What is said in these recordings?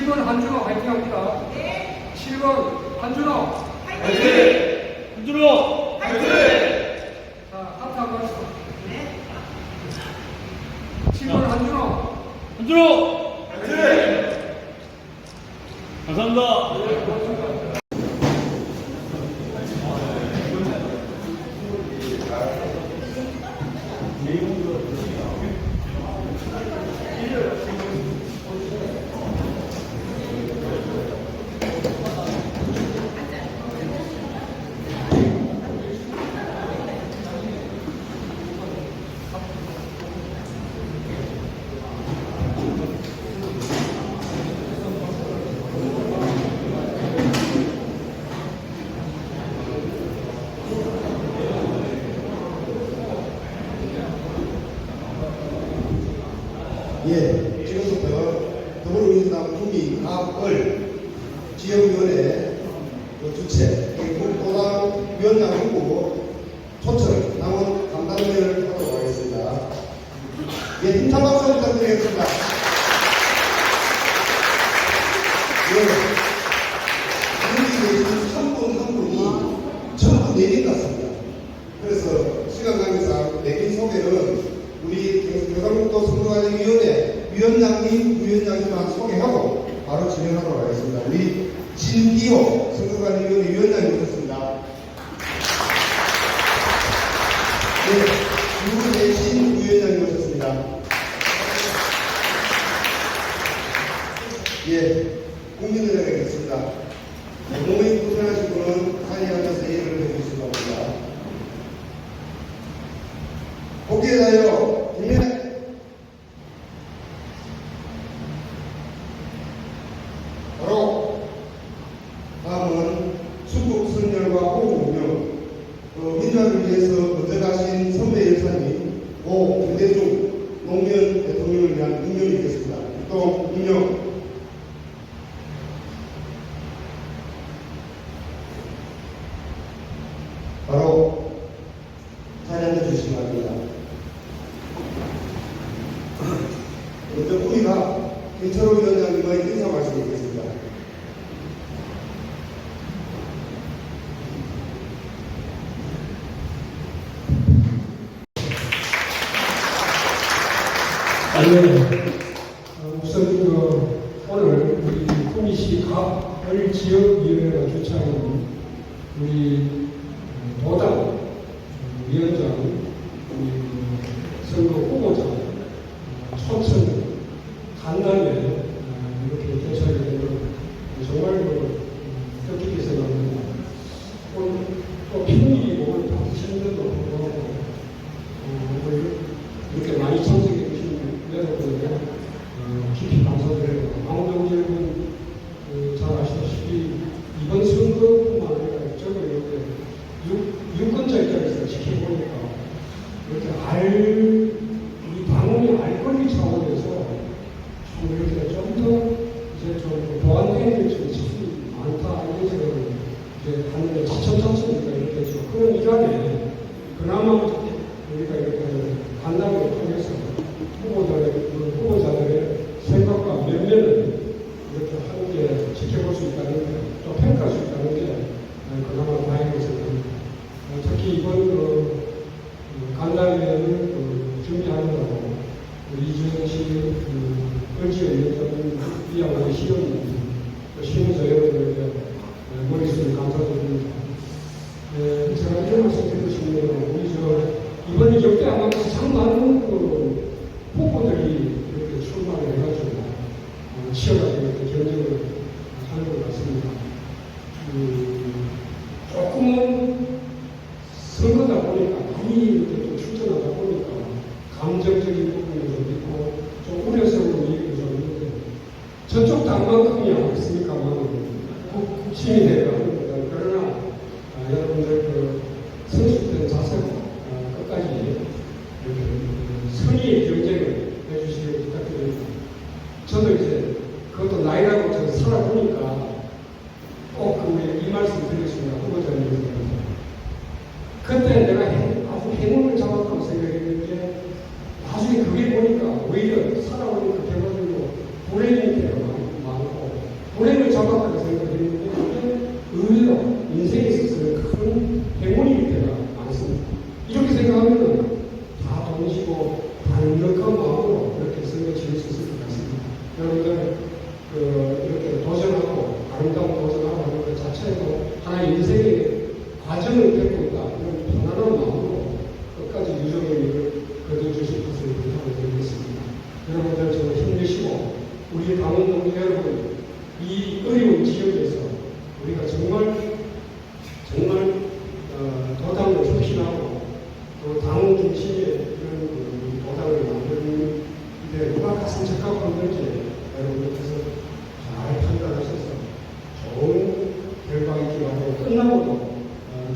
7번 한준호 화이팅 합니다. 네. 7번 한준호 화이팅! 한준호 화이팅! 자, 하트 한번 하시죠. 네. 7번 한준호 화이팅! 감사합니다. 네, 고맙습니다. 예, 지금부터 더불어민주당 구미갑을 지역위원회 주최 국도당 위원장 후보 초청 당원 간담회를 하도록 하겠습니다. 예, 힘찬 박수 부탁드리겠습니다. 예, 여기 계신 3분 한 분이 전부 내린 것 같습니다. 그래서 시간 관계상 내린 소개는 우리 경상북도 선거관리위원회 위원장님, 부위원장님만 소개하고 바로 진행하도록 하겠습니다. 우리 신기호 선거관리위원회 위원장님 오셨습니다. 네, 유대신 부위원장님 오셨습니다. 예, 국민들에게 뵙겠습니다. 몸이 불편하신 분은 자리에 앉아서 예를 해주시기 바랍니다. 복귀에 대하여 국민의 바로 다음은 수국 선열과 호국 운영 민주화를 위해서 먼저 가신 선배 열사님 고 김대중 노무현 대통령을 위한 운명이 있겠습니다. 또 운명 바로 자리에 앉아주시기 바랍니다. 먼저 우리가 김철호 위원장님의 인사 말씀드리겠습니다. 우선 오늘 우리 구미시 갑을 지역위원회가 주최하는 우리 도당 위원장, 우리 선거 후보자 초청 간담회 이렇게 개최하게 되면 정말 뜻깊게 생각합니다. 오늘 또 편히 몸을 바꾸시는데도 불구하고 오늘 이렇게 많이 참석해 주신 여러분에게 깊이 감사드리고 아무도 여러분 잘 아시다시피 이번 선거뿐만 아니라 저거 이렇게 유권자 입장에서 지켜보니까 이렇게 우리 당원이 알 권리 차원에서 좀 이렇게 좀 더 이제 좀 보완되어 있는 점이 많다 이런 생각을 이제 하는데 차츰차츰 이렇게 좀 그런 일환에 그나마 우리가 이렇게 간담회를 통해서 후보자들의 생각과 면면을 이렇게 함께 지켜볼 수 있다는 게, 또 평가할 수 있다는 게 그나마 다행이라고 생각합니다. 특히 이번 간담회를 준비하느라고 이준식 을지위원장님 위안하기 시험 시민자 여러분에게 머릿속에 감사드립니다. 제가 이런 말씀 드리고 싶네요. 우리 이번 역대 아마 가장 많은 후보들이 이렇게 출마를 해가지고 치열하게 이렇게 경쟁을 하는 것 같습니다. 조금은 선거다 보니까 많이 이렇게 또 출전하다 보니까 감정적인 부분이 좀 있고 좀 우려스러운 부분이 좀 있는데 저쪽 당만큼이 아니겠습니까만 국심이 되어 하는 겁니다. 그러나 여러분들 선수된 자세로 끝까지 이렇게 선의의 경쟁을 해주시길 부탁드립니다. 저도 이제 그것도 나이라고 저는 살아보니까 꼭 이 말씀 드리겠습니다. 후보자님께서. 그때 내가 아주 행운을 잡았다고 생각했는데 나중에 그게 보니까 오히려 살아오니까 돼가지고 불행일 때가 많고 나의 인생의 과정을 겪고 있다. 이런 편안한 마음으로 끝까지 유종의 일을 거둬주실 것을 부탁드리겠습니다. 여러분들 좀 힘내시고 우리 당원 동지 여러분 이 어려운 지역에서 우리가 정말 도당을 촉진하고 또 당 중심의 이런 도당을 만드는 데 누가 가슴 적합한 건지 여러분께서 잘 판단하셔서 좋은 결과 있기 바라고 끝나고도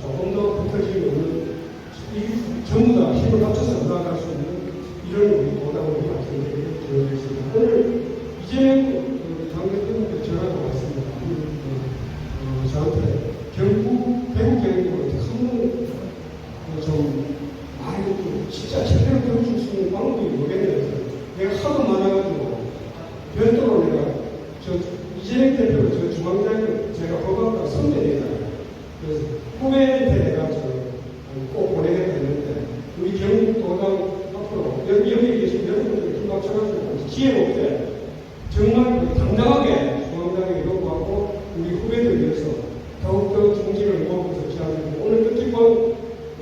조금 더 붙어짐이 없는 전부 다 힘을 합쳐서 올라갈 수 있는 이런 우리 도당을 만들기를 기원하겠습니다. 오늘 이재명 당 대표님께 전화가 왔습니다. 저한테 결국 배국 경영으로 좀 많이 진짜 제대로 들어줄 수 있는 방법이 모르겠네요. 내가 하도 많아가지고 별도로 내가 이재명 대표를 저 중앙장을 제가 허가가 선배잖아요. 그래서 후배한테 내가 꼭 보내겠다 했는데 우리 경북도당 앞으로 여기 계신 여러분들 힘 합쳐가지고 기회가 없대. 정말 당당하게 중앙장에 요구하고 우리 후배들 위해서 더욱더 중지를 모아서 제안드리고 오늘 뜻깊은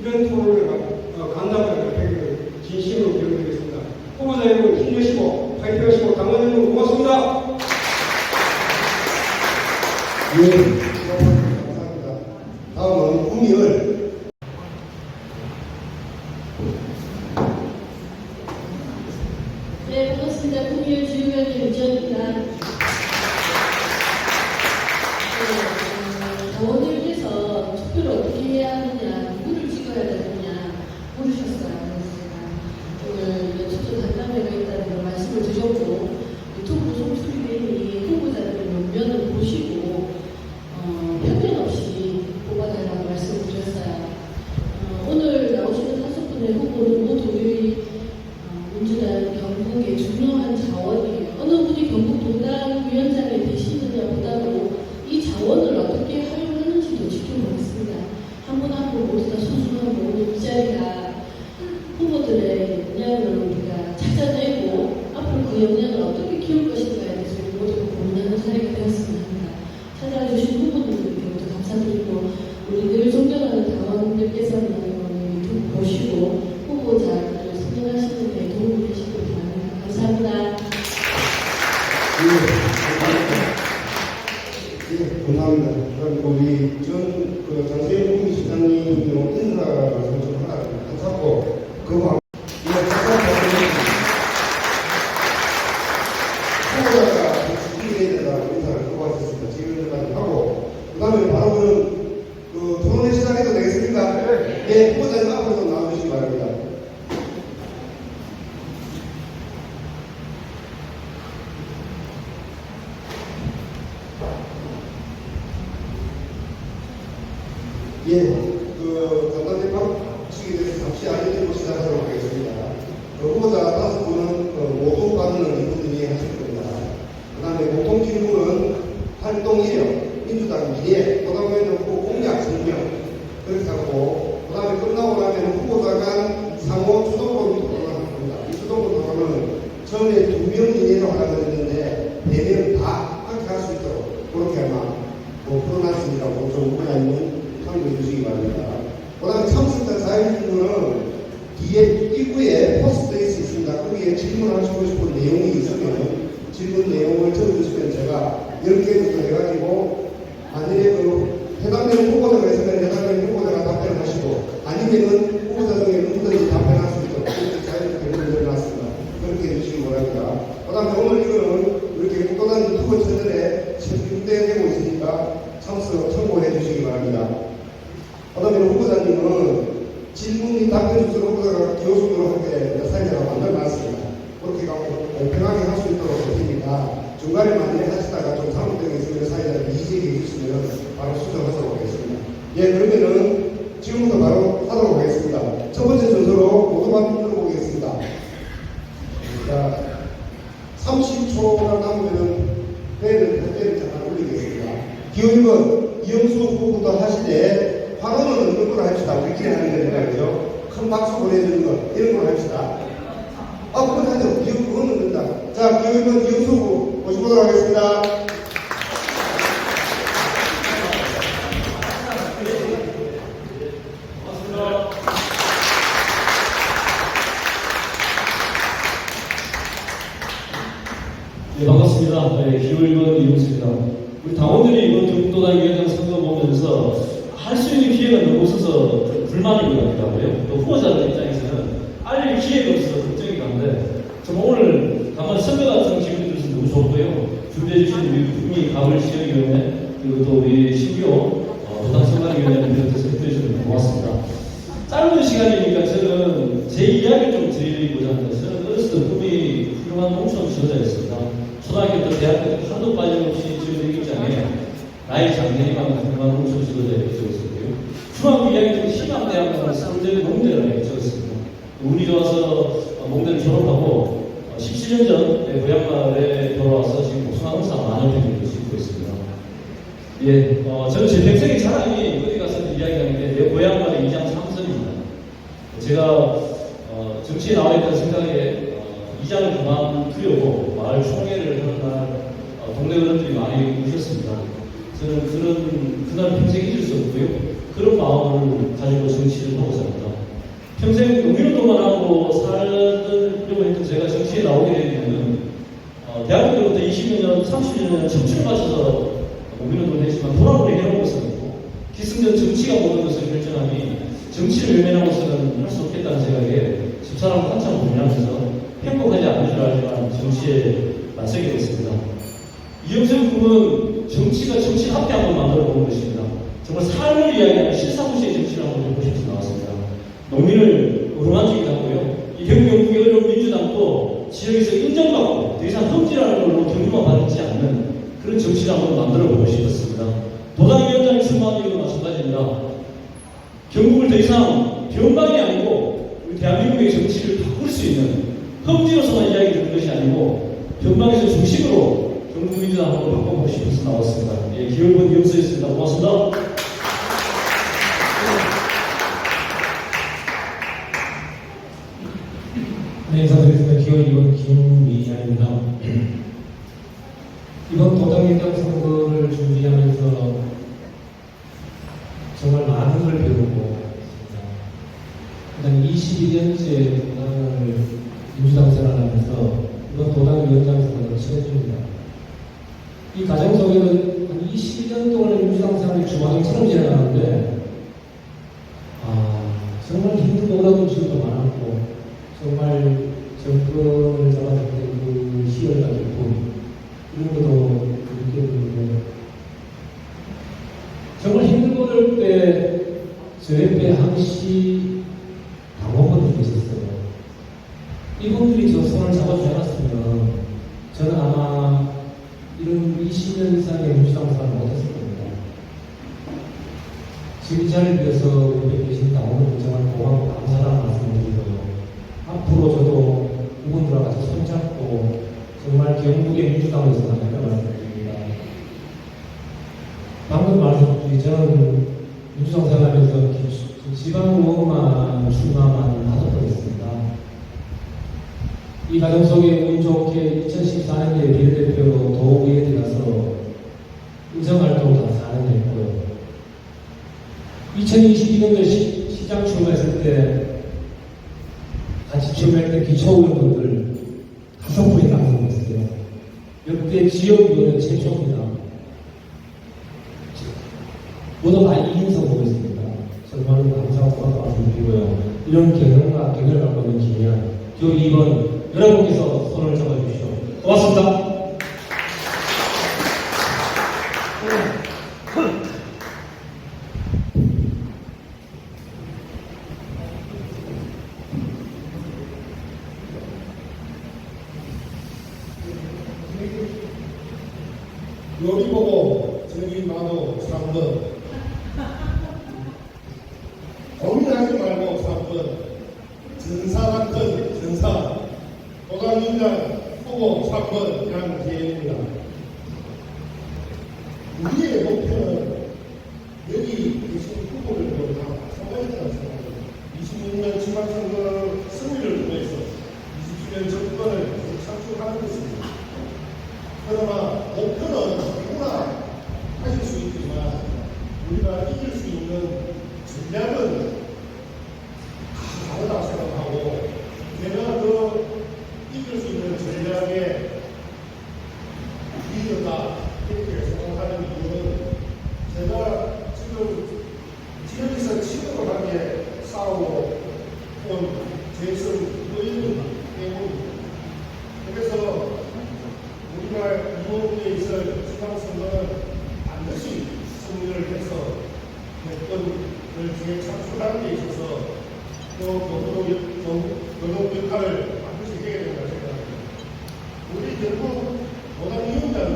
이런 토론을 간담회를 하기를 진심으로 기원드리겠습니다. 후보자 여러분 힘내시고 파이팅하시고 당원 여러분 고맙습니다. 예, 감사합니다. 다음은 구미을 네, 반갑습니다. 구미을 주유관의 유지입니다. 당원들께서 투표를 어떻게 해야 하느냐, 누구를 찍어야 되느냐 물으셨어요. 그래서 제가 오늘 투표 간담회가 있다는 걸 말씀을 드렸고 유튜브 송출되니 후보자들의 면면을 보시고 편견 없이 뽑아달라고 말씀을 드렸어요. 오늘 나오시는 5분의 후보는 모두 우리 민주당 경북의 중요한 자원이에요. 어느 분이 경북도당 위원장이 되시느냐보다도 이 자원을 어떻게 활용하는지도 지켜보겠습니다. 한 분 한 분 모두 다 소중하고 이 자리가 후보들의 역량을 우리가 찾아내고 앞으로 그 역량을 어떻게 키울 것인가에 대해서 모두 고민하는 자리가 되었으면 합니다. 찾아주신 후보들께 모두 감사드리고 우리 늘 존경하는 당원들께서는 오늘 유튜브 보시고 후보자를 선정하시는 데 도움이 되시길 바랍니다. 감사합니다. 감사합니다. 그럼 우리 장세영 국민시장님이 인사를 좀 하나 하고 그거 후보자가 준비해야 된다고 인사를 그거 하셨습니다. 지금까지 하고 그 다음에 바로 토론회 시작해도 되겠습니까? 네, 후보자님 앞으로 나와주시기 바랍니다. 예, 간단히 방식에 대해서 잠시 알려드리고 시작하도록 하겠습니다. 후보자 5분은 모두 받는 이분들이 하실 겁니다. 그 다음에 공통 질문은 활동 이력, 민주당 미래, 그 다음에는 공약 설명, 그렇게 하고, 그 다음에 끝나고 나면 후보자 간 상호 주도권 토론을 합니다. 이 주도권 토론은 처음에 2명 이내로 하려고 했는데 4명 다 함께 할 수 있도록 그렇게 아마 풀어놨습니다고 좀 후보자님은 참고해 주시기 바랍니다. 그 다음에 참석자 자유질문은 뒤에 입구에 포스트잇이 있습니다. 거기에 질문하시고 싶은 내용이 있으면 질문 내용을 적어주시면 제가 10개부터 해가지고 만약에 해당되는 후보자가 있으면 해당되는 후보자가 답변을 하시고 아니면은 후보자 중에 누구든지 답변할 수 있도록 그렇게 자유롭게 만들어놨습니다. 그렇게 해주시기 바랍니다. 그 다음에 오늘 이거는 이렇게 국도단 유튜브 채널에 집중되고 있으니까 참고해 주시기 바랍니다. 그 다음에 후보자님은 질문 및 답변 주소를 후보자가 교수로 하게 사회자가 만들어놨습니다. 그렇게 가고 공평하게 할 수 있도록 할 테니까 중간에 만약에 하시다가 좀 잘못된 게 있으면 사회자가 이의제기해 주시면 바로 수정하도록 하겠습니다. 예, 그러면은 지금부터 바로 하도록 하겠습니다. 첫 번째 순서로 모두만 들어보겠습니다. 자, 30초가 남으면 회의를 잠깐 올리겠습니다. 기호 1번 이영수 후보부터 하시되 발언은 없는 걸 합시다. 우리끼리 하는 거니까 그죠? 큰 박수 보내주는 거 이런 걸 합시다. 그건 하죠. 그거는 된다. 자, 기호 1번 이영수 후보 모셔보도록 하겠습니다. 불만인 것 같기도 하고요. 또 후보자들 입장에서는 알릴 기회가 없어서 걱정이 가는데 정말 오늘 다만 선거 같은 기분이 들어서 너무 좋고요. 준비해 주신 우리 국민 가을 지역위원회 그리고 또 우리 신규 도당선관위원회를 비롯해서 해주셔서 주셔서 고맙습니다. 짧은 시간이니까 저는 제 이야기를 좀 드리고자 합니다. 저는 어렸을 때 꿈이 훌륭한 농촌 지도자였습니다. 초등학교 때 대학교 때 하도 빠짐없이 지금 일기장에 나의 장래희망 훌륭한 농촌 지도자를 적었었고요. 중학교 2학년 때 희망대학원을 서울대 농대를 적었습니다. 운이 좋아서 농대를 졸업하고 17년 전 고향마을에 돌아와서 지금 복숭아농사 많은 편을 짓고 있습니다. 예, 저는 제 평생의 자랑이 어디 가서 이야기하는 게 내 고향마을의 이장 삼선입니다. 제가 정치에 나와 있다는 생각에 이장을 그만두려고 마을 총회를 하는 날 동네 어른들이 많이 오셨습니다. 저는 그날 평생 잊을 수 없고요. 그런 마음을 가지고 정치를 하고자 합니다. 평생 농민운동만 하고 살려고 했던 제가 정치에 나오게 된 이유는 대학교 때부터 20년, 30년 청춘을 바쳐서 농민운동을 했지만 돌아보니 해놓은 것은 없고 기승전 정치가 모든 것을 결정하니 정치를 외면하고서는 할 수 없겠다는 생각에 집사람과 한참 고민하면서 행복하지 않을 줄 알지만 정치에 나서게 됐습니다. 이영석 꿈은 정치가 정치 합계 한번 만들어 보는 것입니다. 정말 삶을 이야기하는 실사무시의 정치를 한번 해보고 싶어서 나왔습니다. 농민을 어루만지기도 하고요. 이 대구 영국의 어려운 민주당도 지역에서 인정받고 더 이상 흠질하는 걸로 경륜화받지 않는 그런 정치를 한번 만들어 보고 싶었습니다. 도당위원장이 출마하는 이유도 마찬가지입니다. 경북을 더 이상 변방이 아니고 우리 대한민국의 정치를 바꿀 수 있는 험지로서만 이야기 듣는 것이 아니고 변방에서 중심으로 경북민주당 한번 바꿔보고 싶어서 나왔습니다. 예, 기울본 이영수였습니다. 고맙습니다. 네, 인사드리겠습니다. 기호 2번 김미희입니다. 이번 도당위원장 선거를 준비하면서 정말 많은 걸 배우고 일단 22년째 도당을 민주당 생활하면서 이번 도당위원장 선거를 치러줍니다. 이 과정 속에는 한 22년 동안 민주당 생활이 주마등처럼 지나가는데 정말 힘들고 어려운 지역도 많았고 정말 정권을 잡았을 때 그 희열과 기쁨 이런 것도 느꼈는데 정말 힘들고 어려울 때 저 옆에 항시 당원분들이 있었어요. 이분들이 저 손을 잡아주지 않았으면 저는 아마 이런 20년 이상의 민주당 생활을 못했을 겁니다. 지금 이 자리를 위해서 옆에 계신 당원분들 정말 고맙고 감사하다는 말씀을 드리고요. 앞으로 저도 이분들과 같이 손잡고 정말 경북의 민주당에서 나갈 말씀드립니다. 방금 말씀드린 저는 민주당 생활하면서 지방의원만 출마만 5번 했습니다. 이 과정 속에 운 좋게 2014년에 비례대표로 도의회에 가서 의정활동 다 4년 했고요. 2022년도 시장 출마했을 때 같이 출마했던 기초의원분들 5분이 당선됐어요. 역대 지역위원회 최초입니다. 모두 다 2인석 보고 있습니다. 정말 감사하고 말씀드리고요. 이런 경영과 경력을 갖고 있는 김현, 기호 2번 여러분께서 손을 잡아주십시오. 고맙습니다. 요리 보고 저기 나도 3번 고민하지 말고 3번 전사 같은 전사 도당위원장 후보 3번 양재입니다. 우리의 목표는 여기 계신 후보들도 다 마찬가지라고 생각합니다. 26년 지방선거 승리를 통해서 27년 정권을 창출하는 것입니다. 그러나 목표는 누구나 하실 수 있지만 우리가 이길 수 있는 전략은 다 다르다고 생각하고 내가 그 이길 수 있는 전략의 리더다 이렇게 생각하는 이유는 제가 지금 지역에서 지도를 한 게 재창출하는 데 있어서 또 노동 역할을 반드시 해야 된다고 생각합니다. 우리 결국 노동 이용자는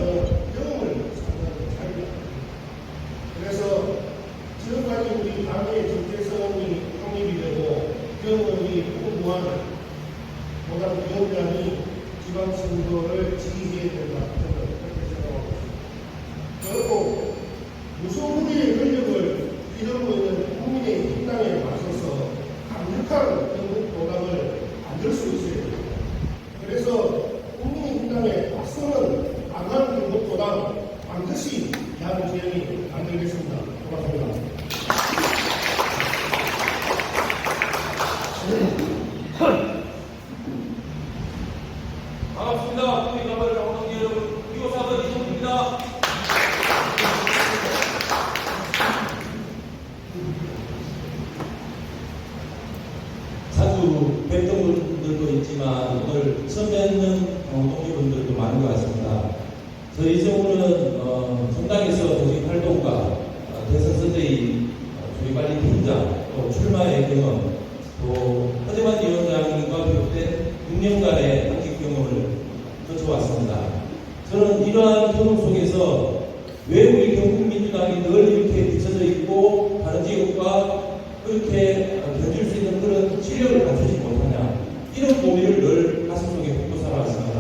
경험을 상당히 차이가 그래서 지금까지 우리 당의 정체성이 확립이 되고 경험이 풍부한 노동 이용자니 지방선거를 지휘해야 된다 그렇게 생각하고 있습니다. 결국 무소불위의 권력을 휘두르고 있는 국민의 힘당에 맞서서 강력한 경북도당을 만들 수 있어야 됩니다. 그래서 국민의 힘당에 맞서는 강한 경북도당 반드시 야구지연이 만들겠습니다. 고맙습니다. 반갑습니다. 국민 가발 정동기 여러분, 254번 이종국입니다. 자주 뵙던 분들도 있지만 오늘 처음 뵙는 동기분들도 많은 것 같습니다. 저희 이정우는 정당에서 조직 활동과 대선 선대위 조직관리 팀장, 또 출마의 경험, 또 허재만 위원장님과 비롯된 6년간의 당직 경험을 거쳐왔습니다. 저는 이러한 경험 속에서 왜 우리 경북민주당이 늘 이렇게 비춰져 있고 다른 지역과 그렇게 견딜 수 있는 그런 실력을 갖추지 못하냐, 이런 고민을 늘 가슴속에 품고 살아왔습니다.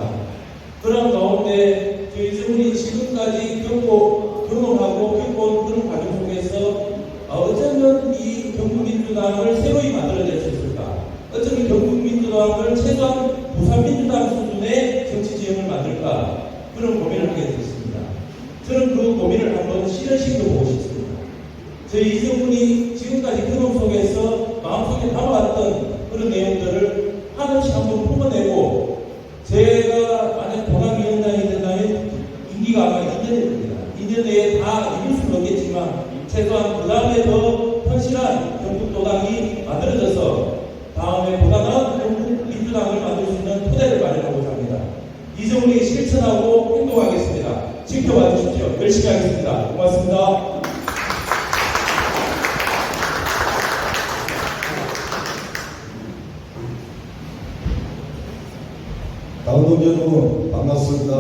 그런 가운데 저희 이정훈이 지금까지 경험하고 겪어온 그런 과정 속에서 어쩌면 이 경북민주당을 새로이 만들어낼 수 있을까? 어쩌면 경북민주당을 최소한 부산민주당 수준의 정치 지형을 만들까? 그런 고민을 하게 됐습니다. 저는 그 고민을 한번 실현시켜 보고 싶습니다. 저희 이정훈이 지금까지 경험 속에서 마음속에 담아왔던 그런 내용들을 하나씩 한번 품어내고, 제가 만약 도당위원장이 된다면 임기가 아마 2년이 됩니다. 2년 내에 다 이룰 수는 없겠지만 최소한 그 다음에 더 현실한 경북도당이 만들어져서 다음에 보다 나은 경북민주당을 만들 수 있는 토대를 마련하고자 합니다. 이정훈이 실천하고 행동하겠습니다. 지켜봐 주십시오. 열심히 하겠습니다. 고맙습니다. 당동 여러분 반갑습니다.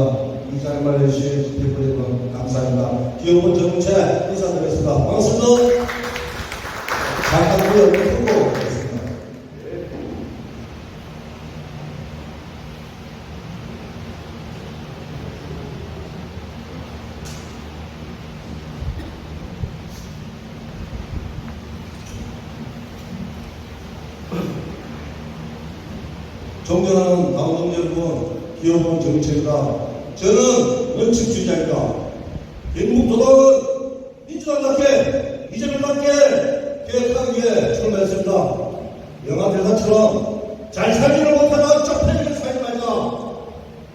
이 자리 마련해주신 대표님 감사합니다. 기업은 정체 인사드리겠습니다. 반갑습니다. 잠깐 후에 풀고 오겠습니다. 존경하는 당동 여러분, 기업은 정체입니다. 저는 원칙주의자입니다. 경북도당은 민주당답게 이재명답게 개혁하기 위해 출마했습니다. 영화 대사처럼 잘 살지를 못하는 쪽팔리게 살지 말자.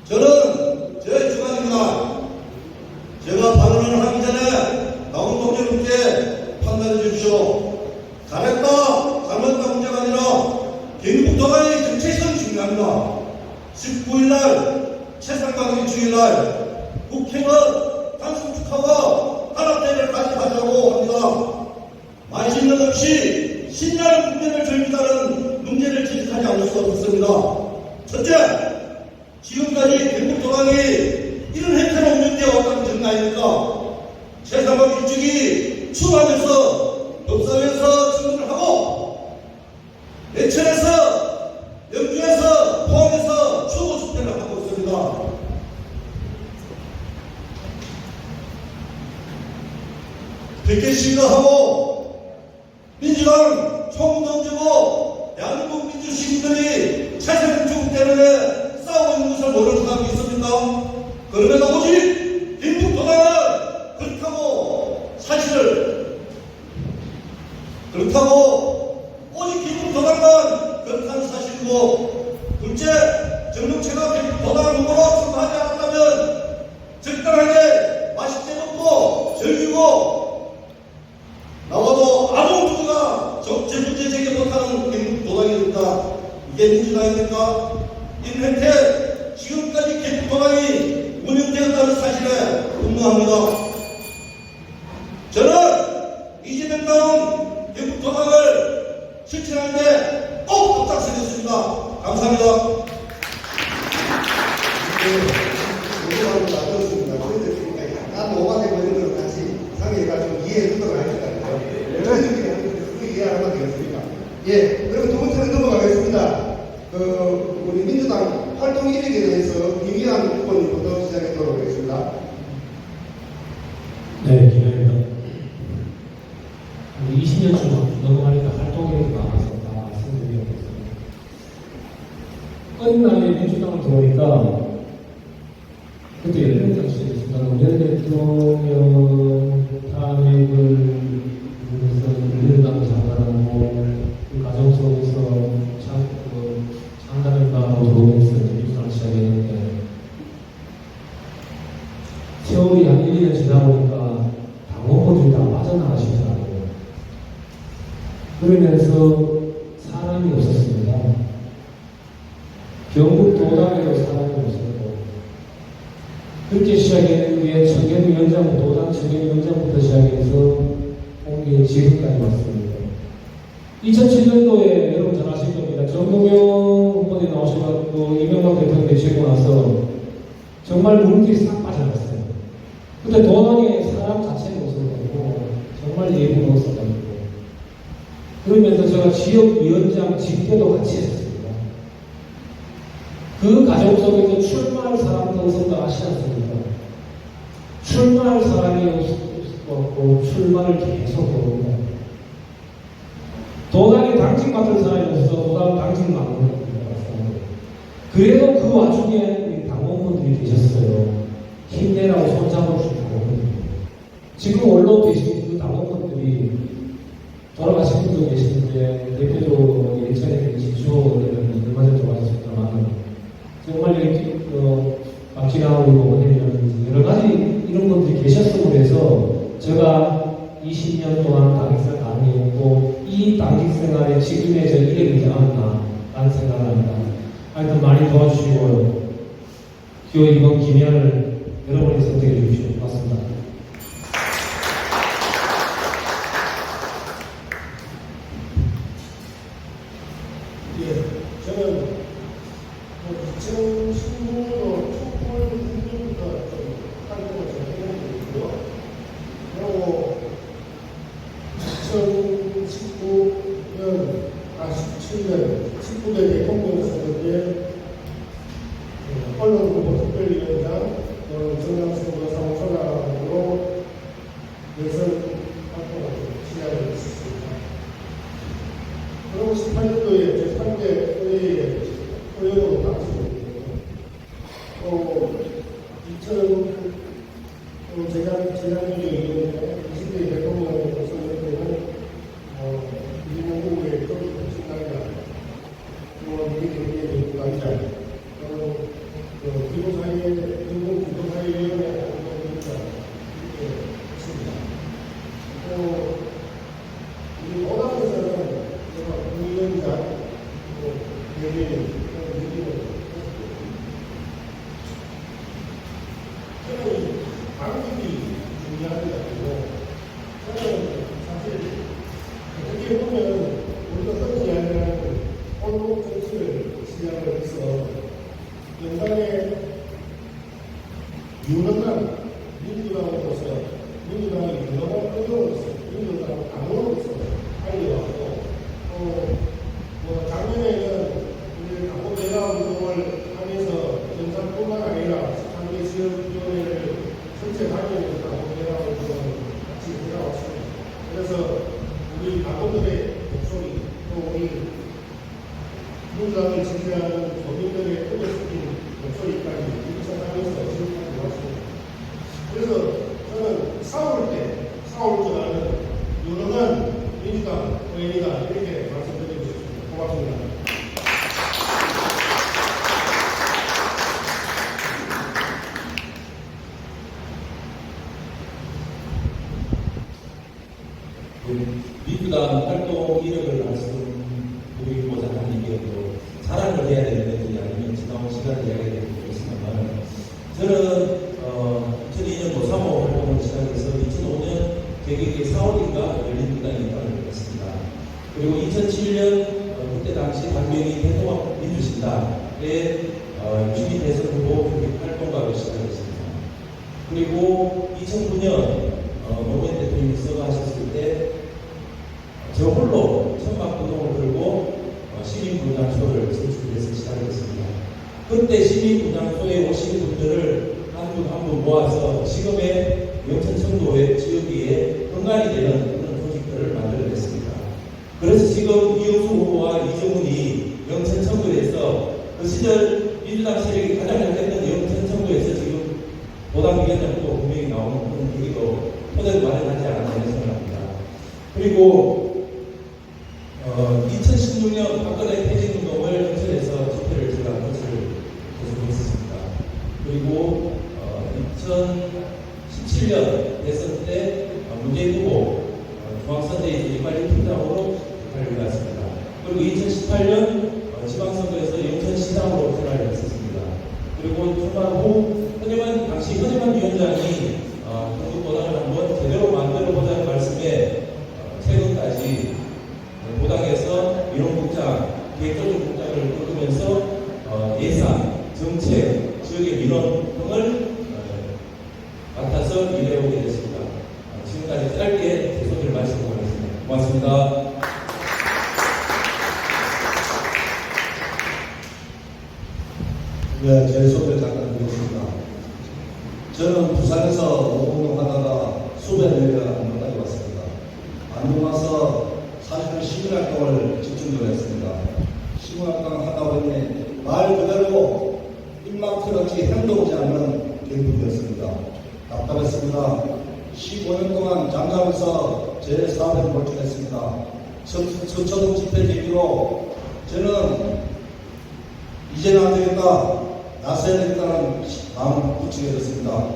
저는 제 주관입니다. 제가 발언을 하기 전에 당동 여러분께 판단해 주십시오. 잘했다 잘못했다 문제가 아니라 경북도당의 정체성이 중요합니다. 19일날 최상방위 주일날 국회는 단순 축하와 단합대회까지 하자고 합니다. 만신령 없이 신나는 국면을 즐기다는 문제를 지적하지 않을 수 없습니다. 첫째, 지금까지 경북도당이 이런 행태로 운영되어 왔다는 증거 아닙니까? 최상방위 일주기 추하면서 법사위에서 청문을 하고 매천에서 영주에서 포항에서 추모 집회를 하고 있습니다. 백개 시위하고 민주당 총무 던지고 대한민국 민주시민들이 최선 주국 때문에 싸우고 있는 것을 모르는 사람이 있습니까? 그럼에도 오직 경북도당은 그렇다고 오직 경북도당만 그렇다는 사실이고, 둘째, 정명채가 경북도당 후보로 출마하지 않았다면 적당하게 맛있게 먹고 즐기고 나와도 아무 누구가 정치 문제 제기 못하는 경북도당입니다. 이게 민주당입니까? 이 행태 지금까지 경북도당이 운영되었다는 사실에 분노합니다. 저는 이재명 다음 경북도당 통합을 실천하는데 꼭 앞장서겠습니다. 감사합니다. 오늘하고 나눴습니다. 저희들끼리 약간 오가되고 있는 걸 같이 상의해가지고 이해해 주도록 하겠습니다. 저희들끼리 하는 거 이해하면 되겠습니까? 예, 그럼 두 번째로 넘어가겠습니다. 우리 민주당 활동 이력에 대해서 김희한 후보님부터 시작하도록 하겠습니다. 네, 김현입니다. 20년쯤 넘어가니까 활동이 많아서 다 말씀드리겠습니다. 끝나게 민주당을 들어오니까 그때 연례당 시절이었습니다. 연 대통령 탄핵을 위해서 민주당을 장관하고 그 과정 속에서 장관을 받고 들어오면서 민주당을 시작했는데 세월이 한 1, 2년 지나 보니까 당원분들이 다 빠져나가시더라고요. 그러면서 사람이 없었습니다. 경북 도당에도 사람이 없었고, 그렇게 시작했는 게 청년위원장, 도당 청년위원장부터 시작해서 온 게 지금까지 왔습니다. 2007년도에 여러분 잘 아실 겁니다. 정동영 후보님 나오셔가지고 이명박 대통령 되시고 나서 정말 물길이 싹 빠져났어요. 근데 도당에 사람 자체는 없었고 정말 예부가 없어가지고 그러면서 제가 지역위원장 직계도 같이 했습니다. 그 과정 속에서 출마할 사람도 없었다 아시지 않습니까? 출마할 사람이 없었고 출마를 계속 해옵니다. 도당에 당직 맡은 사람이 없어서 도당 당직 맡는 겁니다. 그래도 그 와중에 당원분들이 계셨어요. 힘내라고 손잡아주신 당원분들. 지금 언론 계신 그 당원분들이 돌아가신 분도 계시는데 대표적으로 예전에 지주호들은 얼마 전에 돌아가셨지만 정말 이렇게 박진아 우리 어머님이라든지 여러 가지 이런 분들이 계셨음으로 해서 제가 20년 동안 당직생활 다니고 이 당직생활에 지금의 저 이력이 되지 않았나 라는 생각을 합니다. 하여튼 많이 도와주시고 기호 2번 김현을 여러분이 선택해 주십시오. 고맙습니다. 예, 저는 2016년도 촛불 운동부터 좀 활동을 좀 해본 게 있고요. 그리고 2017년 19대 대통령 선거 때 언론 후보 특별위원장, 정당선거 사무총장으로 예선 활동을 시작을 했습니다. 그리고 18년도에 제3대 의회에 의원으로 당선됐고요. 또 재작년에 20대 대통령 선거 때는 이재명 후보의 또 신당이나 또 미래대통령의 부단장, 또 기본사회위원회 활동을 이렇게 했습니다. 또 우리 도당에서는 제가 부위원장, 또 대변인, 그런 일을 했습니다. 저는 방식이 중요한 게 아니고, 저는 사실 어떻게 보면 우리가 흔히 이야기하는 언론 정치를 시작을 해서 연간에 유능한 민주당으로서 민주당의 유능한 의원으로서 민주당 당원으로서 알려왔고 작년에는 우리 당원대화 운동을 하면서 연산뿐만 아니라 3개 지역위원회를 전체 다니면서 당원대화 운동을 같이 해왔습니다. 그래서 우리 당원들의 목소리 또 우리 민주당을 지지하는 국민들의 크게 섞인 목소리까지 일쳐나면서 지금까지 왔습니다. 그래서 저는 싸울 줄 아는 유능한 민주당 의원이다 이렇게 말씀드리고 싶습니다. 고맙습니다. 민주당 활동 이력을 말씀드리고자 하는 게 또 자랑을 해야 되는지 아니면 지나온 시간을 이야기해야 되는지 모르겠습니다만 저는 2002년도 3호 활동을 시작해서 2005년 개개기 4월인가 열린민주당에 입당을 했습니다. 그리고 2007년 그때 당시 당명이 대통합 민주신당의 유시민 대선 후보 활동가로 시작했습니다. 그리고 2009년 노무현 대통령이 비서가하셨을 때 저 홀로 천막운동을 걸고 시민분장소를 선출해서 시작했습니다. 그때 시민분장소에 오신 분들을 한 분 한 분 모아서 지금의 영천청도의 지역위에 근간이 되는 그런 조직들을 만들어냈습니다. 그래서 지금 이용수 후보와 이정훈이 영천청도에서 그 시절 민주당 세력이 가장 약했던 영천청도에서 지금 보당위원장도 분명히 나오는 그런 계기도 토대를 마련하지 않았나 생각합니다. 그리고 2016년 박근혜 퇴진운동을 영천에서 집회를 제가 거치를 계속했습니다. 그리고 2017년 대선 때 문재인 후보 중앙선대위 이관리팀장으로 역할을 해왔습니다. 그리고 2018년 지방선거에서 영천시장으로 생활을 했었습니다. 그리고 출마 후 당시 허재만 위원장이 경북보당을 한번 제대로 만들어보자는 말씀에 최근까지 보당에서 민원국장, 계획조정국장을 꾸리면서 예산, 정책, 지역의 민원 등을 맡아서 일해오게 됐습니다. 지금까지 짧게 제 소개를 말씀드리겠습니다. 고맙습니다. 네, 제 소개를 잠깐 드리겠습니다. 저는 부산에서 노동하다가 수배 내려 안동까지 왔습니다. 안동 와서 사실은 시민활동을 집중적으로 했습니다. 시민활동을 하다 보니 말 그대로 일망터같이 행동하지 않는 경북이었습니다. 답답했습니다. 15년 동안 장가하면서 제 사업에 몰두했습니다. 서초동 집회 계기로 저는 이제는 안 되겠다, 나서야 되겠다는 마음을 붙이게 됐습니다.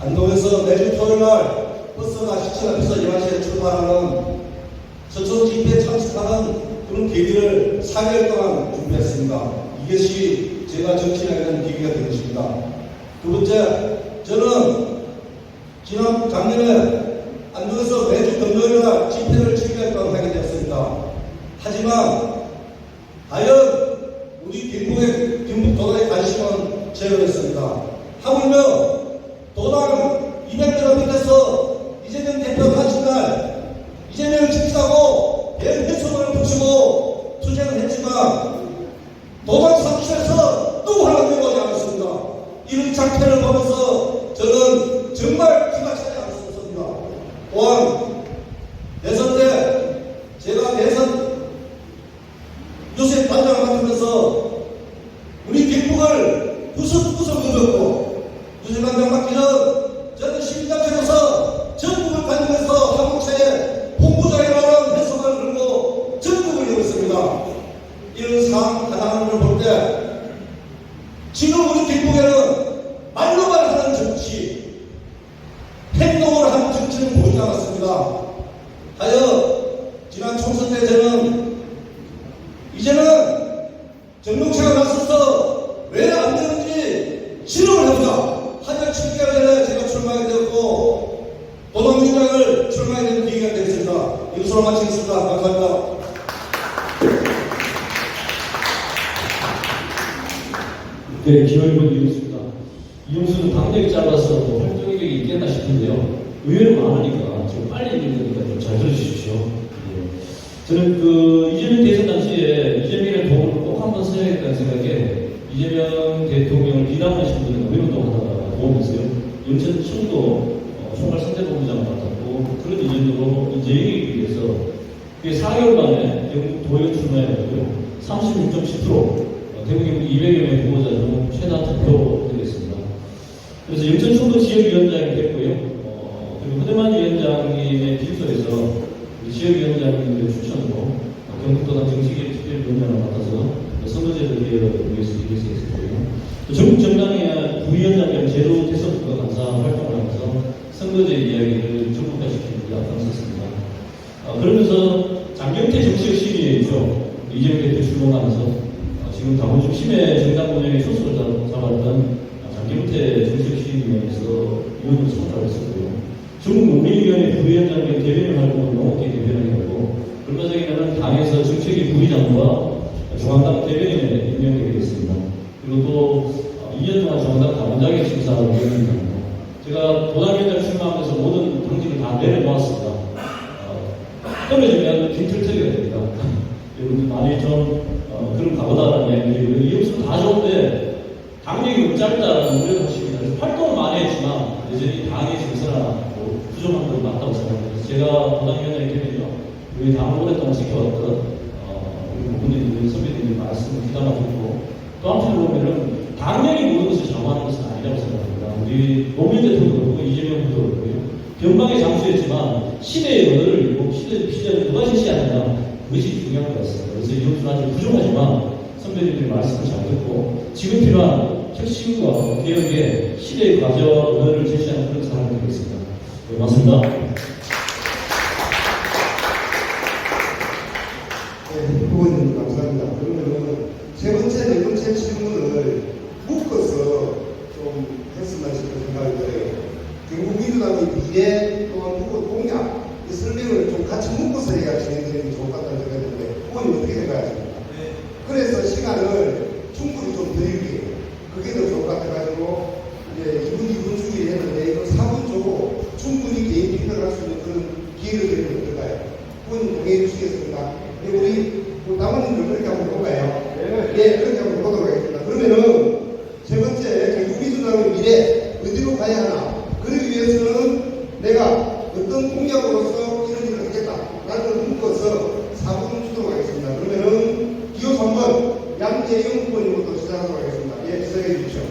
안동에서 매주 토요일날 버스가 시청 앞에서 11시에 출발하는 서초동 집회에 참석하는 그런 계기를 4개월 동안 준비했습니다. 이것이 제가 정치인에게 된 계기가 된 것입니다. 두 번째, 저는 작년에 안동에서 매주 금요일날 집회를 즐기겠다고 하게 되었습니다. 하지만 과연 우리 경북 도당의 관심은 제로였습니다. 하물며 도당 200명 밑에서 이재명 대표 가신 날 이재명을 지키자고 대해소문을 붙이고 투쟁을 했지만 도당 상실에서 또 하나 되어가지 않았습니다. 이런 장면을 보면서 저는 정말 기가 차지 않았습니다. 또한 대선 때 제가 대선 요새 단장을 맡으면서 우리 경북을 구석구석 누볐고 요새 단장 맡기 전 저는 시민단체로서 전국을 다니면서 한국차에 홍보장이라는 해석을 걸고 전국을 이루었습니다. 이런 상황 하나를 볼 때 지금 우리 경북에는 말로만 하는 정치, 행동을 하는 정치는 보이지 않았습니다. 하여 지난 총선 때 저는 이제는 정동체가 나서서 왜 안 되는지 실험을 해보자. 하여 7개월 전에 제가 출마하게 되었고 도당위원장을 출마하게 된 계기가 되겠습니다. 이것으로 마치겠습니다. 감사합니다. 네, 기호일본 이용수입니다. 이용수는 당력이 짧아서 활동력이 있겠나 싶은데요. 의외로 많으니까 좀 빨리 읽으니까 좀 잘 들어주십시오. 저는 이재명 대선 당시에 이재명의 도움을 꼭 한번 써야겠다는 생각에 이재명 대통령을 비난하신 분들과 외운동하다가 도우면서요. 영천 청도 총괄 선대본부장을 맡았고 그런 인연으로 이재명이기 위해서 그게 4개월 만에 영국 도의원 출마해가지고요. 36.10% 대구경북 200여 명 후보자 중 최다 득표되겠습니다. 그래서 영천 청도 지역위원장이 됐고요. 그리고 허대만 위원장님의 비서에서 지역위원장님의 추천으로 경북도당 정치개혁특별위원장을 맡아서 선거제도 개혁을 위해서 했었고요. 전국 정당의 부위원장 겸 제도 대선과 감사 활동을 하면서 선거제 이야기를 전국화시키는 데 앞장섰습니다. 그러면서 장경태 정치적 시민이죠. 이재명 대표 출범하면서 지금 당원 중심의 정당 운영에 초석을 잡았던 장경태 정치적 시민위원회에서 위원으로 참가를 했었고요. 중국 농민위원회 부위원장 겸 대변인 활동을 농업계 대변인을 하고 얼마 전에 끊어지면 빈틀터기가 됩니다. 여러분들 많이 좀 그런 가보다라는 이야기들이 이웃은 다 좋은데 당력이 너무 짧다라는 우려를 하십니다. 그래서 활동을 많이 했지만 여전히 당의 정서나 부족한 건 맞다고 생각합니다. 제가 도당위원장이 되면요, 우리 당을 오랫동안 지켜왔던 우리 부모님들, 선배님들 말씀을 귀담아 듣고 또 한편으로 보면은 당연히 모든 것을 좌우하는 것은 아니라고 생각합니다. 우리 노무현 대통령도 그렇고 이재명 후보도 그렇고요. 변방의 장수였지만 시대의 언어를 읽고 시대의 피자를 누가 제시하느냐, 그것이 중요한 것 같습니다. 그래서 이것은 아직 부족하지만 선배님들의 말씀을 잘 듣고 지금 필요한 혁신과 개혁의 시대의 과제 언어를 제시하는 그런 사람이 되겠습니다. 네, 고맙습니다. 네, 후보님 감사합니다. 그러면 세 번째, 네 번째 질문을 묶어서 좀 했으면 싶은 생각이 들어요. 경북민주당의 미래 또한 후보 공약, 이 설명을 좀 같이 묶어서 해야 진행되는 게 좋을 것 같다는 생각이 드는데 후보님 어떻게 생각하십니까? 네. 그래서 시간을 충분히 좀 드릴게요. 그게 더 좋을 것 같아가지고 이제 2분 주기를 했는데 이거 4분 주고 충분히 개인 피드를 할 수 있는 그런 기회를 드리면 어떨까요? 후보님 동의해 주시겠습니까? 네, 우리 남원님들 그렇게 한번 해볼까요? 네, 그렇게 한번 보도록 하겠습니다. 그러면은 세 번째, 경북민주당의 미래 어디로 가야 하나? 그러기 위해서는 내가 어떤 공약으로서 이런 일을 하겠다라는 걸 묶어서 4분 주도록 하겠습니다. 그러면은 기호 3번 양재영 후보님부터 시작하도록 하겠습니다. 예, 시작해 주십시오.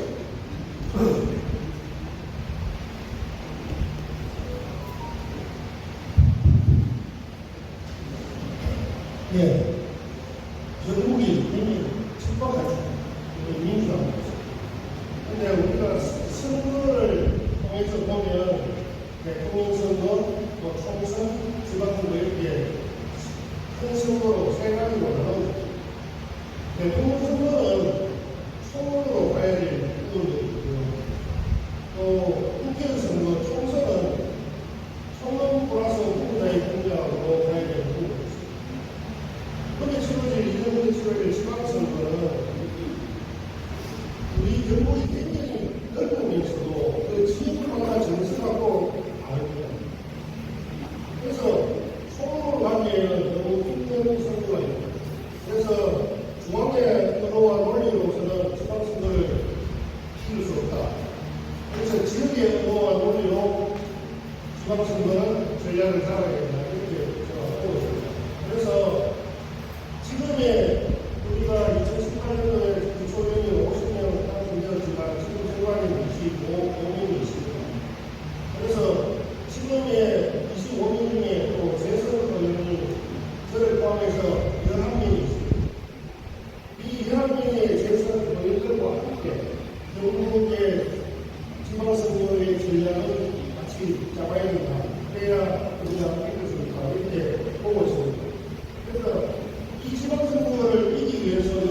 예, 전국이 이미 척박하죠. 민주당. 근데 우리가 선거를 통해서 보면 대통령 선거, 뭐 총선, 지방선거 이렇게 큰 선거로 세 가지로 나눠요. 대통령 선거는 총으로 가야 될 부분이 있고요. 또 국회의원 선거, 총선은 총론 플러스 후보자의 공약으로 가야 될 부분이 있습니다. 그런데 치러질 이전에 치러질 지방선거는 우리 경북이 굉장히 넓으면서도 그 지역마다 정서가 꼭 다릅니다. 그래서 총으로 가기에는 너무 힘든 선거가 있습니다. 그래서 중앙의 언어와 논리로서는 지방선거를 치를 수 없다. 그래서 지역의 언어와 논리로 지방선거는 전략을 잡아야 된다. 이렇게 생각하고 있습니다. 그래서 지금의 우리가 2018년도에 구초령이 50년 당선되었지만 지금 정관이 25명이 있습니다. 그래서 지금의 25명 중에 또 재선 의원이 저를 포함해서 11명이 있습니다. 이 11명의 재선 의원들과 함께 경북의 지방선거의 전략을 같이 잡아야 된다. 그래야 우리가 이길 수 있다. 이렇게 보고 있습니다. 그래서 이 지방선거를 이기기 위해서는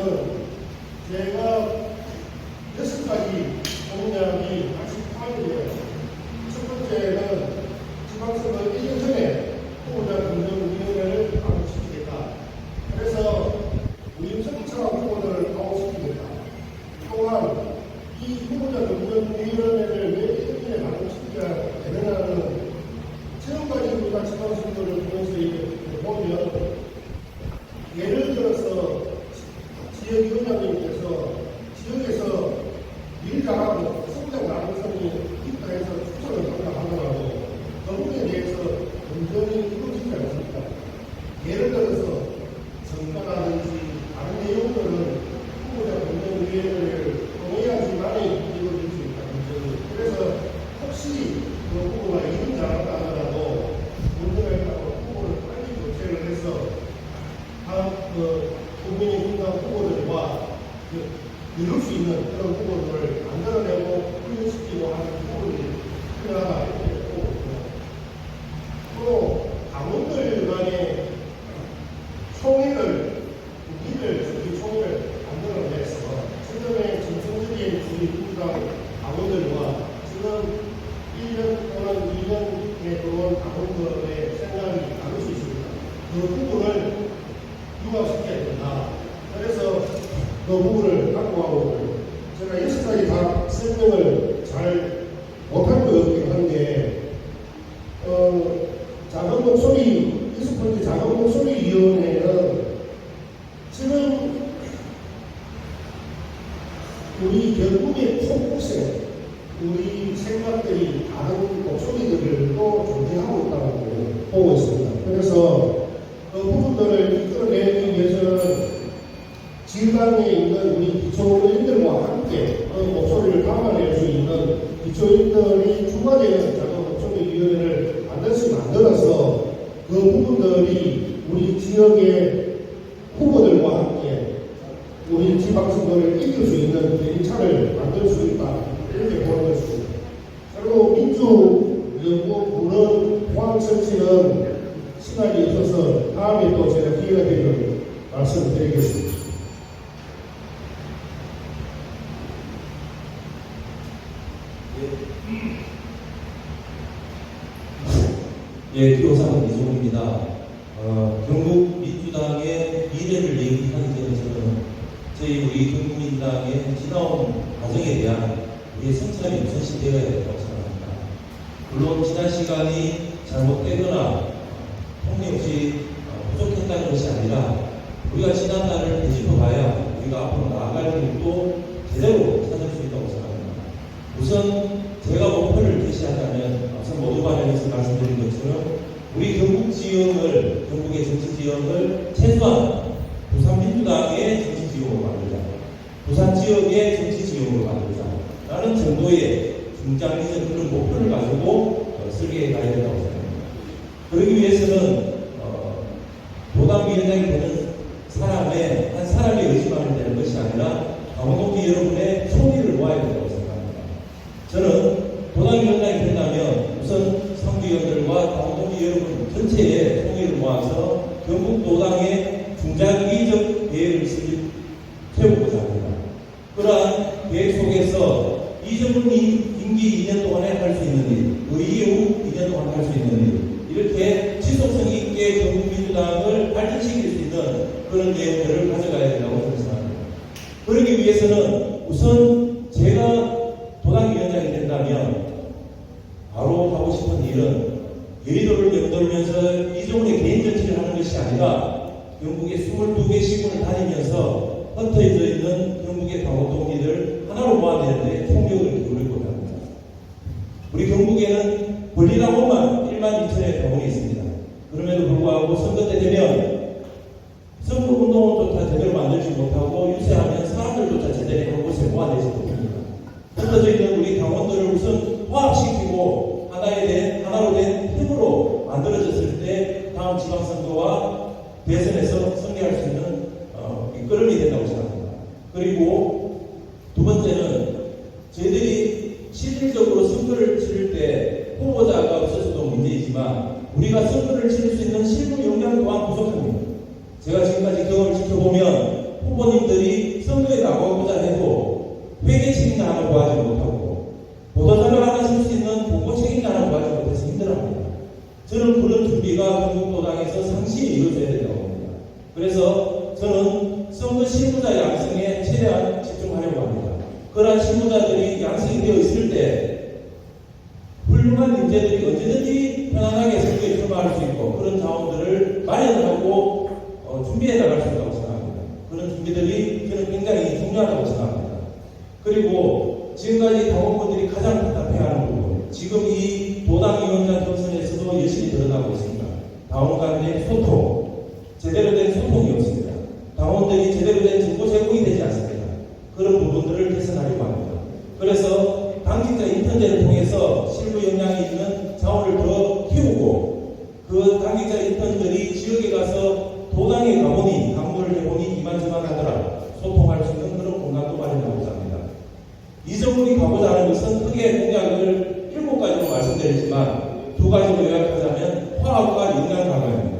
제가 6가지 공약이 같이 포함이 되어요. 첫 번째는 지방선거 1년 전에 후보자 검증위원회를 가동시키겠다. 그래서 우임성처럼 후보자를 가동시키겠다. 또한 이 후보자 검증위원회를 왜 1년 전에 가동시켜야 되느냐는 지금까지 우리가 지방선거를 통해서 보면 예를 들어서 지역위원장님께서 지역에서 일 잘하고 성장 가능성이 있다 해서 추천을 한다고 그 부분에 대해서 검증이 이루어지지 않습니다. 예를 들어서 성과라든지 다른 내용들은 후보자 검증위원회를 동의하지만이 이루어질 수 있다. 그래서 혹시 그 후보가 일을 잘한다 하더라도 검증을 하고 후보를 빨리 교체를 해서 국민의힘당 후보들과 이룰 수 있는 그런 후보들을 만들어내고 훈련시키고 하는 부분이 필요하다 이렇게 보고 있고요. 또 당원들 간의 총회를 특히 총회를 만들어내서 최근에 정상적인 우리 민주당 당원들과 지금 1년 또는 2년에 들어온 당원들의 생각이 다를 수 있습니다. 그 부분을 융합시켜야 된다. 그래서 그 부분을 갖고 가고 제가 6가지 다 설명을 잘 못할 것 같긴 한데 작은 목소리 리스폰트 자동목소리위원회는 지금 우리 결국의 포커스에 우리 생각들이 다른 목소리들도 존재하고 있다고 보고 있습니다. 그래서 그 부분들을 이끌어내기 위해서는 지방에 있는 우리 기초인들과 함께 그 목소리를 담아낼 수 있는 기초인들이 주관되는 작은 목소리위원회를 만들어서 그 부분들이 우리 지역의 후보들과 함께 우리 지방선거를 이길 수 있는 대리차를 만들 수 있다. 이렇게 보는 것입니다. 그리고 민주연구부는 포항정치는 시간이 없어서 다음에 또 제가 기회가 되면 말씀드리겠습니다. 예, 기호사는 이종훈입니다. 경북 민주당의 미래를 얘기하기 전에 저는 저희 우리 경북민당의 지나온 과정에 대한 우리의 성찰이 우선시 되어야 된다고 생각합니다. 물론 지난 시간이 잘못되거나 통념없이 부족했다는 것이 아니라 우리가 지난날을 되짚어봐야 우리가 앞으로 나아갈 길도 제대로 찾을 수 있다고 생각합니다. 우선 제가 목표를 제시하자면 앞서 모두 발언에서 말씀드린 것처럼 우리 경북 지형을, 경북의 정치 지형을 최소한 부산 민주당의 정치 지형으로 만들자, 부산 지역의 정치 지형으로 만들자 라는 정도의 중장기적 그런 목표를 가지고 설계해 가야 된다고 생각합니다. 그러기 위해서는 도당위원장이 되는 사람의 한 사람의 의지만을 되는 것이 아니라 강원도기 여러분의 총의를 모아야 된다고 생각합니다. 저는 도당위원장이 된다면 우선 상주위원들과 강원도기 여러분 전체의 총의를 모아서 경북 도당의 중장기적 계획을 세우고자 합니다. 그러한 계획 속에서 이정훈이 임기 2년 동안에 할 수 있는 일, 그 이후 2년 동안 할 수 있는 일, 이렇게 지속성 있게 경북민주당을 발전시킬 수 있는 그런 내용들을 가져가야 된다고 생각합니다. 그러기 위해서는 우선 제가 도당위원장이 된다면 바로 하고 싶은 일은 여의도를 연돌면서 이종훈의 개인 정치를 하는 것이 아니라 경북의 22개 시군을 다니면서 흩어져 있는 경북의 강원도민을 하나로 모아내는데 총력을 기울이고자 합니다. 우리 경북에는 권리당원만 1만 2천의 병원이 있습니다. 그럼에도 불구하고 선거 때 되면 선거운동조차 제대로 만들지 못하고 유세하면 사람들조차 제대로 한 곳에 모아내지 못합니다. 흩어져 있는 우리 강원도를 우선 화합시키고 하나로 된 힘으로 만들어졌을 때 다음 지방선거와 대선에서 승리할 수 있는 이끌음이 된다고 생각합니다. 그리고 두 번째는 저희들이 실질적으로 선거를 치를 때 후보자가 없어서도 문제이지만 우리가 선거를 치를 수 있는 실무 역량 또한 부족합니다. 제가 지금까지 경험을 지켜보면 후보님들이 선거에 나가고자 해도 회계 책임자 하나 구하지 못하고 보도자료 하나 쓸 수 있는 공고 책임자 하나 구하지 못해서 힘들어합니다. 저는 그런 준비가 경북도당에서 상시에 이루어져야 된다고 봅니다. 그래서 저는 선거 실무자 양성에 최대한 집중하려고 합니다. 그러한 실무자들이 양성이 되어 있을 때 훌륭한 인재들이 언제든지 편안하게 선거에 출마할 수 있고 그런 자원들을 마련하고 준비해 나갈 수 있다고 생각합니다. 그런 준비들이 저는 굉장히 중요하다고 생각합니다. 그리고 지금까지 당원분들이 가장 답답해하는 부분, 지금 이 도당위원장 경선에서도 열심히 드러나고 있습니다. 당원 간의 소통, 제대로 된 소통이 없습니다. 당원들이 제대로 된 정보 제공이 되지 않습니다. 그런 부분들을 개선하려고 합니다. 그래서 당직자 인턴제를 통해서 실무 역량이 있는 자원을 더 키우고 그 당직자 인턴들이 지역에 가서 도당에 가보니 강조를 해보니 이만저만 하더라 소통할 수 있는 그런 공간도 마련하고자 합니다. 이정훈이 가고자 하는 것은 크게 공약을 7가지로 말씀드리지만 2가지로 요약하자면 화합과 역량 강화입니다.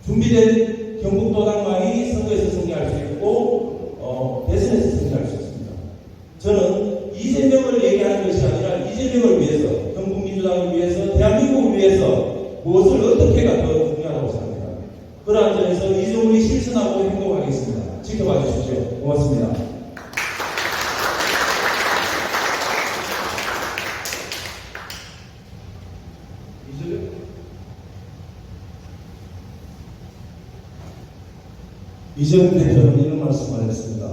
준비된 경북도당만이 선거에서 승리할 수 있고 대선에서 승리할 수 있습니다. 저는 이재명을 얘기하는 것이 아니라 이재명을 위해서, 경북민주당을 위해서, 대한민국을 위해서 무엇을 어떻게 해가 더 중요하다고 생각합니다. 그러한 점에서 이종훈이 실천하고 행동하겠습니다. 지켜봐 주십시오. 고맙습니다. 이재명 대표는 이런 말씀을 했습니다.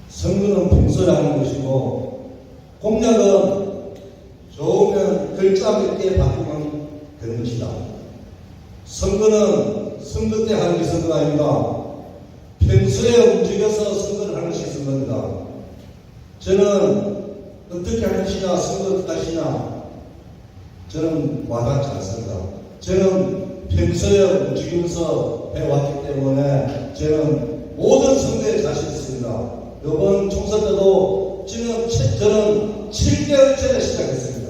선거는 평소에 하는 것이고 공약은 좋으면 글자 몇 개 바꾸면 되는 것이다. 선거는 선거 때 하는 게 선거가 아닙니다. 평소에 움직여서 선거를 하는 것이 선거입니다. 저는 어떻게 하는 것이냐, 선거 어떻게 하시냐, 저는 와닿지 않습니다. 저는 평소에 움직이면서 해왔기 때문에 저는 모든 선거에 자신 있습니다. 이번 총선 때도 저는 7개월 전에 시작했습니다.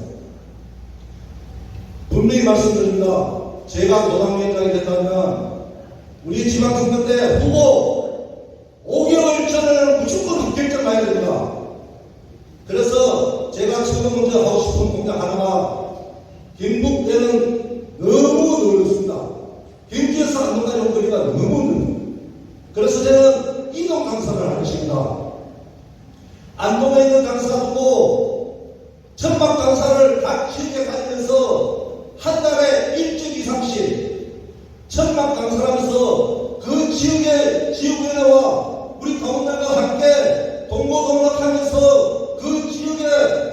분명히 말씀드립니다. 제가 도당위원장이 됐다면 우리 지방선거 때 후보 5개월 전에는 무조건 결정해야 됩니다. 그래서 제가 처음 먼저 하고 싶은 공약 하나가 경북대는 너무 넓습니다. 경주에서 안동까지 온 거리가 너무 넓습니다. 그래서 저는 이동 강사를 하는 것입니다. 안동에 있는 강사하고 천막 강사를 각 지역에 다니면서 한 달에 일주일 이상씩 천막 강사를 하면서 그 지역의 지역위원회와 우리 당원들과 함께 동고동락하면서 그 지역에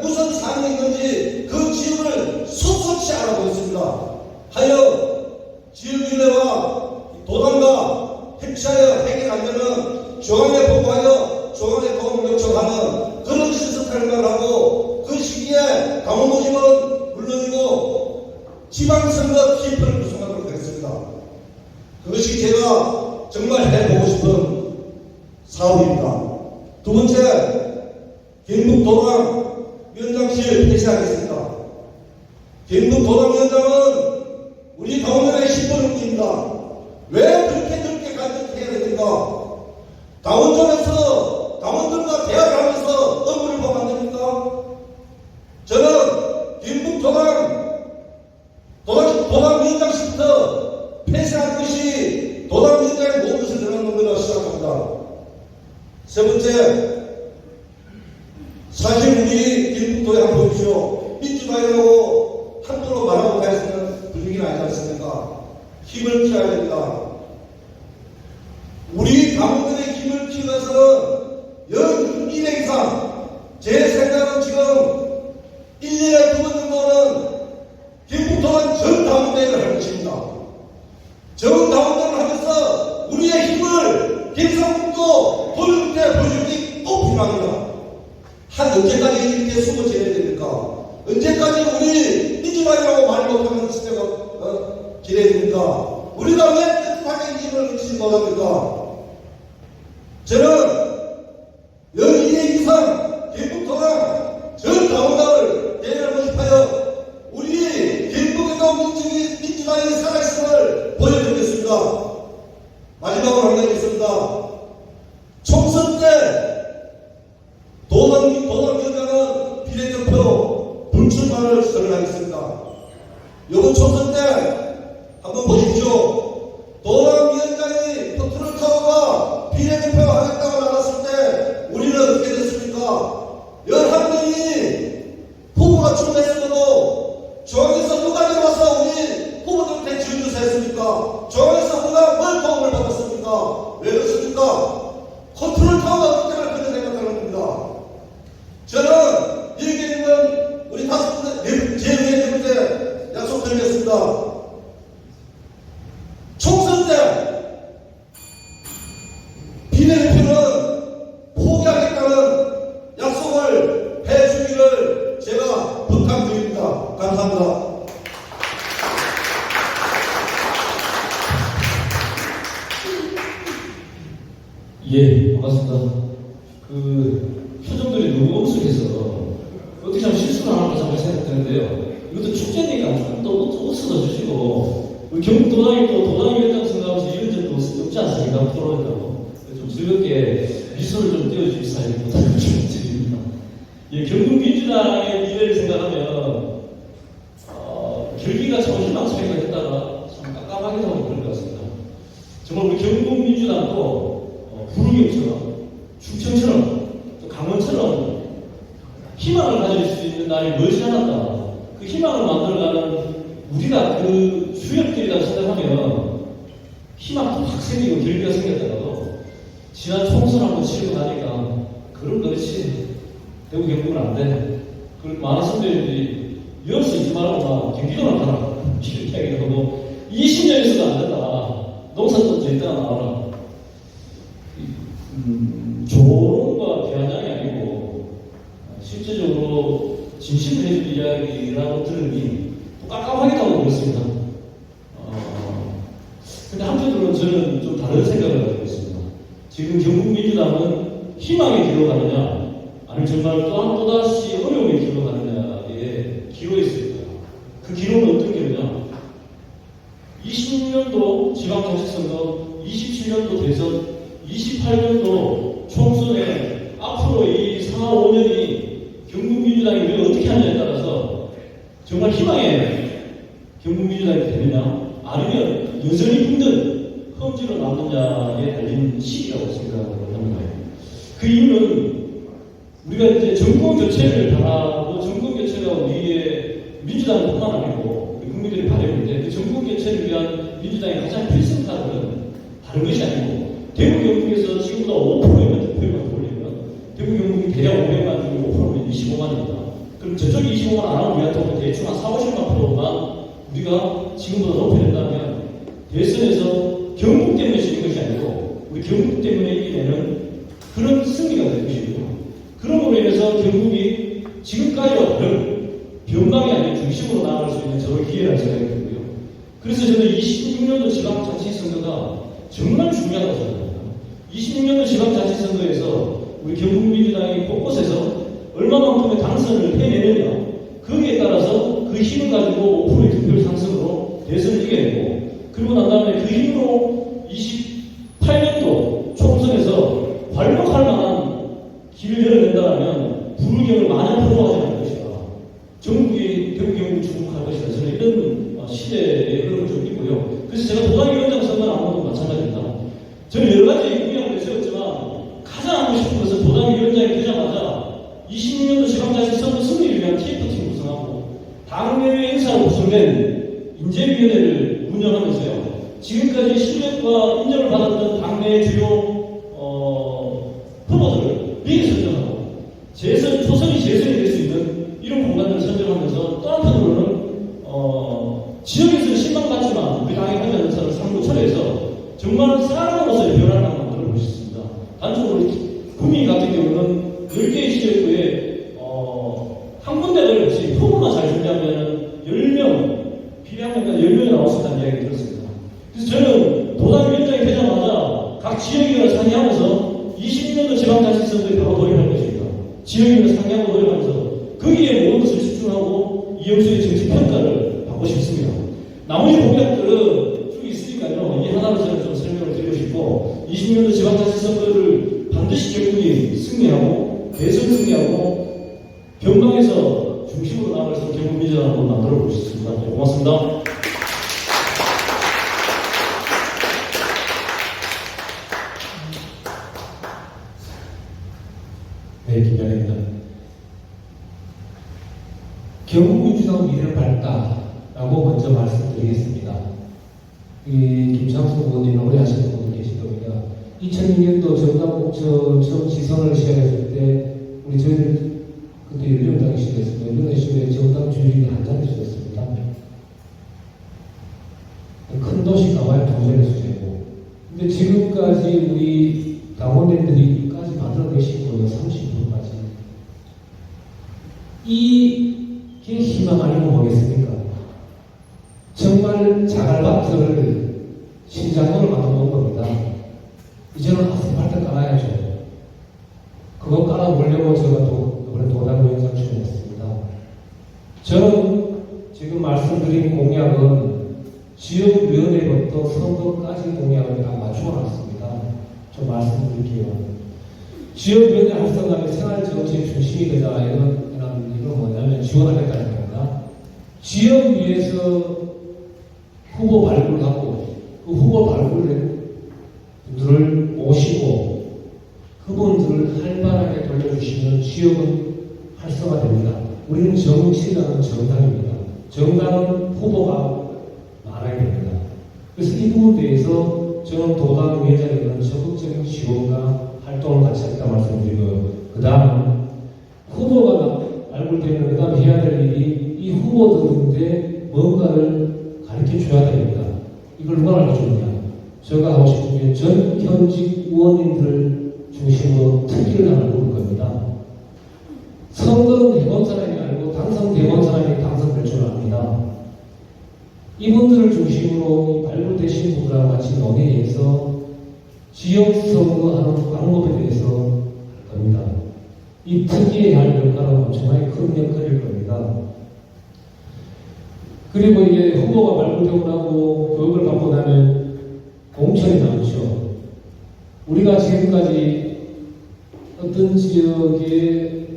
무슨 사안이 있는지 그 지역을 샅샅이 알아보고 있습니다. 하여 지역위원회와 도당과 협치하여 해결 안 되면 중앙에 보고하여 중앙에 도움을 요청하는 그런 시스템을 하고 그 시기에 당원모집은 물론이고 지방선거 TF를 구성하도록 하겠습니다. 그것이 제가 정말 해보고 싶은 사업입니다. 두 번째, 경북도당위원장실 폐지하겠습니다. 경북도당위원장은 우리 당원들의 신분입니다. 왜 그렇게 넓게 간격해야 됩니까? 당원전에서 당원들과 대화를 하면서 업무를 보면 안 됩니까? 저는 도당위원장실부터 폐쇄한 것이 도당위원장의 모든 것을 드러내는 것이라고 생각합니다. 세 번째, 사실 우리 경북도에 한번 보십시오. 민주당이라고 함부로 말하고 가있으면 분위기는 아니지 않습니까? 힘을 키워야 됩니다. 우리 당원들의 힘을 키워서는 연 1회 이상, 제 생각은 지금 1년에 2번 정도는 경북도는 전 당원대회를 할 것입니다. 전 당원대회를 하면서 우리의 힘을 경상북도 도민한테 보여주기 꼭 필요합니다. 한 언제까지 이렇게 숨어 지내야 됩니까? 언제까지 우리 민주당이라고 말 못하는 시대가 지내야 됩니까? 우리가 왜 뜻하게 힘을 미치지 못합니까? 저는 연 2회 이상 경북도랑 전 당원당을 대회를 모집하여 우리 경북에도 민주당이 살아있음을 보여드리겠습니다. 마지막으로 한 가지 있습니다. 총선 때 도당위원장은 비례대표 불출마를 선언하겠습니다. 이번 총선 때 한번 보십시오. 도당위원장이 포트를 타고가 비례대표 하겠다고 나갔을 때 우리는 어떻게 됐습니까? 11명이 후보가 출마했어도 중앙에서 누가 들어와서 우리 후보들한테 지원조사 했습니까? 중앙에서 누가 뭘 도움을 받았습니까? 왜 그렇습니까? 포트를 타고가 어떻게 할 거냐 생각하는 겁니다. 저는 여기 있는 우리 다섯 분들, 제 위에 분들 약속드리겠습니다. 총선 때 비례대표는 포기하겠다는 약속을 해주기를 제가 부탁드립니다. 감사합니다. 예, 반갑습니다. 표정들이 너무 엄숙해서 어떻게 하면 실수를 안 할까 잠깐 생각되는데요. 이것도 축제니까 좀또 옷 써주시고 우리 경북도당이 또 도당위원장 선거하면서 이런 적도 없지 않습니까? 토론했다고 좀 즐겁게 미소를 좀 띄워주시기 사연을 부탁드립니다. 예, 경북 민주당의 미래를 생각하면 결기가 참 희망차이가 있다가 참 깜깜하기도 하고 그럴 것 같습니다. 정말 우리 경북 민주당도 부르경처럼 충청처럼 또 강원처럼 희망을 가질 수 있는 날이 멀지 않았다. 그 희망을 만들어가는 우리가 그 주역들이라고 생각하면 희망도 확 생기고 결기가 생겼다가도 지난 총선 한번 치르고 나니까 그럼 그렇지 대구 경북은 안 돼. 그리고 많은 선배들이 열수 있지 말고 막 경기도나 가라 이렇게 이야기를 하고 20년 있어도 안 된다. 농사도 절대 안 나와라. 조롱과 비아냥이 아니고 실제적으로 진심을 해줄 이야기라고 들으니 또 깝깝하기도 그렇습니다. 근데 한편으로는 저는 좀 다른 생각을 가지고 있습니다. 지금 경북민주당은 희망의 길로 가느냐 아니면 정말 또다시 어려움의 길로 가느냐에 기로에 있습니다. 그 기로는 어떤 기로냐 26년도 지방자치선거 27년도 대선 28년도 총선에 앞으로 이 4, 5년이 경북민주당이 우리가 어떻게 하느냐에 따라서 정말 희망의 경북민주당이 되느냐 아니면 여전히 힘든 험지로 남느냐에 달린 시기라고 생각을 합니다. 그 이유는 우리가 이제 정권 교체를 바라고 정권 교체가 우리의 민주당뿐만 아니고 우리 국민들이 바라는데 그 정권 교체를 위한 민주당의 가장 필승타는 다른 것이 아니고 대구 경북에서 지금보다 5%의 득표율만 돌리면 대구 경북이 대략 500만 중에 5%면 25만입니다. 그럼 저쪽이 25만 안 하고 우리한테 대충 한 4, 50만%만 우리가 지금보다 높여야 된다면 대선에서 경북 때문에 지는 것이 아니고 우리 경북 때문에 이기면은 그런 승리가 될 것이고요. 그럼으로 인해서 경북이 지금까지와 다른 변방이 아닌 중심으로 나아갈 수 있는 저의 기회라는 생각이 들고요. 그래서 저는 26년도 지방자치선거가 정말 중요하다고 생각합니다. 26년도 지방자치선거에서 우리 경북민주당이 곳곳에서 얼마만큼의 당선을 해내느냐 거기에 따라서 그 힘을 가지고 5%의 득표율 상승으로 대선을 이겨내고 그리고 난 다음에 그 힘으로 28년도 총선에서 활력할 만한 길을 열어낸다면 불경을 마냥 풀어가지 않을 것이다. 전국이 대구 경북 중국할 것이다. 저는 이런 시대의 흐름을 좀 있고요. 그래서 제가 도당위원장 선거를 한 것도 마찬가지입니다. 저는 여러 가지 공약을 내세웠지만 가장 하고 싶은 것은 도당위원장이 되자마자 26년도 지방자치 선거 승리를 위한 TF팀을 구성하고 당내외 인사로 구성된 인재위원회를 운영하면서요. 지금까지 신뢰과 인정을 받았던 당내 주요 후보들을 미리 선정하고 초선이 재선이 될 수 있는 이런 공간들을 선정하면서 또 한편으로는 지역에서는 신망받지만 우리 당의 관련 인사를 상부 철회해서 정말 사람으로서의 변화를 만들어 보셨습니다. 단적으로 국민이 같은 경우는 10개의 지역구에 한 군데를 없이 후보만 잘 준비하면 10명, 비례하면 10명이 나올 수 있다는 이야기를 들었습니다. 그래서 저는 도당위원장이 되자마자 각 지역위원을 상의하면서 22년도 지방자치선거에 바로 돌입할 것입니다. 지역위원을 상의하고 돌입하면서 거기에 모든 것을 집중하고 이영수의 정치평가를 받고 싶습니다. 나머지 공약들은 쭉 있으니까요. 이 하나로 저는 좀 설명을 드리고 싶고 20년도 지방자치선거를 반드시 경북이 승리하고 대선 승리하고 변방에서 중심으로 나아가서 경북민주당으로 만들어 보고 싶습니다. 네, 고맙습니다. 네, 김장입니다. 경북민주당 미래를 밝다라고 먼저 말씀드리겠습니다. 김창수 의원님 오래 하시는 분이 계실 겁니다. 2006년도 처음 지선을 시작했을 때 저희들 그때 연령당이 시작했습니다. 연령당에 정당 주인이 한 자리 수였습니다. 큰 도시 가봐야 두 자리 수제고. 근데 지금까지 우리 당원님들이까지 만들어내신 거예요. 30%까지. 이게 희망 아니면 뭐겠습니까? 정말 자갈밭을 신장로를 만들어 놓은 겁니다. 이제는 아스팔트 깔아야죠. 그거 깔아보려고 제가 이번에 도당위원장 출연했습니다. 저는 지금 말씀드린 공약은 지역위원회부터 선거까지 공약을 다 맞춰놨습니다. 좀 말씀드릴게요. 지역위원회 활성화의 생활정치의 중심이 되자 이건 뭐냐면 지원하겠다는 겁니다. 지역위에서 후보 발굴하고 그 후보 발굴들을 모시고 그분들을 활발하게 돌려주시면 지역은 활성화됩니다. 우리는 정치라는 정당입니다. 정당은 후보가 많아야 됩니다. 그래서 이 부분에 대해서 저는 도당 위원장에는 적극적인 지원과 활동을 같이 했다 말씀드리고요. 그 다음 후보가 발굴되면 그 다음 해야 될 일이 이 후보들인데 뭔가를 가르쳐 줘야 됩니다. 이걸 누가 가르쳐 주느냐? 제가 하고 싶은 게 전 현직 의원님들 중심으로 특기를 하나 볼 겁니다. 선거는 해본 사람이 아니고 당선돼본 사람이 당선될 줄 압니다. 이분들을 중심으로 발굴되신 분들과 같이 논의해서 지역 선거하는 방법에 대해서 할 겁니다. 이 특기에 할 역할은 엄청나게 큰 역할일 겁니다. 그리고 이제 후보가 발굴되고 나고 교육을 받고 나면 공천이 나오죠. 우리가 지금까지 어떤 지역에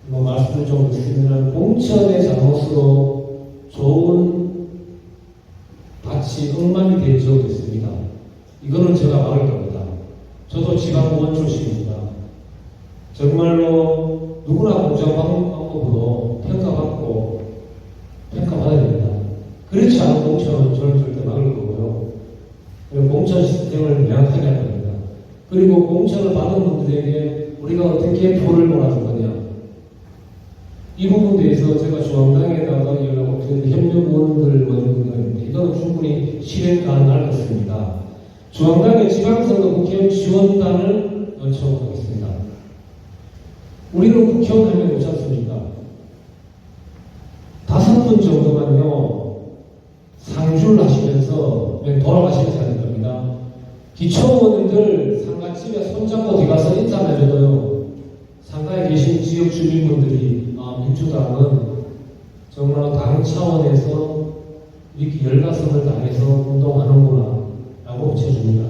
말씀을 좀 드리면 공천의 잘못으로 좋은 밭이 엉망이 된 적도 있습니다. 이거는 제가 막을 겁니다. 저도 지방의원 출신입니다. 정말로 누구나 공정 방법으로 평가받아야 됩니다. 그렇지 않은 공천은 저는 절대 막을 거고요. 그리고 공천 시스템을 명확하게 할 겁니다. 그리고 공천을 받은 분들에게 우리가 어떻게 표를 몰아줄 거냐. 이 부분에 대해서 제가 중앙당에다가 연락을 드린 협력원들 모집을 이거는 충분히 실행 가능할 것입니다. 중앙당의 지방선거 국회의원 지원단을 요청하겠습니다. 우리는 국회의원 하면 그렇지 않습니까? 5분 정도만요 상주를 하시면서 돌아가시면서 하는 겁니다. 기초의원님들 상가집에 손잡고 뒤가서 인사를 해줘도요 상가에 계신 지역 주민분들이 민주당은 정말 당 차원에서 이렇게 열가슴을 다해서 운동하는구나 라고 붙여줍니다.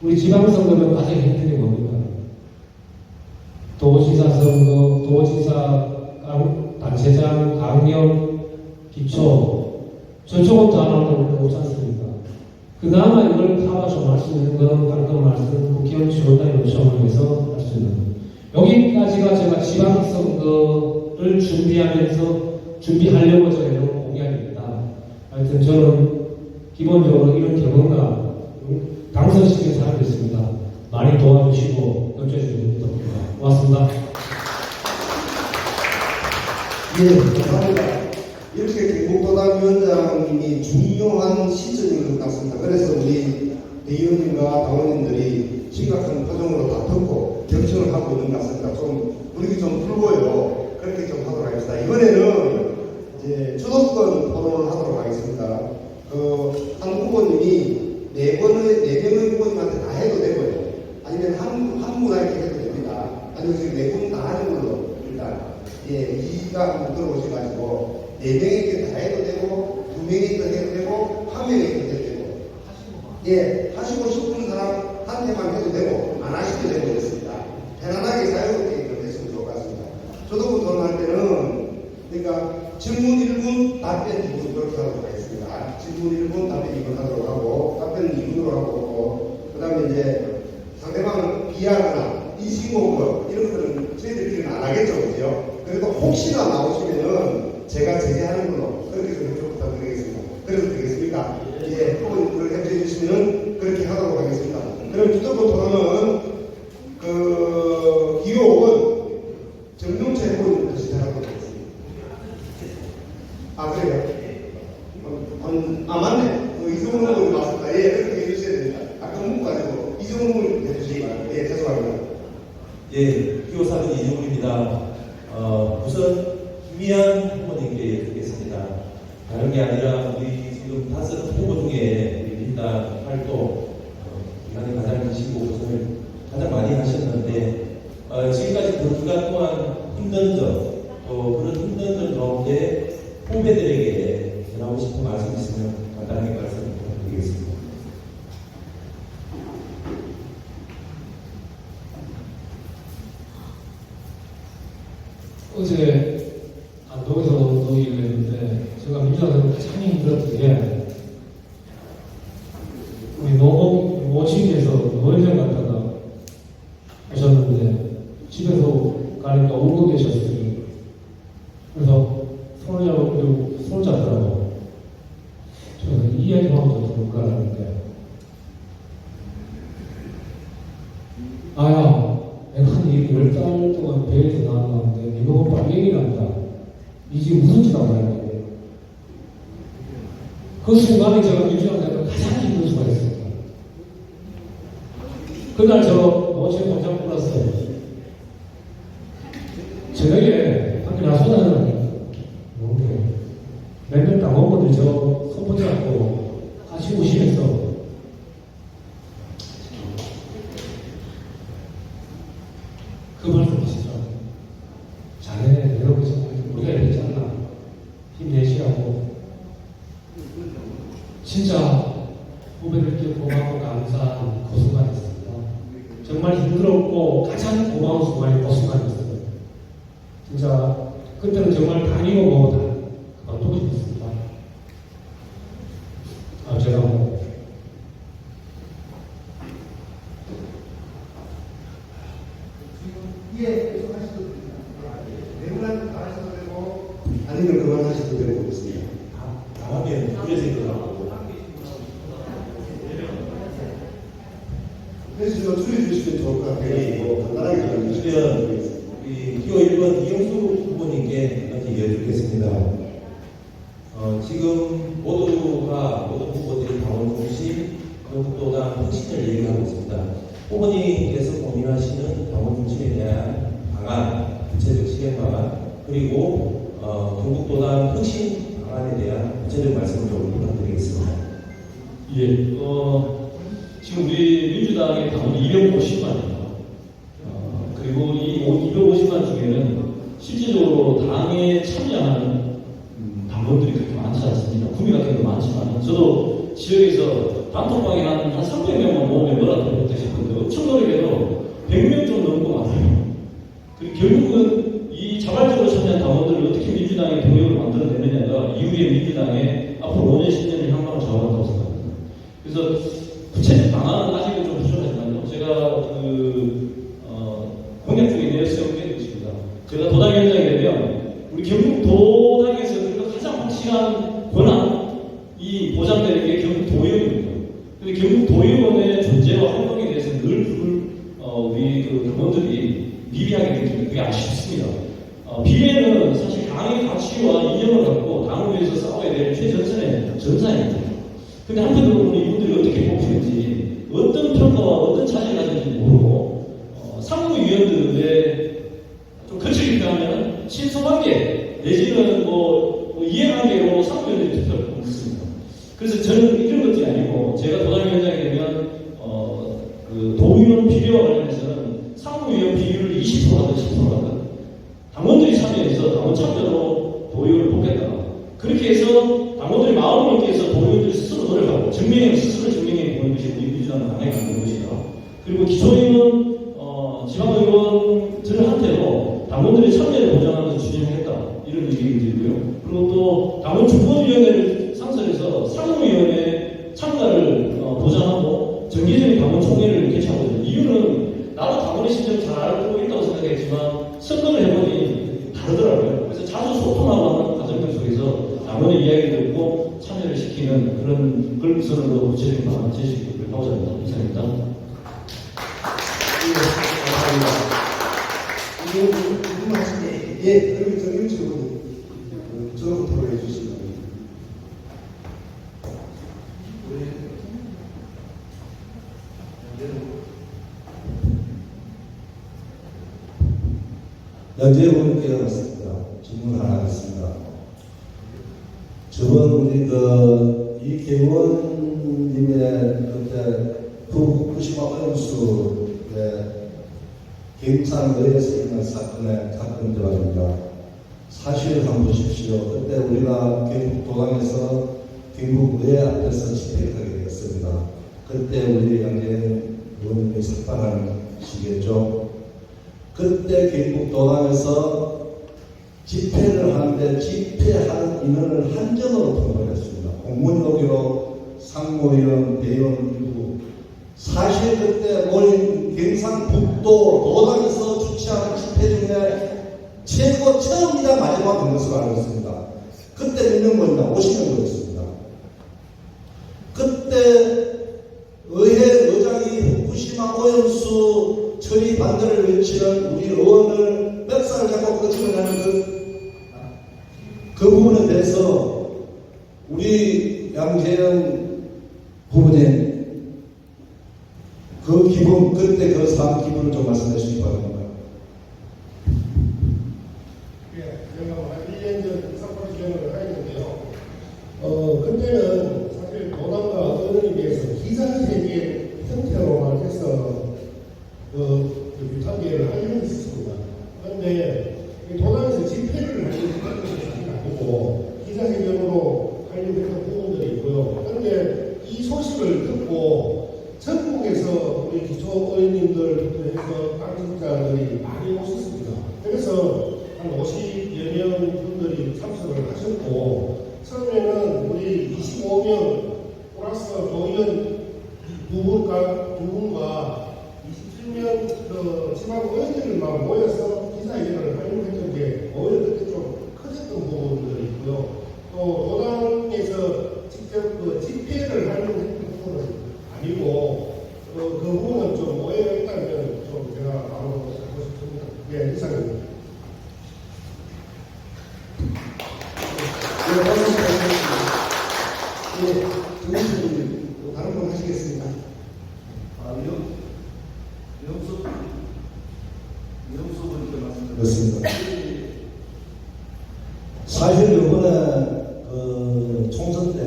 우리 지방선거는 가장 힘든 게 뭡니까? 도지사 선거, 도지사, 단체장, 강령, 기초 저쪽은 다 나오는 거 없지 않습니까? 그나마 이걸 타봐서 할 수 있는 건 방금 말씀 국회의원 지원단의 요청을 해서 할 수 있는 여기까지가 제가 지방선거를 준비하려고 제가 이런 공약입니다. 하여튼 저는 기본적으로 이런 경험과 당선시킨 사람이 있습니다. 많이 도와주시고 협조해주시면 부탁드립니다. 고맙습니다. 예, 감사합니다. 이렇게 경북도당 위원장님이 중요한 시점인 것 같습니다. 그래서 우리 대의원님과 당원님들이 심각한 표정으로 다 듣고 경청을 하고 있는 것 같습니다. 좀 분위기 좀 풀고요. 그렇게 좀 하도록 하겠습니다. 이번에는 이제 주도권 토론을 하도록 하겠습니다. 한 후보님이 네 명의 후보님한테 다 해도 되고요. 아니면 한 분한테 해도 됩니다. 아니면 지금 4분 다 하는 걸로 일단 이가 한번 들어오셔가지고 4명에게 다 해도 되고 2명에게 해도 되고 1명에게 해도 되고 하시고 싶은 사람한테만 해도 되고 안 하셔도 되고 그렇습니다. 편안하게 자유롭게 됐으면 좋을 것 같습니다. 저도 토론할 때는 그러니까 질문 1분 답변 2분 그렇게 하도록 하겠습니다. 질문 1분 답변 2분 하도록 하고 답변 2분으로 하고 그 다음에 이제 상대방을 비하거나 이신고거 이런 거는 저희들끼리는 안 하겠죠, 그죠? 그래도 혹시나 나오시면은 제가 제재하는 걸로 그렇게 좀 부탁드리겠습니다. 그래도 되겠습니까? 후보님 그걸 협조해 주시면 그렇게 하도록 하겠습니다. 그럼 주도권 토론은 기호은 정용철 후보님부터 시작하도록 하겠습니다. 아, 그래요? 맞네. 이성훈 후보님 맞습니다. 그렇게 해주셔야 됩니다. 아까 묻고 가지고 이성훈 후보님 해주시기 바랍니다. 죄송합니다. 기호 3은 이종훈입니다. 우선 김미안 후보님께 드리겠습니다. 다른 게 아니라 우리 지금 5 후보 중에 우리 민주당 활동 기간에 가장 긴 곳을 가장 많이 하셨는데 지금까지 그 기간 동안 힘든 점 또 그런 힘든 점 가운데 후배들에게 전하고 싶은 말씀 있으면 간단하게 말씀 부탁드리겠습니다. 어제 안동에서 논의를 했는데 제가 민주당에서 가장 힘들었던 게 우리 모친께서 노회장 갔다가 오셨는데 집에서 가니까 울고 계셨어요. 그래서 손을 잡더라고. 저는 이야기만 하면 더 좋을 것 같은데 아야, 내가 한 10달 동안 배에서 나왔는데 이거 빨갱이 난다. 이게 무슨 짓 하고 다니는 거예요? 그 순간에 제가 민주당 내가 가장 힘든 순간이었습니다. 그날 저 노실 공장 불렀어요. 저녁에 학교 나서는 몇몇 당원분들 저 손붙 잡고 같이 우시면서 그 말씀 하시죠. 자네 여러분 우리가 이랬지 않나? 힘내시라고. 진짜 후배들께 고맙고 감사한 그 순간이었습니다. 정말 힘들었고 가장 고마운 순간이 그 순간이었어요. 진짜 그때는 정말 다니고 뭐다 그만두고 싶었습니다. 제가 계속 하셔도 됩니다. 내문안 하셔도 되고 아니면 그만하셔도 되고 그렇습니다. 다음에 그래서 일어나고. 그래서 좀 줄여주시면 좋을 것 같아요. 간단하게 좀 그러면 우리 기호 1번 이용수 후보님께 먼저 이어드리겠습니다. 지금 모든 후보들이 당원 중심, 경북도당 혁신을 얘기하고 있습니다. 후보님께서 고민하시는 당원 중심에 대한 방안, 구체적 실행 방안, 그리고 경북도당 혁신 방안에 대한 구체적 말씀을 좀 부탁드리겠습니다. 예, 지금 우리 민주당의 당원이 250만입니다. 그리고 이 250만 중에는 실질적으로 당에 참여하는 당원들이 그렇게 많지 않습니다. 구미가 굉장히 많지만 저도 지역에서 단톡방에 한 300명만 모으면 뭐라도 되실 건데 엄청 노력해도 100명 좀 넘는 것 같아요. 그리고 결국은 이 자발적으로 참여한 당원들을 어떻게 민주당의 동력을 만들어내느냐가 이후에 민주당의 앞으로 5년, 10년의 향방을 잡아간다고 생각합니다. 그래서 구체적 방안은 아직은 좀 부족하지만요. 제가 공약 중에 내세운 게 있습니다. 제가 도당위원장이 되면 우리 경북 도당에서 가장 확실한 권한이 보장되는 게 경북 도의원입니다. 근데 경북 도의원의 존재와 활동에 대해서 늘 우리 당원들이 미비하게 느끼는 그게 아쉽습니다. 비례는 사실 당의 가치와 이념을 갖고 당을 위해서 싸워야 될 최전선의 전사입니다. 근데 한편으로 보면 이분들이 어떻게 뽑히는지, 어떤 평가와 어떤 자질을 가진지 모르고, 상무위원들의 좀 거칠게 표현하면 친소관계, 내지는 이해관계로 상무위원들이 투표를 하고 있습니다. 그래서 저는 이런 것들이 아니고, 제가 도당위원장이 되면, 도의원 비례와 관련해서는 상무위원 비율을 20%가든 10%가든 당원들이 참여해서 당원 참여로 도의원을 뽑겠다. 그렇게 해서 당원들이 마음을 먹기 위해서 도의원들이 스스로 노력하고 스스로 증명해 보는 것이 우리 민주당을 강하게 만드는 것이다. 그리고 기초의원, 지방의원들한테도 당원들의 참여를 보장하면서 추진하겠다. 이런 얘기를 드리고요. 그리고 또 당원 주권위원회를 상설해서 상무위원회 참가를 보장하고 정기적인 당원 총회를 개최하거든요. 이유는 나도 당원의 심정을 잘 알고 있다고 생각했지만 선거를 해보니 다르더라고요. 그래서 자주 소통하고 하는 과정 속에서 당원의 이야기를 듣고 참여를 시키는 그런 걸 우선으로 구체적인 방안을 제시를 하고자 합니다. 이상입니다. 감사합니다. 궁금하신데, 예, 그러면 정윤주 의원님, 저부터 해주시면. 연재 의원님께 왔습니다. 질문 하나 하겠습니다. 저번 우리 이계원님의 그때 후쿠시마 오염수의 경산의회에서 일어난 사건들 말입니다. 사실을 한번 보십시오. 그때 우리가 경북 도당에서 경북의회 앞에서 집회를 하게 되었습니다. 그때 우리 연재 의원님이 삭발하는 시기였죠. 그때 경북 도당에서 집회를 하는데 집회하는 인원을 한정으로 통보했습니다. 공문록으로 상무위원, 대의원 일부. 사실 그때 모인 경상북도 도당에서 주최하는 집회 중에 최고 처음이자 마지막 된 것으로 알고 있습니다. 그때 몇 명 모였나? 50명 모였습니다. 그때 의회 의장이 후쿠시마 오염수 처리 반대를 외치는 우리 의원을 멱살을 잡고 끄집어내는 그 부분에 대해서 우리 양재현 후보님 그 기분, 그때 그 상황 기분을 좀 말씀해 주시기 바랍니다. 예, 제가 한 1년 전 사건 지원을 하였는데요. 그때는 사실 도당과 의원에 비해서 기자회견 형태로만 해서 유탄계를 하려고 했습니다. 그런데 도당에서 집회를 하려는 것이 아니고 기자회견으로 하려고 했던 부분들이 있고요. 그런데 이 소식을 듣고 전국에서 우리 기초의원님들부터 해서 당선자들이 많이 오셨습니다. 그래서 한 50여 명 분들이 참석을 하셨고, 처음에는 우리 25명 플러스 조의원 두 분과 27명 지방 의원들만 모여서 기자회견을 하려고 했던 게 오히려 그때 좀 커졌던 부분들이 있고요. 또 도당에서 직접 집회를 하려고 했던 부분은 아니고 그 부분은 좀 오해가 있다면 좀 제가 바로 하고 싶습니다. 예, 이상입니다. 네, 말씀드리겠습니다. 예, 정의수님 다른 분 하시겠습니까? 명수분께 말씀드렸습니다. 사실 이번에 그 총선 때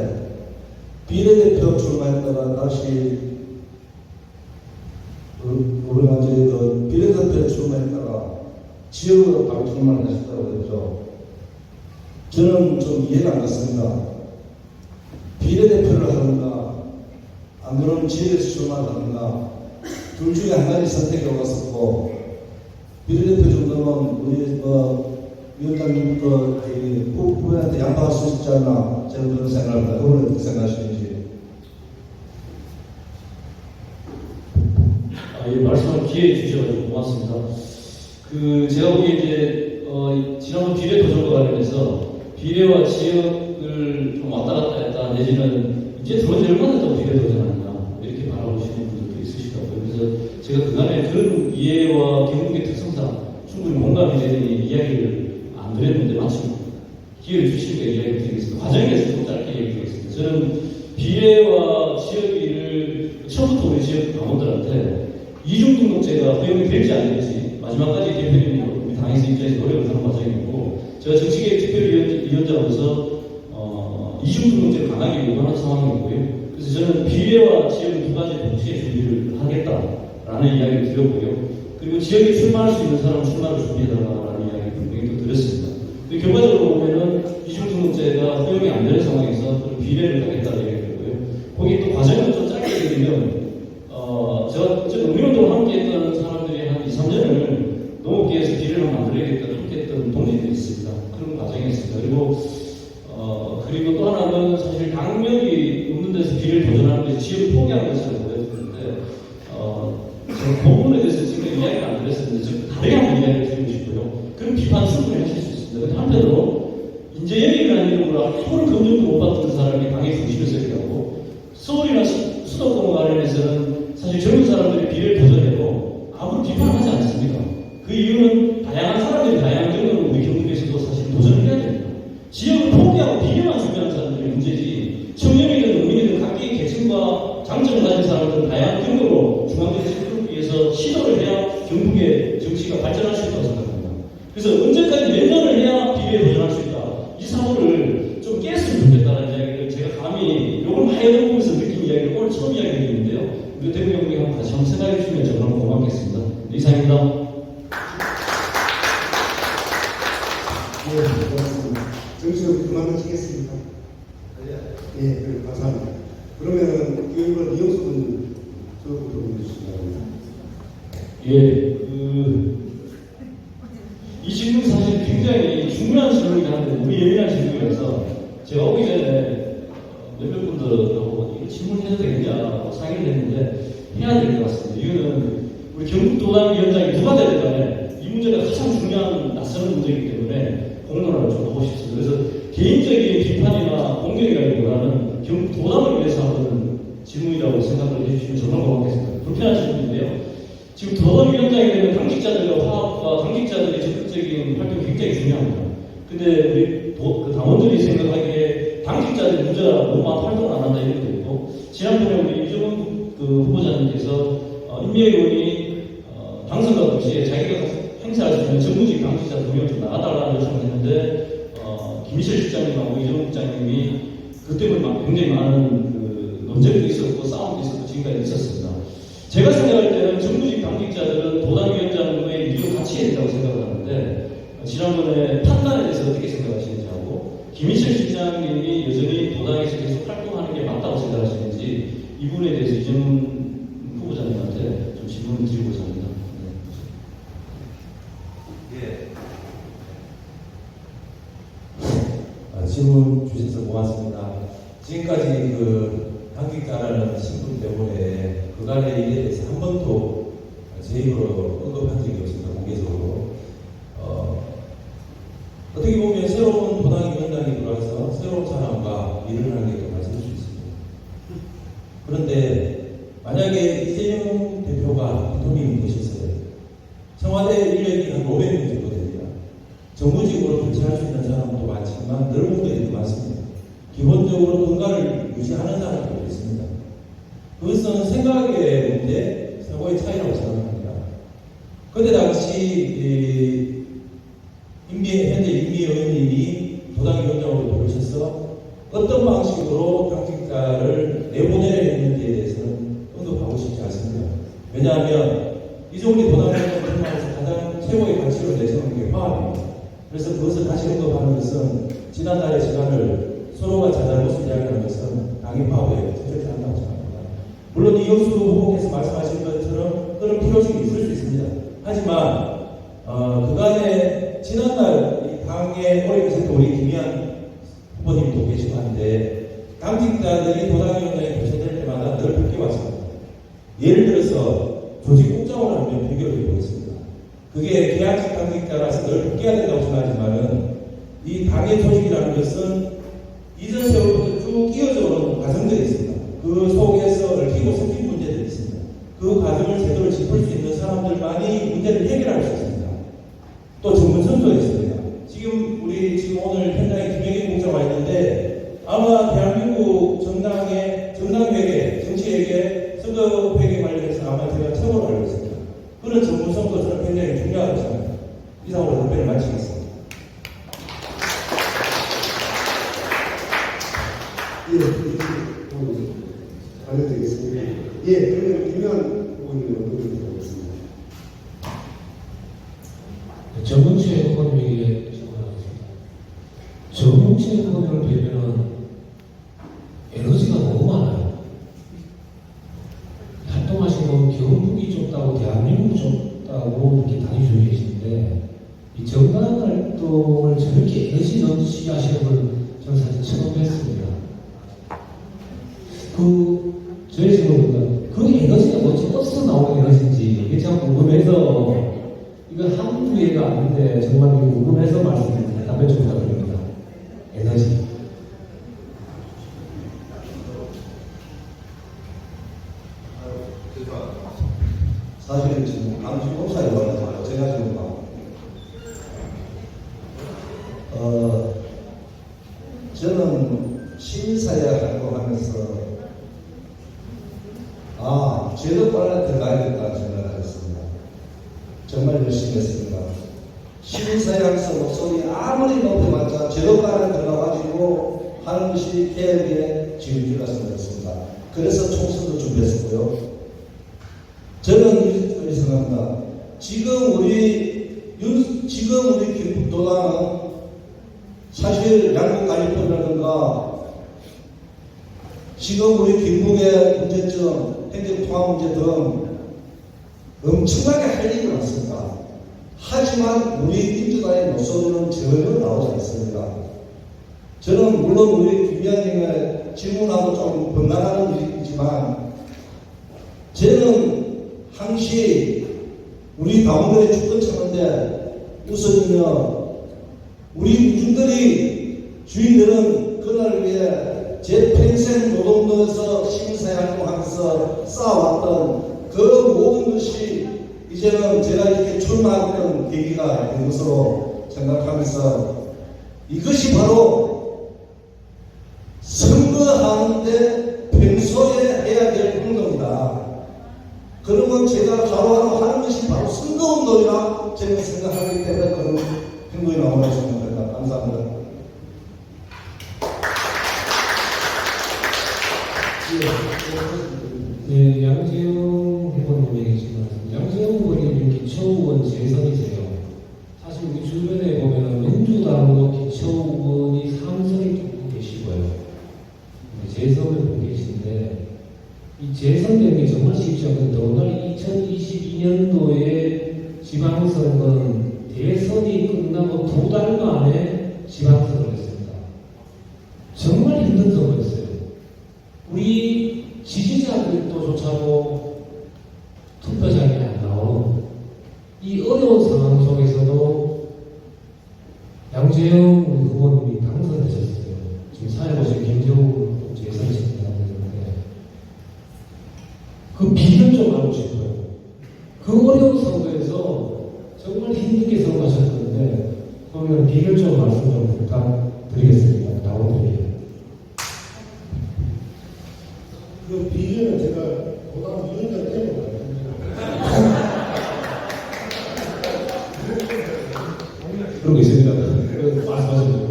비례대표 출마했다가 다시 우리가 이제 그 비례대표 출마했다가 지역으로 바로 출마를 하셨다고 그랬죠. 저는 좀 이해가 안 갔습니다. 비례대표를 하든가 안 그러면 지역에서 출마를 하든가 둘 중에 한 가지 선택이 왔었고, 비례대표 정도면 우리 위원장님 후보한테 양보할 수 있지 않나, 저는 그런 생각을 합니다. 그걸 어떻게 생각하시는지. 이 말씀을 기회해 주셔서 고맙습니다. 제가 보기에 이제 지난번 비례 도전과 관련해서 비례와 지역을 좀 왔다 갔다 했다, 내지는 이제 들어온 지 얼마나 더 비례 도전하느냐, 이렇게 바라보시는 분들도 있으실 거고요. 그래서 제가 그간에 그런 이해와 경북의 특성상 충분히 공감이 되는 이야기를 안 드렸는데 마침 기회를 주시니까 이야기를 드리겠습니다. 과정에서 좀 짧게 얘기 드리겠습니다. 저는 비례와 지역위를 처음부터 우리 지역 당원들한테 이중등록제가 허용이 될지 안 될지 마지막까지 대표님이 우리 당에서 입장에서 노력을 하는 과정이고, 제가 정치개혁 특별위원장으로서 이중등록제를 강하게 요구하는 상황이고요. 그래서 저는 비례와 지역을 두 가지 동시에 준비를 하겠다라는 이야기를 드렸고요. 그리고 지역에 출마할 수 있는 사람은 출마를 준비해달라는 이야기를 분명히 또 드렸습니다. 근데 결과적으로 보면은 이중등록제가 허용이 안 되는 상황에서 비례를 하겠다는 이야기를 드렸고요. 거기 또 과정을 좀 짧게 드리면 제가 농민운동을 함께 했던 사람들이 한 2, 3년을 농업계에서 비례를 만들어야겠다 그렇게 했던 동지들이 있습니다. 그런 과정이었습니다. 그리고 또 하나는 사실 당명이 없는 데서 비례를 도전하는 게 지역을 포기하는 것이라고 보여지는데, 그 부분에 대해서 지금 이야기를 안 드렸었는데, 좀 다르게 한번 이야기를 드리고 싶고요. 그런 비판 충분히 하실 수 있습니다. 근데 한편으로, 인재영입이라는 이름으로 아무런 검증도 못 받던 사람이 당의 중심에 서게 하고, 서울이나 수도권 관련해서는 사실 젊은 사람들이 비례를 도전해도 아무런 비판을 하지 않습니까? 그 이유는 다양한 사람들이 다양한 경우로 우리 경북에서도 사실 도전을 해야 됩니다. 지역을 포기하고 비례만 준비하는 사람들이 문제지, 청년이든 농민이든 각기 계층과 장점을 가진 사람들은 다양한 경로로 중앙정치를 끌기 위해서 시도를 해야 경북의 정치가 발전할 수 있다고 생각합니다. 그래서 언제까지 몇 년을 해야 비례에 도전할 수 있다, 이 사고를 좀 깼으면 좋겠다는 이야기를 제가 감히 요걸 많이 해보면서 느낀 이야기를 오늘 처음 이야기 드리는데요. 우리 대통령님 다시 한번 생각해 주시면 정말 고맙겠습니다. 이상입니다. 네, 고맙습니다. 정치적으로 그만하시겠습니까? 예, 그래, 감사합니다. 그러면은 이번 이영수 분 저부터 보내주시기 바랍니다. 예, 이 질문 사실 굉장히 중요한 질문이긴 한데, 우리 예민한 질문이라서 제가 오기 전에 몇몇 분들하고 이거 질문해도 되겠냐고 상의를 했는데 해야 될 것 같습니다. 이유는 우리 경북도당위원장이 누가 되든 간에 이 문제가 가장 중요한 낯선 문제이기 때문에 공론화를 좀 하고 싶습니다. 그래서 개인적인 비판이나 공격이라기보다는 경북도당을 위해서 하는 질문이라고 생각을 해주시면 정말 고맙겠습니다. 불편한 질문인데요. 지금 도당위원장이 되면 당직자들과 화합과 당직자들의 적극적인 활동이 굉장히 중요합니다. 근데 우리 그 당원들이 생각하기에 당직자들이 문제가 너무 활동을 안 한다 이런 것도 있고, 지난번에 우리 이정훈 그 후보자님께서 임미애 의원이 당선과 동시에 자기가 행사할 수 있는 정무직 당직자 2명 좀 나가달라는 요청을 했는데 김희철 실장님하고 이정훈 국장님이 그 때문에 굉장히 많은 그 논쟁도 있었고 싸움도 있었고 지금까지 있었습니다. 제가 생각할 때는 정무직 당직자들은 도당위원장의 일도 같이 해야 된다고 생각을 하는데, 지난번에 판단에 대해서 어떻게 생각하시는지 하고, 김희철 실장님이 여전히 도당에서 계속 활동하는 게 맞다고 생각하시는지 이 부분에 대해서 이정훈 후보자님한테 좀 질문을 드리고자 합니다. 질문 주셔서 고맙습니다. 지금까지 그 당직자라는 신분 때문에 그간의 일에 대해서 한 번도 제 입으로 언급한 적이 없습니다. 공개적으로. 어떻게 보면 새로운 도당위원장이 들어와서 새로운 사람과 일을 하는 게 맞을 수 있습니다. 그런데 만약에 이재명 대표가 대통령이 되셨어요. 청와대 인력이 한 500명 정도 됩니다. 정부직으로 교체할 수 있는 사람도 많지만 넓은 분들이 많습니다. 기본적으로 건강을 유지하는 사람들도 있습니다. 그것은 생각의 문제, 사고의 차이라고 생각합니다. 그때 당시 현재 임미애 의원님이 도당위원장으로 들어오셔서 어떤 방식으로 당직자를 내보내야 했는지에 대해서는 언급하고 싶지 않습니다. 왜냐하면 이종리 도당위원장 출마해서 가장 최고의 가치를 내세우는 게 화합입니다. 그래서 그것을 다시 언급하는 것은 지난달의 시간을 서로가 잘잘못을 이야기하는 것은 당의 파워에 적절치 않다고 생각합니다. 물론 이영수 후보께서 말씀하신 것처럼 그런 필요성이 있을 수 있습니다. 하지만 그간에 지난날 당의 오래 계셨던 우리 김희안 후보님도 계시고 한데 당직자들이 도당위원장에 교체될 때마다 늘 바뀌어왔습니다. 예를 들어서 조직국장으로 하면 비교를 해보겠습니다. 그게 계약직 당직자라서 늘 바뀌어야 된다고 생각하지만은 이 당의 조직이라는 것은 이전 세월부터 쭉 이어져 오는 과정들이 있습니다. 그 속에서 얽히고 섞인 문제들이 있습니다. 그 과정을 제대로 짚을 수 있는 사람들만이 문제를 해결할 수 있습니다. 또 전문성도 있습니다. 지금 오늘 현장에 김영희 국장 와 있는데 아마 대한민국 정당의 정당회계, 정치회계, 선거회계 관련해서 아마 제가 최고로 알고 있습니다. 그런 전문성도 저는 굉장히 중요하다고 생각합니다. 이상으로 답변을 마치겠습니다. 알려드리겠습니다. 그러면 김현 후보님의 언급을 드리겠습니다. 정문채 후보님에게 질문하겠습니다. 정문채 후보님을 뵈면 에너지가 너무 많아요. 활동하시고 경북이 좁다고 대한민국 좁다고 이렇게 다니시고 계시는데 이 정당 활동을 저렇게 에너지 넘치게 하시는 걸 저는 사실 처음 뵀습니다. 저희 지금 그 에너지가 뭐지 없어 나오는 에너지인지 이게 참 궁금해서 이거 한두 얘가 아닌데 정말 궁금해서 말씀드립니다. 답변 좀 부탁드립니다. 에너지. 사실은 지금 강주 공사에 와서 제가 지금 저는 시민사회 활동하면서 제도관에 들어가야겠다는 생각을 했습니다. 정말 열심히 했습니다. 시민사회에서 목소리 아무리 높여봤자 제도관에 들어가가지고 하는 것이 개혁의 지름길이라 생각했습니다. 그래서 총선도 준비했었고요. 저는 이렇게 생각합니다. 지금 우리 경북도당은 사실 양국관리법이라든가 지금 우리 경북의 문제점, 행정통합 문제 등 엄청나게 할 일이 많습니다. 하지만 우리 민주당의 목소리는 전혀 나오지 않습니다. 저는 물론 우리 김위원님의 질문하고 좀 번갈아가는 일이지만 저는 항시 우리 당원들의 주권 찾는데 우선이며 우리 민중들이 주인들은 그날을 위해 제 평생 노동도에서 시민사회 활동하면서 쌓아왔던 그 모든 것이 이제는 제가 이렇게 출마했던 계기가 된 것으로 생각하면서 이것이 바로 선거하는데 평소에 해야 될 행동이다. 그러면 제가 하루하루 하는 것이 바로 선거운동이라 저는 생각하기 때문에 그런 행동이 나오라고 생각합니다. 감사합니다. 네, 양재용 후보님 얘기지만 양재용 후보님 기초의원 재선이세요. 사실 우리 주변에 보면 민주당도 기초의원이 3선이 좀 계시고요. 재선을 보고 계신데 이 재선되는 게 정말 쉽지 않은데 더군다나 2022년도에 지방선거는 대선이 끝나고 2달 만에 지방선거를 했습니다. 정말 힘든 선거였어요. 우리 지지자들도조차도 투표장에 안 나오는 이 어려운 상황 속에서도 양재영 후보님이 당선되셨어요. 지금 사회 보시면 김재우 재선식이라고 했는데 그 비결 좀 알고 싶어요. 그 어려운 선거에서 정말 힘들게 선거하셨는데 그러면 비결 좀 말씀 좀 부탁드리겠습니다. 나오드리겠습니다. 그 비결은 제가 보다 위원장 때문에 그런 거 있습니다. 말씀하세요.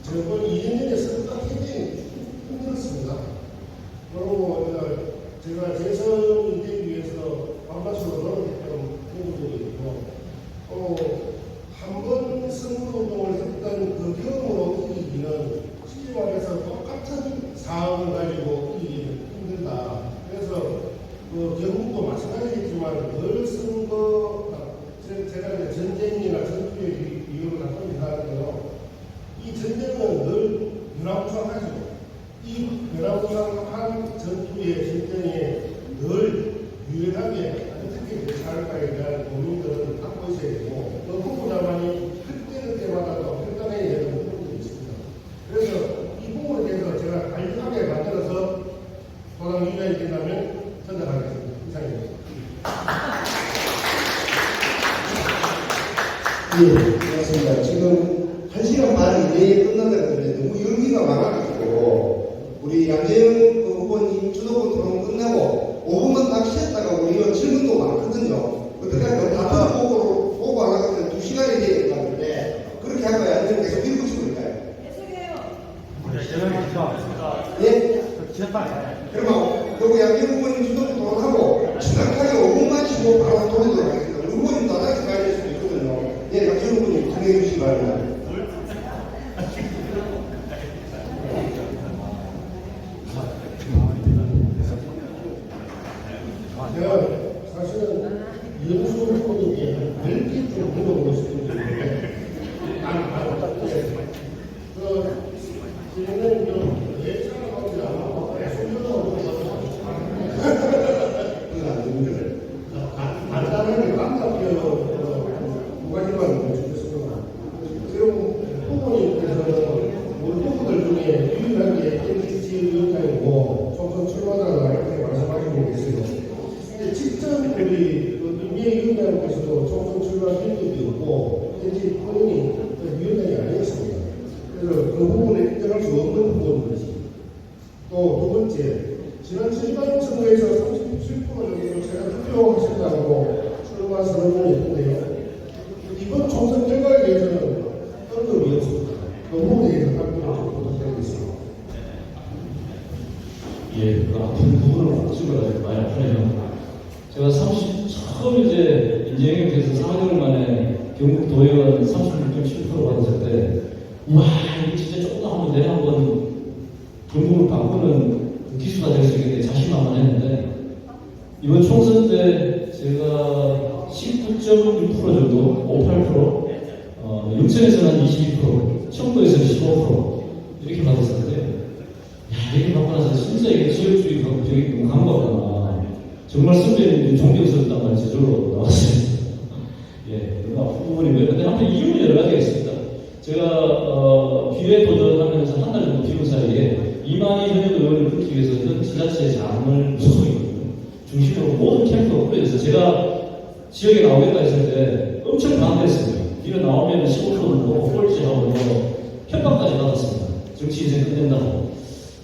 저번 2년에 선거가 굉장히 힘들었습니다. 그리고 제가 재선이 되기 위해서 반반수로 노력했던 부분들이 있고 한 번 선거운동을 했던 그 경험으로 이기기는 쉽게 말해서 똑같은 사항을 가지고 이기기는 힘들다. 그래서 그 경북도 마찬가지겠지만 늘 제가 이제 전쟁이나 전투의 이유를 갖고 있는데요. 이 전쟁은 늘 멸하무상하죠. 이 멸하무상한 전투의 전쟁에 늘 유연하게 어떻게 대처할까에 대한 고민들을 갖고 있어야 되고 그 후보자만이 그때마다 결단해야 되는 부분들이 있습니다. 그래서 이 부분에 대해서 제가 간략하게 만들어서 도당 위원장이 된다면 전달하겠습니다. 이상입니다. 예, 고맙습니다. 지금 1시간 반 이내에 끝난다는데 너무 열기가 많아가지고 우리 양재영 후보님 주도권 토론 끝나고 5분만 딱 쉬었다가 우리가 질문도 많거든요. 그러니까 다 보고 하려고 하면 2시간이 돼야 된다는데 그렇게 할까요? 아니면 계속 읽으시고 있까요? 예? 그러면 그리고 양재영 후보님 주도권 토론하고 정확하게 5분만 쉬고 바로 돌리도록 하겠습니다. 우리 후보님 나가지 가야 될 수도 있거든요. 예, 양재영 후보님 진행해 주시기 바랍니다. 제가 사실은 이영수 후보님께 별게 좀 물어보고 싶은 게 있는데 지금은 좀 예상을 하지 않고 소변을 간단하게 깜짝이야 두 가지만 주셨습니다. 지금 후보님께서는 우리 후보들 중에 유일하게 MCC 위원장이고 총선 출마자다 이렇게 말씀하시고 계세요. 직전 우리 임예위원장께서도 총선 출마 경력이 있고 현재 본인이 위원장이 아니었습니다. 그래서 그 부분에 인정할 수 없는 부분이지. 또 두 번째, 지난 지방선거에서 37% 정도 제가 투표하셨다고 출마 선언을 했는데요. 이번 총선 결과에 대해서는 언급이 없습니다. 그 부분에 대해서 답변을 좀 부탁드리겠습니다. 예, 그 아픈 부분을 꼭 찍어가지고 많이 아프네요. 제가 처음 이제 인재영역에서 4개월 만에 경북 도의원 36.7% 받았을 때, 우와, 이거 진짜 조금 더 하면 내가 한번 경북을 바꾸는 기수가 될 수 있겠네 자신만만했는데, 이번 총선 때 제가 19.6% 정도, 58%, 영천에서는 한 22%, 청도에서는 15% 이렇게 받았었는데, 야, 이렇게 받고 나서 진짜 이게 지역주의 벽이 너무 강하구나. 정말 선배님들이 존경스럽단 말이 저절로 나왔어요. 예, 너무 아픈 부분이고요. 근데 한편 이유는 여러 가지가 있습니다. 제가 비례 도전하면서 한 달 정도 비운 사이에 이만희 현역 의원을 끊기 위해서는 지자체 장을 소속이거든요. 중심으로 모든 캠프가 꾸려져서 제가 지역에 나오겠다 했을 때 엄청 반대했습니다. 이거 나오면 15%는 뭐 꼴찌하고 뭐 협박까지 받았습니다. 정치 인생 끝낸다고.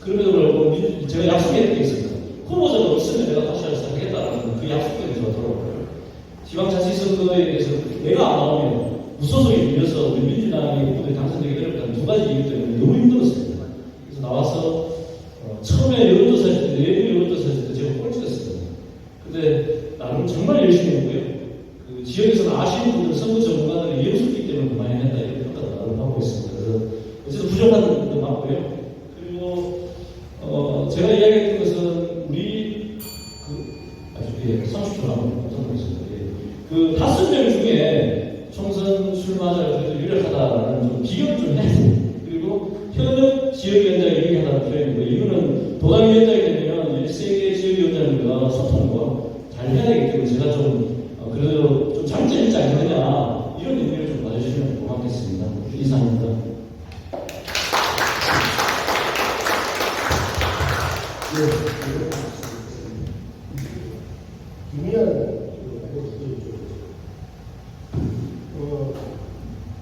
그럼에도 불구하고 제가 약속했던 게 있습니다. 후보자가 없으면 내가 다시 하겠다라는 그 약속까지 저더라고요. 지방자치선거에 대해서 내가 안 나오면 무소속이 밀려서 우리 민주당이 후보에 당선되기 어렵다는 두 가지 이유 때문에 너무 힘들었습니다. 그래서 나와서 처음에 여론조사 했을 때, 내부 여론조사 했을 때 제가 꼴찌였습니다. 근데 나름 정말 열심히 했고요. 그 지역에서는 아시는 분들 선거 전문가들이 예술기 때문에 많이 했다 이런 평가를 나름 하고 있습니다. 그래서 어쨌든 부족한 부분도 많고요. 그리고 제가 이야기했던 것은 우리 아주 30초 남았습니다. 그 5명 중에 총선 출마자가 그래도 유력하다라는 좀 비교를 좀 해야 됩니다. 그리고 현역 지역위원장이 유리하다는 표현이고, 이거는 도당위원장이 되면 3개 지역위원장들과 소통과 잘 해야 되기 때문에 제가 좀 그래도 좀 장점이 있지 않느냐 이런 의미를 좀 봐주시면 고맙겠습니다. 이상입니다.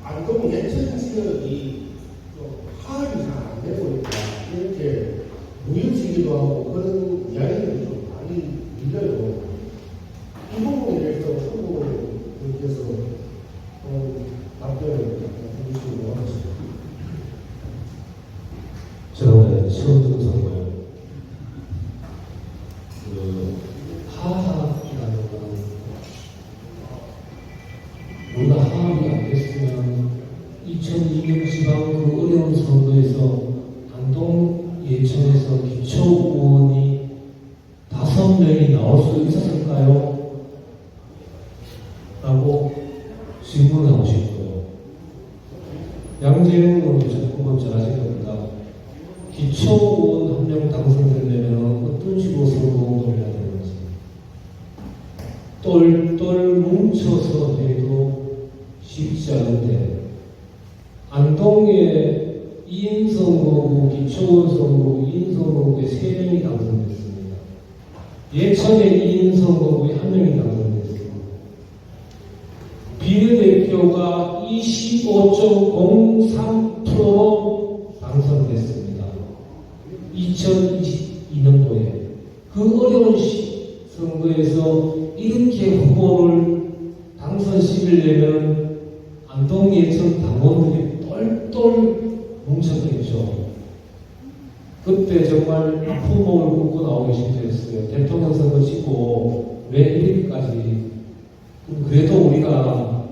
안동 예천 지역이 좀 파악이 잘 안 되고 보니까 이렇게 무효지기도 하고 그런 이야기들이 좀 많이 밀려요. 이 부분에 대해서 후보님께서 답변을 해주시면 고맙습니다. 제가 처음 듣는 정보예요. 하합이라는 건 우리가 하합이 안 됐으면 2002년 지방 그 어려운 선거에서 안동 예천에서 기초 의원이 5명이 나올 수 있었을까요? 라고 질문을 하고 싶어요. 양재영 의원 잘 아실 겁니다. 기초 의원 1명 당선되려면 어떤 식으로 선거운동을 해야 되는지 똘똘 뭉쳐서 해도 쉽지 않은데, 안동에 2인 선거구, 기초의원 선거구, 2인 선거구에 3명이 당선됐습니다. 예천에 2인 선거구에 1명이 당선됐습니다. 비례대표가 25.03%로 당선됐습니다. 2022년도에 그 어려운 선거에서 이렇게 후보를 당선시키려면 안동 예천 당원들이 똘똘 뭉쳤겠죠. 그때 정말 아픈 몸을 굶고 나오기 힘들었어요. 대통령 선거 찍고 왜 이렇게까지. 그래도 우리가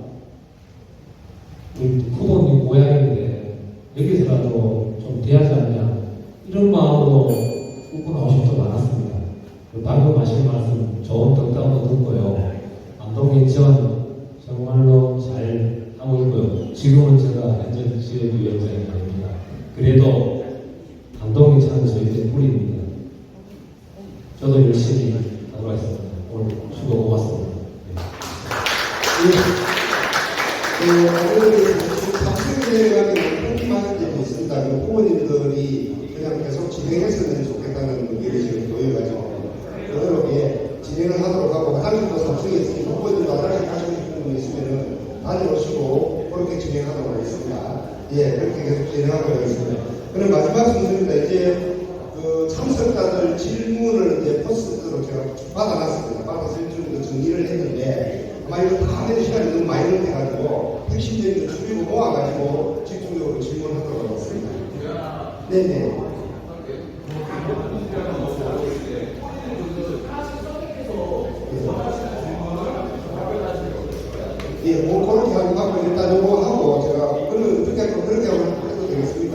우리 후보님 모양인데 여기서라도 좀 돼야지 않냐 이런 마음으로 웃고 나오신 분도 많았습니다. 방금 하신 말씀 좋은 덕담도 듣고요. 안동 예천 정말로 잘 하고 있고요. 지금은 제가 현재 지역위원장이 아닙니다. 그래도 안동 예천은 저희들 뿌리입니다. 저도 열심히 하도록 하겠습니다. 오늘 수고 고맙습니다. 탑승에 대한 포기하는 점이 있습니다. 후보님들이 그냥 계속 진행했으면 좋겠다는 의견이 지금 보여가지고 그대로 진행을 하도록 하고, 하나님도 탑승이 있으니 후보님도 하나씩 하시고 싶은 분 있으면 다녀오시고 그렇게 진행하도록 하겠습니다. 예, 그렇게 계속 진행하도록 하겠습니다. 그럼 마지막 순서입니다. 이제 그 참석자들 질문을 이제 포스트로 제가 받아놨습니다. 받아서 일주일도 정리를 했는데 아마 이거 다 하는 시간이 너무 많이 걸려가지고 핵심적인 거 줄이고 모아가지고 집중적으로 질문하도록 하겠습니다. 네네. 예, 뭐 그렇게 하고 일단 요거 하고 제가 그러면 그렇게 하고 해도 되겠습니까?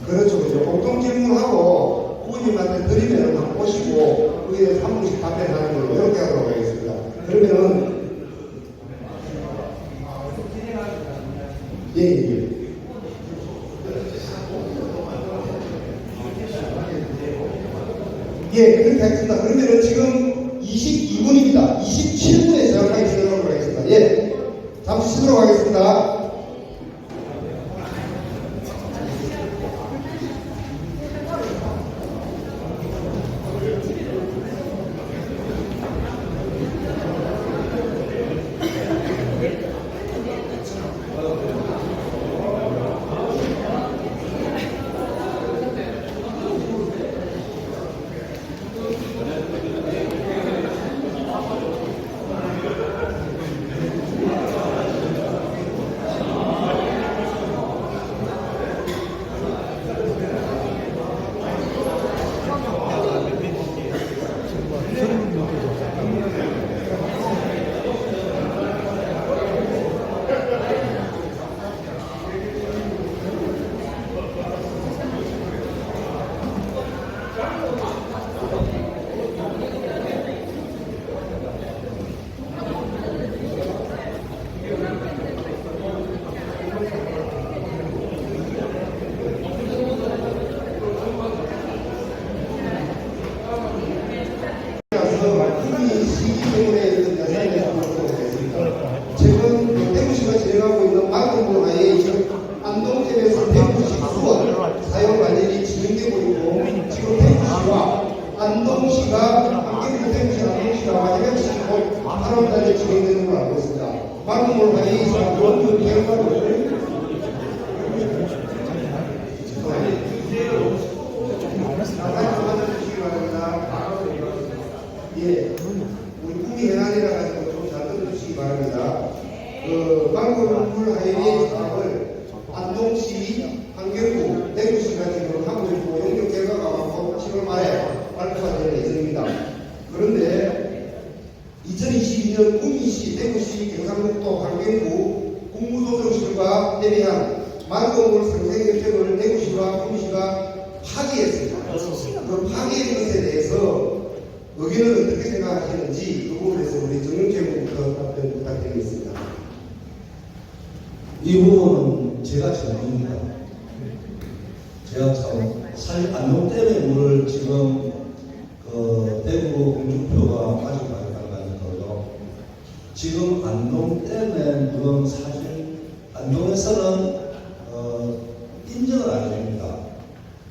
그렇죠, 그렇죠. 공통 질문하고 후보님한테 드리면 한번 보시고 거기에 대해서 한 분씩 답변하는 걸로 이렇게 하도록 하겠습니다. 그러면은 예. 예, 그렇게 하겠습니다. 그러면은 지금 22분입니다. 27분에 정확하게 진행하도록 하겠습니다. 예. 잠시 쉬도록 하겠습니다. 안동시가 안경구 대구시 안동시가 마지막 8월달에 진행되는 걸 알고 있습니다. 방금을 하니 원주 개발을 예, 우리 꿈이 해안이라 가지고 좀 잘 들어주시기 바랍니다. 방금 하이웨이 사업을 안동시, 안경구, 대구시가 지금 하고 있고 영역 개가가 하고 7월 말에 발표가 될 예정입니다. 그런데 2022년 구미시, 대구시, 경상북도, 안경구 국무조정실과 협의한 말동물 상생협정을 대구시와 구미시가 파기했습니다. 그 파기한 것에 대해서 의견은 어떻게 생각하시는지 그 부분에 대해서 우리 정영채부터 답변 부탁드리겠습니다. 이 부분은 제가 전문입니다. 제가 사실 안동댐의 물을 지금 대구 공주표가 가져가는 거죠. 지금 안동댐의 물은 사실 안동에서는 인정을 안 해줍니다.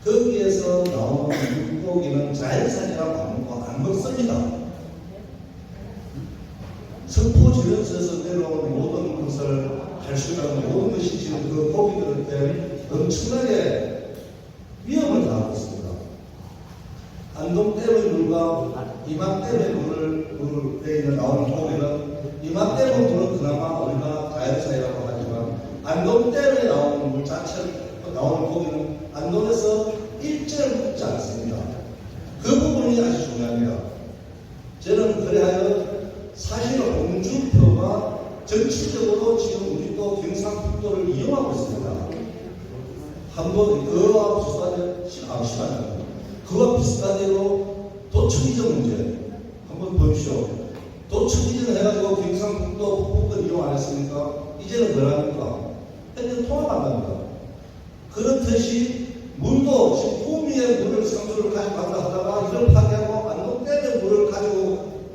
거기에서 나오는 물고기는 자연산이라고 안 먹습니다. 석포지련소에서 내려오는 모든 것을 할 수 있는 모든 것이 지금 그 고기들한테 엄청나게 위험을 당하고 있습니다. 안동댐의 물과 이맘댐의 물에 나오는 고기는 이맘댐의 물은 그나마 우리가 자연산이라고 하지만 안동댐에 나오는 물 자체 나오는 고기는 안동에서 일제를 먹지 않습니다. 그 부분이 아주 중요합니다. 저는 그래하여 사실은 홍준표가 정치적으로 지금 우리 또 경상북도를 이용하고 있습니다. 한번 그와 비슷한 대로 도청 문제 한번 보십시오. 도청 이전 해가지고 경상북도 북부권 이용 안 했습니까? 이제는 뭐랍니까? 현재 통합한답니다. 그렇듯이 물도 지금 구미의 물을 상수를 가져간다 하다가 이걸 파괴하고 안동댐의 물을 가지고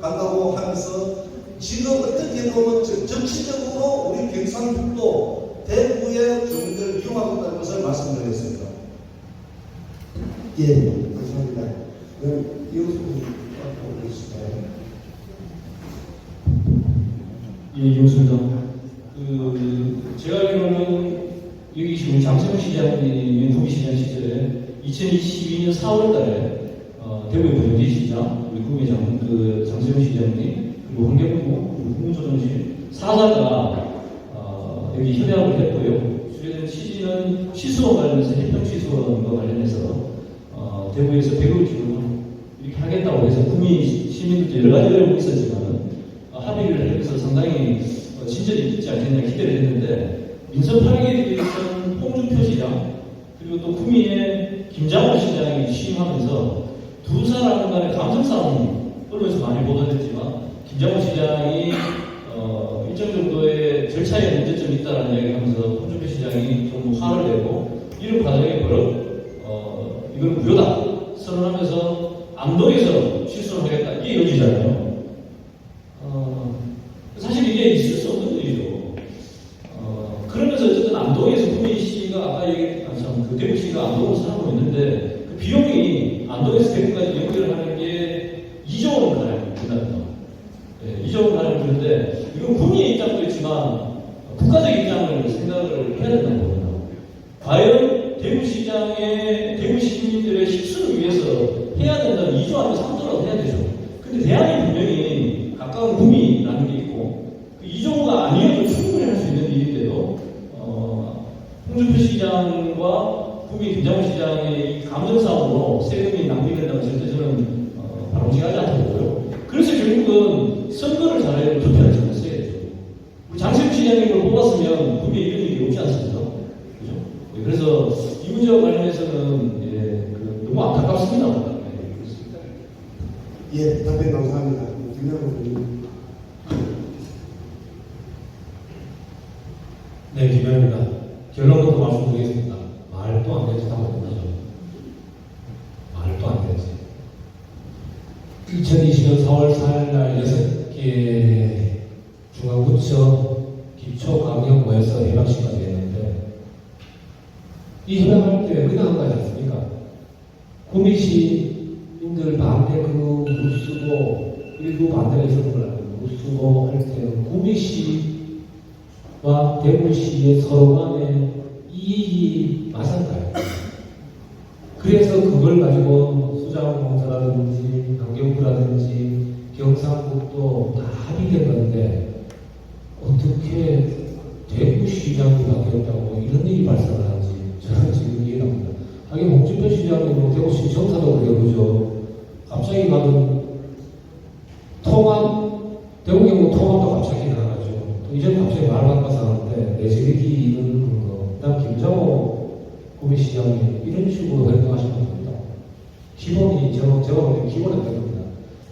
간다고 하면서 지금 어떻게 보면 정치적으로 우리 경상북도 대구의 주민들을 이용하고 있다는 것을 말씀드리겠습니다. 예, 감사합니다. 그럼 이웃분 하고 계실까요? 예, 이웃입니다. 제가 알기로는 여기 지금 장세훈 시장이 구미시장 시절에 2022년 4월달에 대구의 부정기 시장, 우리 구미장 장세훈 시장님 그리고 환경부 국무조정실 사사가 여기 협약을 했고요. 수료된 취지는 시수원 관련해서 해평 시수원과 관련해서 대구에서 100억 지금 이렇게 하겠다고 해서 구미 시민들도 여러 가지 어려움이 있었지만 합의를 하면서 상당히 진전이 있지 않겠냐 기대를 했는데 민선 파괴에 있던 홍준표 시장 그리고 또 구미의 김장훈 시장이 취임하면서 두 사람 간의 감정 싸움이 언론에서 많이 보도됐지만 김장훈 시장이 일정 정도의 절차에 문제점이 있다는 이야기를 하면서 홍준표 시장이 좀 화를 내고 이런 과정에 이건 무효다 선언하면서 안동에서 실수를 하겠다 이게 여지잖아요. 사실 이게 있을 수 없는 일이죠. 그러면서 어쨌든 안동에서 구미시가 아까 얘기한 그 대구시가 안동을 사고 있는데 그 비용이 안동에서 대구까지 연결을 하는 게 2조 원 가량 든답니다. 2조 원 가량 드는데 이건 구미의 입장도 있지만 국가적 입장을 생각을 해야 된다고 봅니다. 과연 대구 시민들의 식수를 위해서 해야 된다면 2조 아니면 3조라도 해야 되죠. 근데 대안이 분명히 가까운 구미라는 게 있고 그 2조가 아니어도 충분히 할 수 있는 일인데도 홍준표 시장과 구미 김장훈 시장의 이 감정 싸움으로 세금이 낭비된다고 절대 저는 바람직하지 않다고 보고요. 그래서 결국은 선거를 잘해야 투표를 잘했어야 되죠. 장세훈 시장님을 뽑았으면 구미에 이런 일이 없지 않습니까? 그죠? 그래서 이 문제와 관련해서는 너무 안타깝습니다. 예, 답변 감사합니다. 김영호 네, 김현입니다. 결론부터 말씀드리겠습니다. 말도 안 되지 하고 끝나죠. 말도 안 되지. 2020년 4월 4일 날 6개 중앙구청 기초강력모여서 협약식까지 했는데 이 협약할 때 그냥 한 거지 않습니까? 구미시민들 반대 그 일부 반대가 있었던 걸 알고 수고할 때는 구미시와 대구시의 서로 간의 이익이 맞았나요? 그래서 그걸 가지고 수자원공사라든지 환경부라든지 경상북도 다 합의된 건데 어떻게 대구시장이 바뀌었다고 이런 일이 발생하는지 저는 지금 이해가 안 됩니다. 하긴 홍준표 시장이 뭐 대구시 정사도 그러죠. 갑자기 가면 통합, 대구 경북 통합도 갑자기 나가죠. 또 이제는 갑자기 말 바꿔서 하는데 내재력이 이런 거. 그다음 김장호 구미시장이 이런 식으로 행동하시면 됩니다. 기본이 제가 보기엔 기본은 됩니다.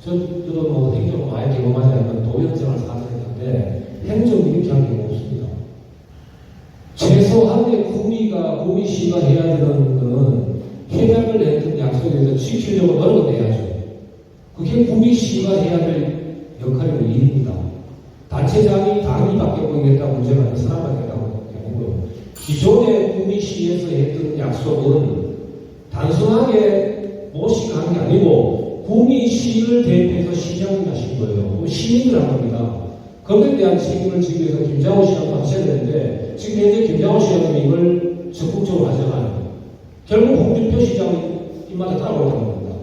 저도 뭐 행정 많이 경험하지 않는 도연장을 사는데 행정 이렇게 한 경우 없습니다. 최소한의 구미시가 해야 되는 거는 회장을 냈던 약속에 대해서 지키려고 노력을 내야죠. 그게 구미시가 해야 될 역할이고 일입니다. 단체장이 당이 바뀌었다고 문제가 아니라 사람 바뀌었다고 아니고요. 기존의 구미시에서 했던 약속은 단순하게 모시가 한 게 아니고 구미시를 대표해서 시장이 하신 거예요. 시민들 한 겁니다. 거기에 대한 책임을 지기 위해서 김장호 시장도 하셔야 되는데 지금 현재 김장호 시장이 이걸 적극적으로 하잖아요. 결국 홍준표 시장이 입맛에 따라오겠다는 겁니다.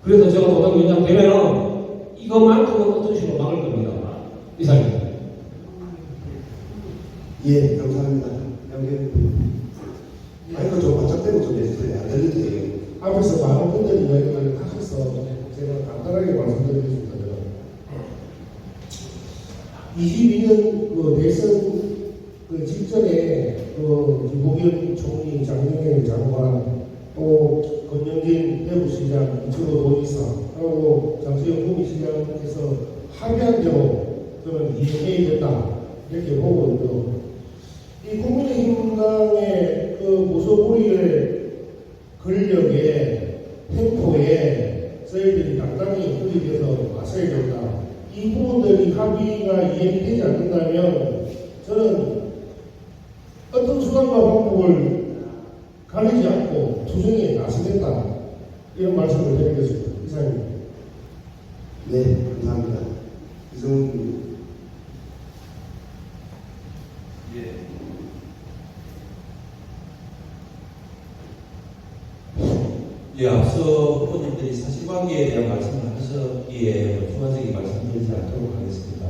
그래서 제가 도당위원장 되면은 이것만큼은 어떤 식으로 막을 겁니다. 이사님. 예, 감사합니다. 마이크 좀 바짝 대고 좀 해주세요. 안 들리세요. 앞에서 많은 분들이 이야기를 하셔서 제가 간단하게 말씀드리겠습니다. 22년 대선 직전에 김부겸 총리, 장경영 장관, 또 권영진 대구시장, 이철호 도지사하고 장수영 구미시장께서 합의한 대로 저는 이행해야 된다 이렇게 보고 있고요. 이 국민의힘당의 모서부리의 권력의 횡포에 저희들이 당당히 흡입해서 맞서야 된다. 이 부분들이 합의가 이행이 되지 않는다면 저는 어떤 수단과 방법을 가리지 않고 투쟁에 나서겠다 이런 말씀을 드리겠습니다. 이사님. 네, 감사합니다. 이성훈. 예, 앞서 후보님들이 사실관계에 대한 말씀을 하셨기에 추가적인 말씀드리지 않도록 하겠습니다.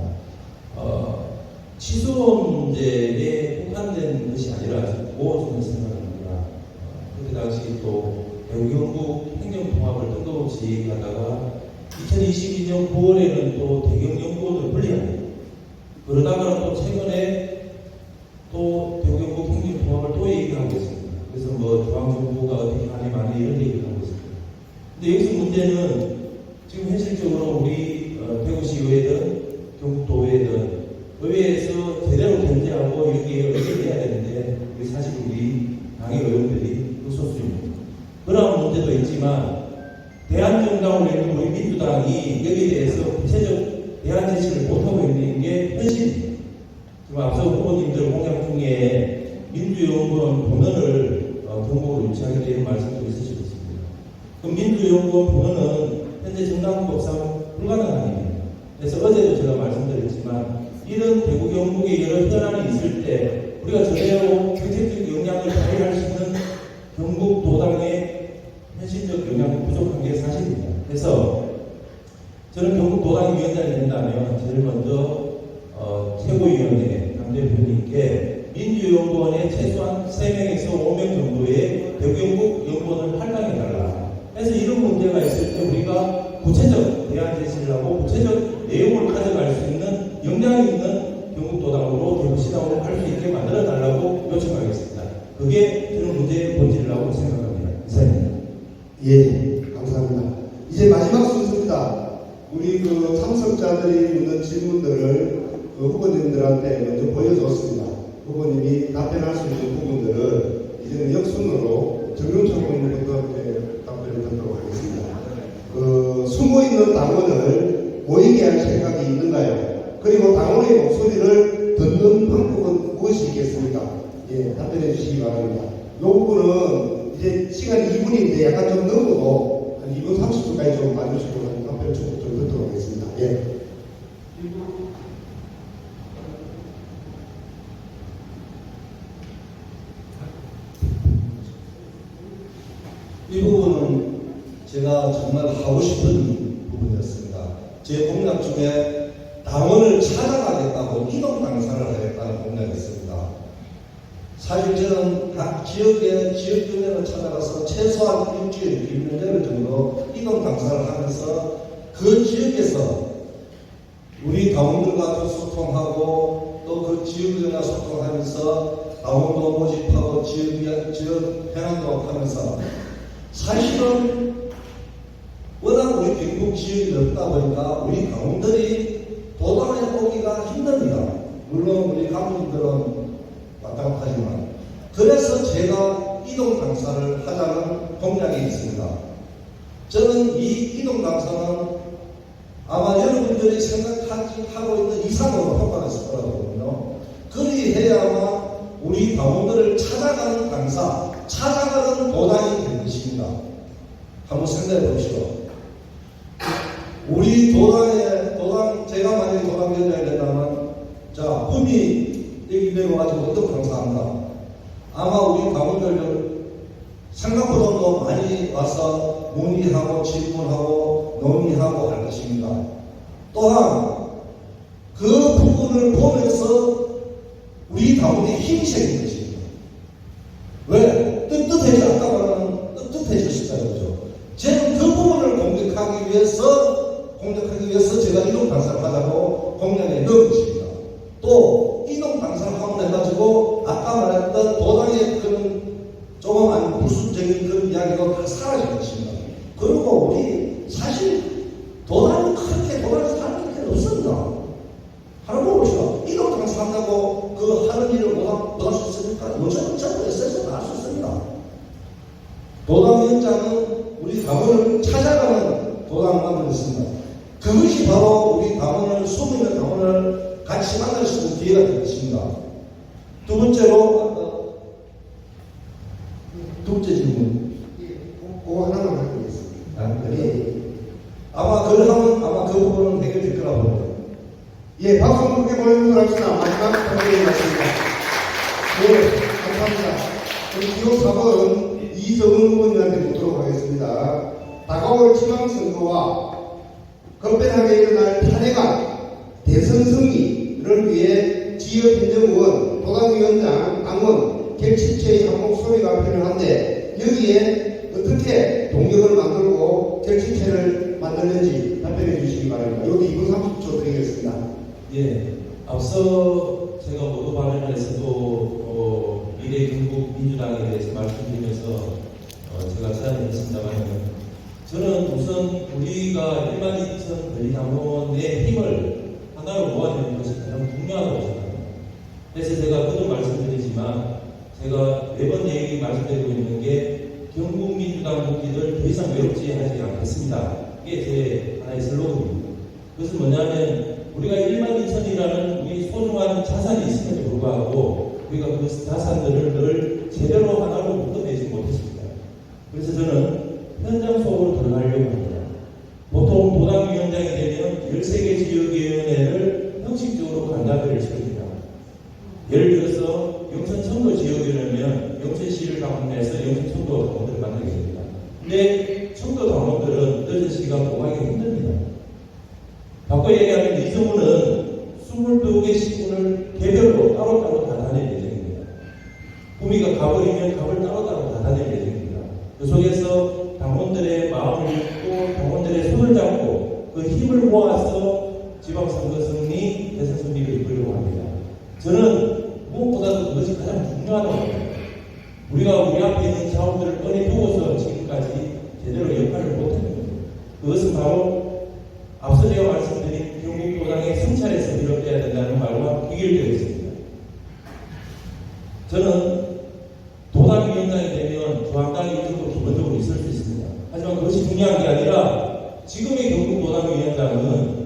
취소 문제에 국한된 것이 아니라 저는 생각합니다. 그때 당시 또 대구경북 행정통합을 뜬금없이 얘기하다가 2022년 9월에는 또 대경연구원을 분리합니다. 그러다가 또 최근에 또 대구경북 행정통합을 또 얘기하고 있습니다. 그래서 뭐 중앙정부가 어떻게 하니 많이 이런 얘기를 하고 있습니다. 근데 여기서 문제는 지금 현실적으로 우리 대구시의회든 경북도의회든 의회에서 제대로 견제하고 여기에 의견을 내야 되는데 이게 사실 우리 당의 의원들이 의소수입니다. 그런 문제도 있지만 대한정당으로 있는 우리 민주당이 여기에 대해서 구체적 대안 제시를 못하고 있는 게 현실입니다. 지금 앞서 후보님들 공약 중에 민주연구원 본원을 경북으로 유치하게 되는 말씀도 있으시고 있습니다. 그 민주연구원 본원은 현재 정당법상 불가능합니다. 그래서 어제도 제가 말씀드렸지만 이런 대구 경북의 여러 현안이 있을 때 우리가 제대로 정책적 영향을 발휘할 수 있는 경북 도당의 현실적 영향이 부족한 게 사실입니다. 그래서 저는 경북 도당 위원장이 된다면 제일 먼저 최고위원회 당대표님께 민주연구원에 최소한 3명에서 5명 정도의 대구경북 연구원을 활당해달라. 그래서 이런 문제가 있을 때 우리가 구체적 대안 제시를 하고 구체적 내용을 가져갈 수 있는 역량이 있는 경북도당으로 대구시당으로 갈 수 있게 만들어달라고 요청하겠습니다. 그게 저는 문제의 본질이라고 생각합니다. 이사입니다. 예, 감사합니다. 이제 마지막 순서입니다. 우리 참석자들이 묻는 질문들을 후보님들한테 먼저 보여줬습니다. 후보님이 답변할 수 있는 부분들을 이제는 역순으로 정용철 후보님부터 답변을 듣도록 하겠습니다. 숨어있는 당원을 모이게 할 생각이 있는가요? 그리고 당원의 목소리를 듣는 방법은 무엇이 있겠습니까? 예, 답변해 주시기 바랍니다. 이 부분은 이제 시간이 2분인데 약간 좀 넘어도 한 2분 30분까지 좀 봐주시고 답변을 좀 듣도록 하겠습니다. 예. 이 부분은 제가 정말 하고 싶은 부분이었습니다. 제 공약 중에 당원을 찾아가겠다고 이동 강사를 하겠다는 공약이 있습니다. 사실 저는 각 지역의 지역위원회를 찾아가서 최소한 일주일, 일주일 정도 이동 강사를 하면서 그 지역에서 우리 당원들과도 소통하고 또 그 지역위원회와 소통하면서 당원도 모집하고 지역 현안도 하면서 사실은 워낙 우리 경북 지역이 넓다 보니까 우리 당원들이 도당에 오기가 힘듭니다. 물론 우리 가족들은 왔다 갔다 하지만 그래서 제가 이동 강사를 하자는 공약이 있습니다. 저는 이 이동 강사는 아마 여러분들이 생각하고 있는 이상으로 효과가 있을 거라고 보거든요. 그리해야만 우리 당원들을 찾아가는 강사, 찾아가는 도당이 된 것입니다. 한번 생각해 보시오. 우리 도당, 제가 만약에 도당위원장이 된다면, 자, 꿈이 여기 내려와가지고 어떤 강사한다. 아마 우리 당원들 생각보다 더 많이 와서 문의하고 질문하고 논의하고 할 것입니다. 또한 그 부분을 보면서 우리 당원의 힘이 생긴 것입니다. 왜? 뜨뜻해지 아까 말하는 뜨뜻해졌을까요? 그죠? 저는 그 부분을 공격하기 위해서 제가 이동 강사를 하자고 공약에 넣은 것입니다. 또 이동 강사를 하고 해가지고 아까 말했던 도당의 그런 조그만 불순적인 그런 이야기도 다 사라질 것입니다. 그리고 우리 사실 도당은 그렇게 도당에서 다른 게 없습니다. 하나 물어보시오. 이동 강사 한다고 그 하는 일을 못할 수 있습니까? 요즘은 전부 SNS에서 다 할 수 있습니다. 도당위원장은 우리 당원을 찾아가는 도당을 만들었습니다. 그것이 바로 우리 당원을, 수많은 당원을 같이 만날 수 있는 기회가 될 것입니다. 두 번째로, 두 번째 질문. 그거 하나만 하겠습니다. 아마 그 부분은 해결될 거라고 봅니다. 예, 박수 한번 크게 보내주도록 하겠습니다. 마지막 발언이 맞습니다. 네, 감사합니다. 우리 기호 4번 이정은 의원님한테 묻도록 하겠습니다. 다가올 지방선거와 급변하게 일어날 탄핵안, 대선 승리를 위해 지역 행정의원, 도당위원장, 당원, 객실체의 한 목소리가 필요한데 여기에 어떻게 동력을 만들고 객실체를 만들는지 답변해 주시기 바랍니다. 여기 2분 30초 드리겠습니다. 예, 앞서 제가 모두 발언을 했어도 미래 경북 민주당에 대해서 말씀드리면서 제가 제안을 했습니다만 저는 우선 우리가 1만 2천 권리당원의 힘을 하나로 모아내는 것이 가장 중요하다고 생각합니다. 그래서 제가 그도 말씀드리지만 제가 매번 말씀드리고 있는 게 경북 민주당 국기를 더 이상 외롭지 하지 않겠습니다. 이게 제 하나의 슬로건입니다. 그것은 뭐냐면 우리가 1만 2천이라는 우리 소중한 자산이 있음에도 불구하고 우리가 그 자산들을 늘 제대로 하나로 묶어내지 못했습니다. 그래서 저는 현장 속으로 들어가려고 합니다. 보통 도당위원장이 되면 13개 지역위원회를 형식적으로 간담회를 시킵니다. 예를 들어서 영천 청도 지역위원회면 영천시를 방문해서 영천 청도 당원들을 만나게 됩니다. 근데 청도 당원들은 늦은 시간 오가기 힘듭니다. 바꿔 얘기하면 이정우는 22개 시군을 개별로 따로따로 다 다닐 예정입니다. 구미가 가버리면 갑을 따로따로 다 다닐 예정입니다. 그 속에서 당원들의 마음을 읽고 당원들의 손을 잡고 그 힘을 모아서 지방선거 승리, 대선 승리를 이끌려고 합니다. 저는 무엇보다도 그것이 가장 중요하다고 합니다. 우리가 우리 앞에 있는 자원들을 꺼내두고서 지금까지 제대로 역할을 못했습니다. 그것은 바로 앞서 제가 말씀드린 경북도당의 성찰에서 비롯돼야 된다는 말과 귀결되어 있습니다. 저는 도당위원장이 되면 중앙당이 정도 기본적으로 있을 수 있습니다. 하지만 그것이 중요한 게 아니라 지금의 경북도당위원장은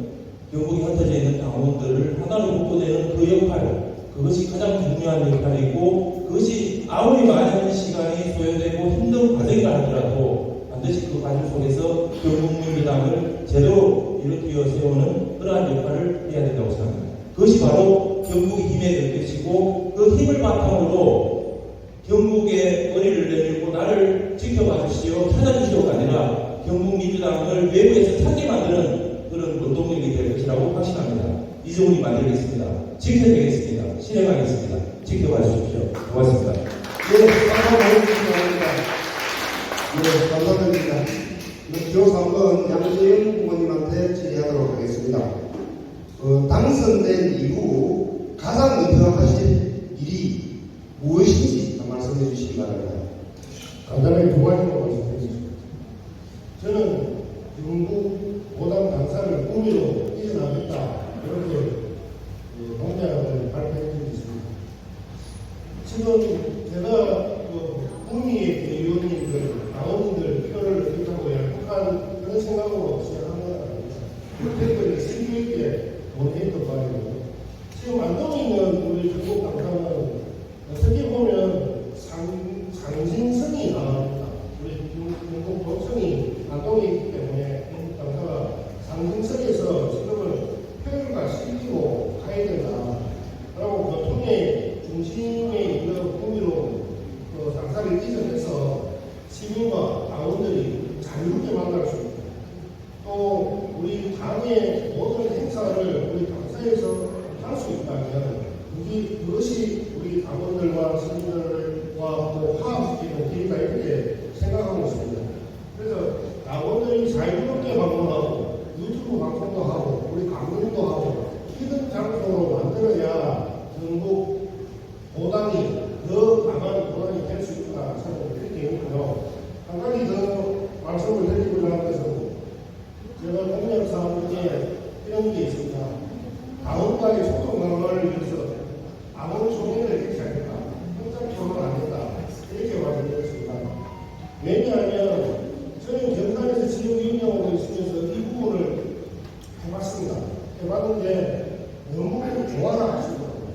경북에 흩어져 있는 당원들을 하나로 묶어내는 그 역할, 그것이 가장 중요한 역할이고 그것이 아무리 많은 시간이 소요되고 힘든 과정이라 하더라도 반드시 그 과정 속에서 경북민주당을 제대로 일으켜 세우는 그러한 역할을 해야 된다고 생각합니다. 그것이 바로 경북의 힘이 될 것이고 그 힘을 바탕으로 경북의 머리를 내밀고 나를 지켜봐 주시오, 찾아주시오가 아니라 경북 민주당을 외부에서 찾게 만드는 그런 운동력이 될 것이라고 확신합니다. 이정훈이 만들겠습니다. 지켜내겠습니다. 실행하겠습니다. 지켜봐 주십시오. 고맙습니다. 예, 감사합니다. 네, 감사드립니다. 교사 한번 양재영 부모님한테 질의하도록 하겠습니다. 당선된 이후 가장 먼저 하실 일이 무엇인지 말씀해 주시기 바랍니다. 간단하게 두 가지만 말씀드리겠습니다. 저는 경북 오당 당사를 꾸미로 이전하겠다 이렇게 공약을 발표해 드리겠습니다. 지금 제가 국민의 의원님들, 당원님들 표를 드리자고 약간 그런 생각으로 시작한 건 아닙니다. 댓글을 심도 있게 논의했던 바이고 지금 안동에 있는 우리 경북 당사는 어떻게 보면 상징성이 나옵니다. 우리 경북 도청이 안동에 있기 때문에 경북 당사가 상징성에서 지금은 표현과 실리고 가야 된다. 그리고 교통의 중심에 있는 구미로 당사를 이전해서 시민과 당원들이 자유롭게 만날 수 있고 또 우리 당의 모든 행사를 우리 당사에서 할 수 있다면 그것이 우리 당원들과 시민들과 또 화합시키는 길이다 이렇게 생각하고 있습니다. 그래서 당원들이 자유롭게 방문하고 유튜브 방송도 하고 우리 강연도 하고 이런 장소로 만들어야 전국 보당이 더 강한 보당이 될 수 있다 저는 그렇게 있고요. 한 가지 더 말씀을 드리고자 하는 것은 제가 공약사항 중에 이런 게 있습니다. 당원과의 소통 강화를 위해서 당원 총회를 이렇게 하겠다. 현장 토론 안 했다. 이렇게 말씀드렸습니다. 왜냐하면 저는 경산에서 지역 운영하고 있으면서 이 부분을 해봤습니다. 해봤는데 너무 좋아라 하시더라고요.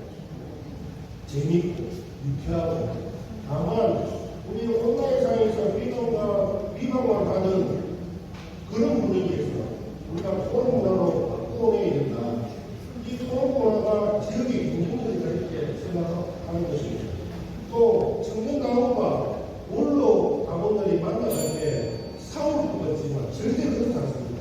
재밌고 유쾌하고 다만 우리 온라인상에서 비방만 하는 그런 분위기에서 우리가 토론 문화로 바꿔내야 된다. 이 토론 문화가 지역의 공동체가 이렇게 생각하는 것입니다. 또 청년당원과 원로 당원들이 만나갈 때 싸울 것 같지만 절대 그렇지 않습니다.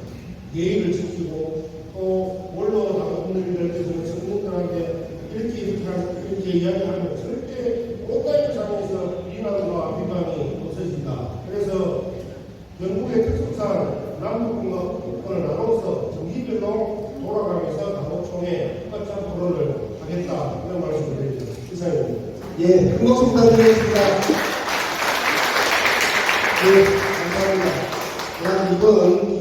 예의를 지키고 또 원로 당원들께서는 청년들한테 이렇게 이야기하면 절대 온라인상에서 비난과 비방이 없어진다. 그래서 영국의 특성상 남북공화국을 나눠서 정기별로 돌아가면서 당원총회 협상 토론을 하겠다. 이런 말씀을 드립니다. 이상입니다. 예, 큰 박수 부탁드리겠습니다. 예, 감사합니다. 이번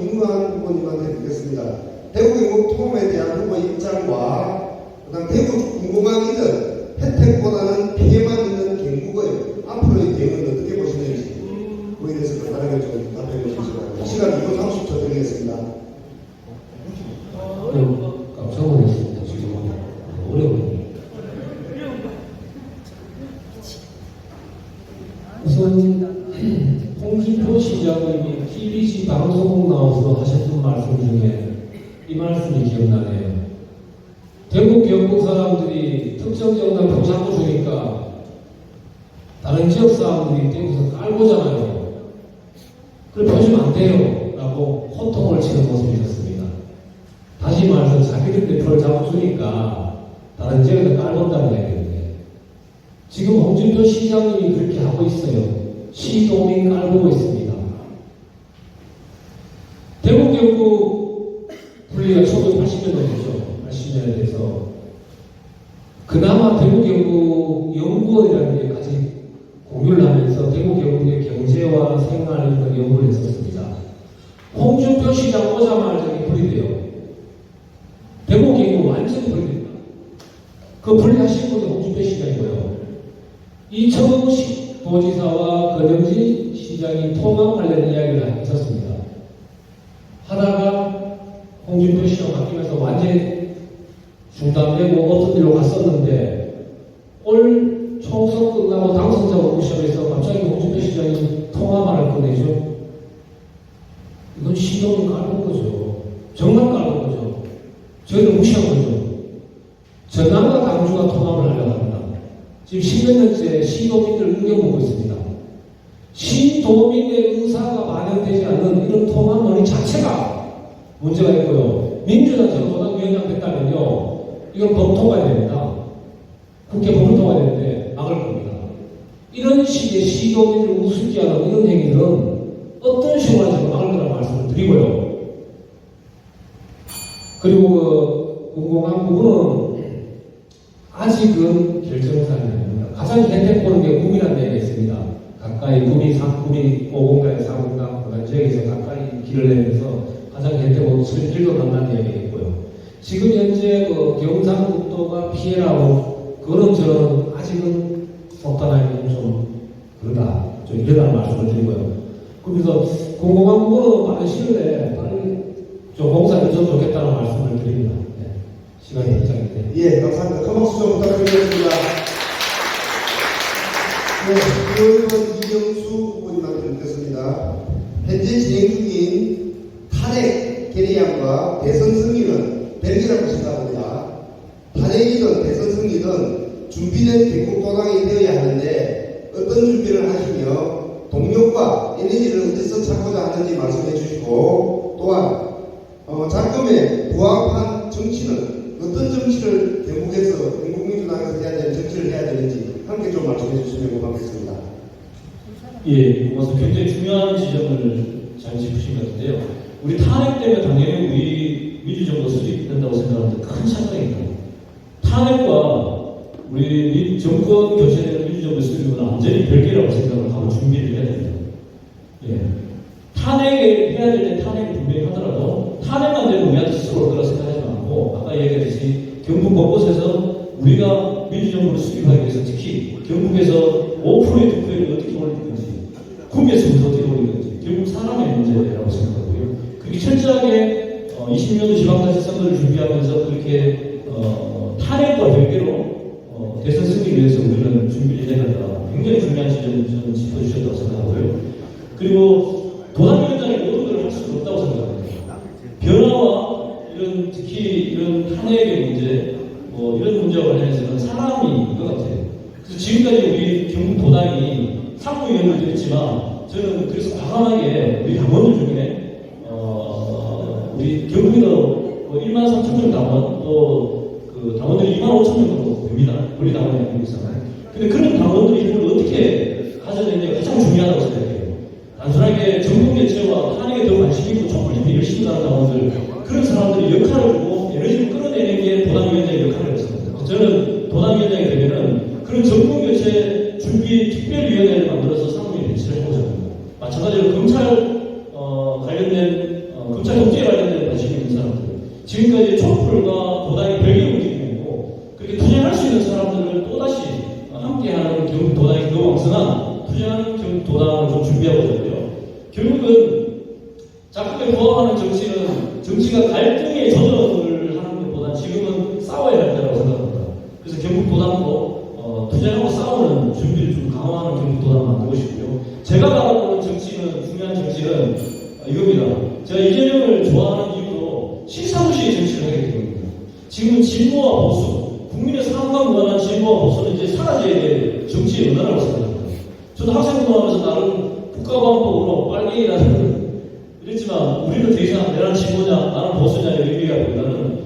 김무한 후보님한테 드리겠습니다. 대구 경북 통합에 대한 후보 입장과 그다음 대구 공공항 이전 혜택보다는 피해만 있는 경북의 앞으로의 대응은 어떻게 보시는지 그에 대해서 간단하게 좀 답변해 주시기 바랍니다. 시간 2분 30초 드리겠습니다. 깜짝 놀랐습니다. 지금 어려워요. 우선 홍준표 시장님이 TBC 방송 나와서 하셨던 말씀 중에 이 말씀이 기억나네요. 대구 경북 사람들이 특정 정당 표창도 주니까 다른 지역 사람들이 대구에서 깔보잖아요. 그걸 펴주면 안 돼요 라고 호통을 치는 모습이셨습니다. 다시 말해서 자기들 표를 자꾸 주니까 다른 지역에서 깔본다는 얘기인데 지금 홍준표 시장님이 그렇게 하고 있어요. 시도민 깔보고 있습니다. 대구 경북 분리가 1980년도였죠. 80년에 대해서 그나마 대구 경북 연구원이라는 게 같이 공유를 하면서 대구 경북의 경제와 생활 이런 연구를 했었습니다. 홍준표 시장 오자마자 분리돼요. 대구 경북 완전 분리됩니다. 그 분리하신 분이 홍준표 시장이고요. 이청욱 도지사와 권영진 시장이 통합 관련 이야기를 했었습니다. 하다가 홍준표 시장 바뀌면서 완전히 중단되고 어떤 일로 갔었는데 올 총선 끝나고 당선자 오디션에서 갑자기 홍준표 시장이 통합안을 꺼내죠. 이건 시동이 깔은 거죠. 정말 까는 거죠. 저희를 무시한 거죠. 전남과 강주가 통합을 하려고 합니다. 지금 10몇 년째 시도민들을 우겨보고 있습니다. 시도민의 의사가 반영되지 않는 이런 통합 논의 자체가 문제가 있고요. 민주당 정부당위원장 됐다면요, 이건 법 통과해야 됩니다. 국회 법을 통과해야 되는데 막을 겁니다. 이런 식의 시도민을 우습게 하는 이런 행위들은 어떤 식으로 하지 막을 거라고 말씀을 드리고요. 그리고 궁금한 부분은 아직은 결정사항입니다. 가장 혜택 보는 게 구미란 데가 있습니다. 가까이 구미 5공간의 4공간 그런 지역에서 가까이 길을 내면서 가장 혜택 보는 술길도 만난 데가 있고요. 지금 현재 그 경상북도가 피해라고 그거는 저는 아직은 속단하기는 좀 그러다. 좀 이러다는 말씀을 드리고요. 그래서 궁금한 부분은 빠른 시일 내에 빨리 좀 공사를 좀 좋겠다는 말씀을 드립니다. 네. 시간이 시작인데. 예, 감사합니다. 큰 박수 좀 부탁드리겠습니다. 네, 의원 이경수 후보님한테 묻겠습니다. 현재 진행 중인 탄핵 결의안과 대선 승리는 별개라고 생각합니다. 탄핵이든 대선 승리든 준비된 개국도당이 되어야 하는데 어떤 준비를 하시며 동력과 에너지를 어디서 찾고자 하는지 말씀해 주시고, 또한 작금에 부합한 정치는 어떤 정치를 대국에서 한국민주당에서 해야 되는 정치를 해야 되는지 함께 좀 말씀해 주시면 고맙겠습니다. 예, 고맙습니다. 굉장히 중요한 지점을 잘 짚으신 것 같은데요. 우리 탄핵 때문에 당연히 우리 민주정부가 수립된다고 생각하는데 큰 차이입니다. 탄핵과 우리 정권 교체되는 민주정부 수립은 완전히 별개라고 생각을 하고 준비를 해야 됩니다. 예. 탄핵을 해야 될 때 탄핵을 분명히 하더라도 탄핵만 되면 우리한테 스스로 올 거라 생각하지 않고, 아까 얘기했듯이 경북 곳곳에서 우리가 민주정부를 수립하기 위해서 특히 경북에서 5%의 득표율을 어떻게 올릴 건지, 구미에서부터 어떻게 올릴 건지, 결국 사람의 문제라고 생각하고요. 그렇게 철저하게 20년도 지방자치 선거를 준비하면서 그렇게 탄핵과 별개로 대선 승리를 위해서 우리는 준비를 해야 한다. 굉장히 중요한 지점을 저는 짚어주셨다고 생각하고요. 그리고 도당위원장이 모든 걸 할 수는 없다고 생각합니다. 변화와 이런 특히 이런 탄핵의 문제, 이런 문제와 관련해서는 사람이 것 같아요. 그래서 지금까지 우리 경북 도당이 상무위원들도 했지만 저는 그래서 과감하게 우리 당원들 중에 우리 경북에도 1만 3천 명 당원, 또 그 당원들이 2만 5천 명 정도 됩니다. 우리 당원이 아니고 있잖아요. 근데 그런 당원들이 이걸 어떻게 가져내느냐가 가장 중요하다고 생각해요. 단순하게 정권 개최와 탄핵에 더 관심 있고 촛불 집회 열심히 하는 당원들, 그런 사람들이 역할을 주고 에너지를 끌어내는 게 도당위원장의 역할을 했습니다. 저는 도당위원장이 되면은 그런 정권 교체 준비 특별위원회를 만들어서 상무위 배치를 해보자 합니다. 마찬가지로 검찰 관련된 검찰 독재에 관련된 관심이 있는 사람들, 지금까지 촛불과 도당이 별개 움직임이고 그렇게 투쟁할 수 있는 사람들을 또다시 함께하는 경북 도당이 더 왕성한 투쟁하는 경북 도당을 좀 준비하고자 하고요. 결국은 작품에 부합하는 정치는 정치가 갈등의 조정을 하는 것보다 지금은 싸워야 할 때라고 생각합니다. 그래서 경북 도당도 투쟁하고 싸우는 준비를 좀 강화하는 경북 도당을 만들고 싶고요. 제가 바라보는 정치는, 중요한 정치는 이겁니다. 제가 이재명을 좋아하는 이유도 실사무시의 정치를 하게 된 겁니다. 지금은 진보와 보수, 국민의 삶과 무관한 진보와 보수는 이제 사라져야 될 정치의 은하라고 생각합니다. 저도 학생운동하면서 나름 국가관법으로 빨갱이라는 이랬지만 우리는 더 이상 내가 진보냐, 나는 보수냐의 의미가 보다는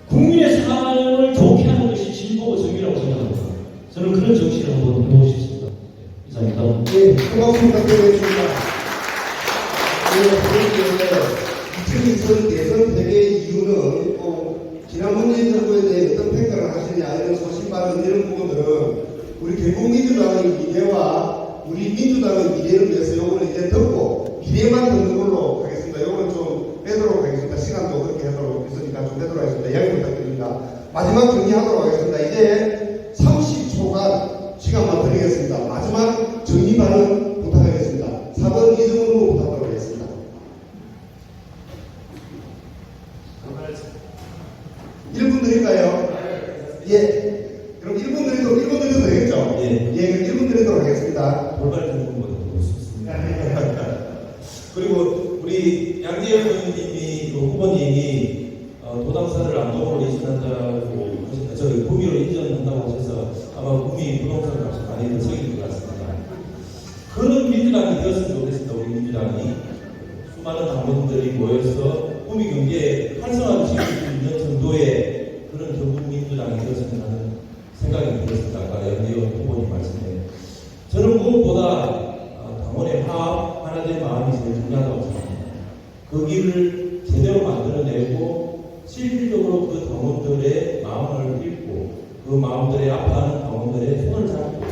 국민의 삶을 좋게 하는 것이 진보고 정의라고 생각합니다. 저는 그런 정치를 한번 해보고 싶습니다. 이상입니다. 네, 고맙습 부탁드리겠습니다. 네, 2020 대선 패배의 이유는 지난 문재인 정부에 대해 어떤 평가를 하시느냐, 이런 소신발언 이런 부분들은 우리 경북민주당의 미래와 우리 민주당의 미래를 위해서 요거는 이제 듣고 미래만 듣는 걸로 하겠습니다. 요거는 좀 빼도록 하겠습니다. 시간도 그렇게 하도록 있으니까 좀 빼도록 하겠습니다. 양해 부탁드립니다. 마지막 정리하도록 하겠습니다. 이제 30초간 시간만 드리겠습니다. 마지막 정리 발언 부탁하겠습니다. 4번 이정훈 후보 부탁드리겠습니다. 1분 드릴까요? 예. 그럼 1분 드려도 되겠죠? 예. 예, 그럼 1분 드리도록 하겠습니다. 돌발 정권보다 더 쉽습니다. 그리고 우리 양재현 의원님이 후보님이 도당사를 안동으로 예신한다고 하셨다. 저희 구미로 인정한다고 하셔서 아마 구미 부동산 값이 많이 늘어질 것 같습니다. 그런 민주당이 되었으면 좋겠습니다. 우리 민주당이 수많은 당원들이 모여서 구미 경기에 활성화시킬 수 있는 정도의 그런 경북 민주당이 되었으면 하는 생각이 들었습니다. 아까 연대원 후보님 말씀에 저는 무엇보다 당원의 화합, 하나된 마음이 제일 중요하다고 생각합니다. 그 길을 제대로 만들어내고 실질적으로 그 당원들의 마음을 읽고 그 마음들의 아파하는 당원들의 손을 잡고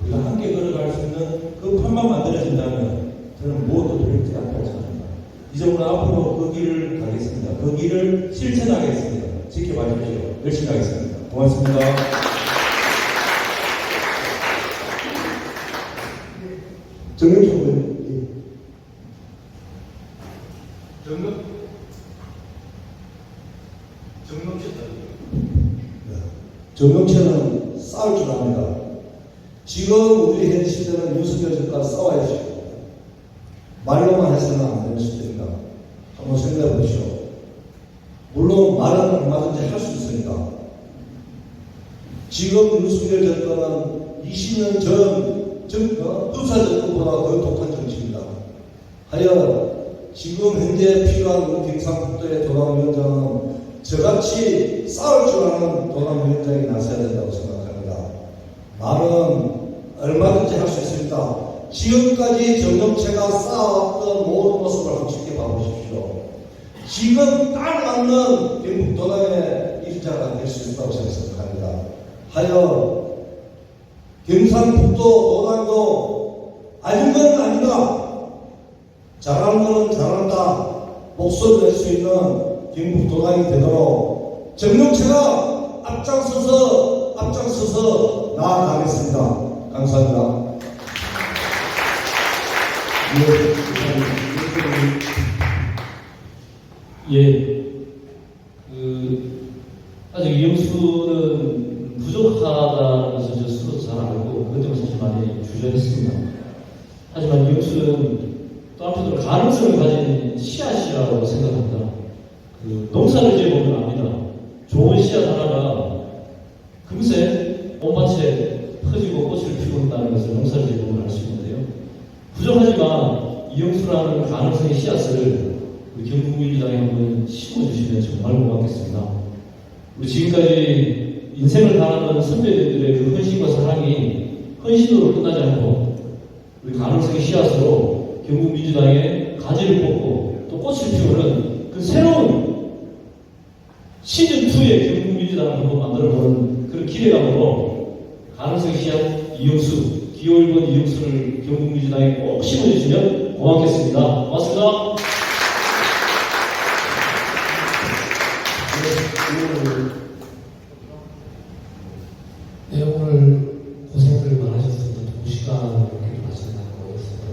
우리가 함께 걸어갈 수 있는 그 판만 만들어진다면 저는 무엇도 두렵지 않다고 생각합니다. 이 점으로 앞으로 그 길을 가겠습니다. 그 길을 실천하겠습니다. 지켜봐 주십시오. 열심히 하겠습니다. 고맙습니다. 정영철 의원님. 정영철은 싸울 줄 압니다. 지금 우리 현 시대는 윤석열 정부가 싸워야 됩니다. 말로만 해서는 안 되는 시대입니다. 한번 생각해 보십시오. 물론 말은 얼마든지 할 수 있습니다. 지금 윤석열 정권은 20년 전 군사 정권보다 더 독한 정치입니다. 하여 지금 현재 필요한 우리 경상북도의 도당위원장은 저같이 싸울 줄 아는 도당위원장이 나서야 된다고 생각합니다. 말은 얼마든지 할 수 있습니다. 지금까지 정정체가 쌓아왔던 모든 모습을 한번 지켜봐 보십시오. 지금 딱 맞는 경북 도당의 일자가 될 수 있다고 생각합니다. 하여 경상북도 도당도 아닌 건 아니다. 잘하는 건 잘한다. 목소리 낼 수 있는 경북 도당이 되도록 정정체가 앞장서서 나아가겠습니다. 감사합니다. 예, 아직 이영수는 부족하다는 것을 저 스스로 잘 알고 그것 때문에 사실 많이 주저했습니다. 하지만 이영수는 또 한편으로 가능성을 가진 씨앗이라고 생각합니다. 농사를 지어보면 압니다. 좋은 씨앗 하나가 금세 온 밭에 퍼지고 꽃을 피운다는 것을 농사를 지어보면 알 수 있는데요. 부족하지만 이영수라는 가능성의 씨앗을 우리 경북민주당에 한번 심어주시면 정말 고맙겠습니다. 우리 지금까지 인생을 다하는 선배들의 그 헌신과 사랑이 헌신으로 끝나지 않고 우리 가능성의 씨앗으로 경북민주당의 가지를 뽑고 또 꽃을 피우는 그 새로운 시즌2의 경북민주당을 한번 만들어보는 그런 기대감으로 가능성의 씨앗 이영수, 기호 1번 이영수를 경북민주당에 꼭 심어주시면 고맙겠습니다. 고맙습니다. 네, 오늘 고생들 많으셨습니다. 2시간 이렇게 하신다고 했습니다.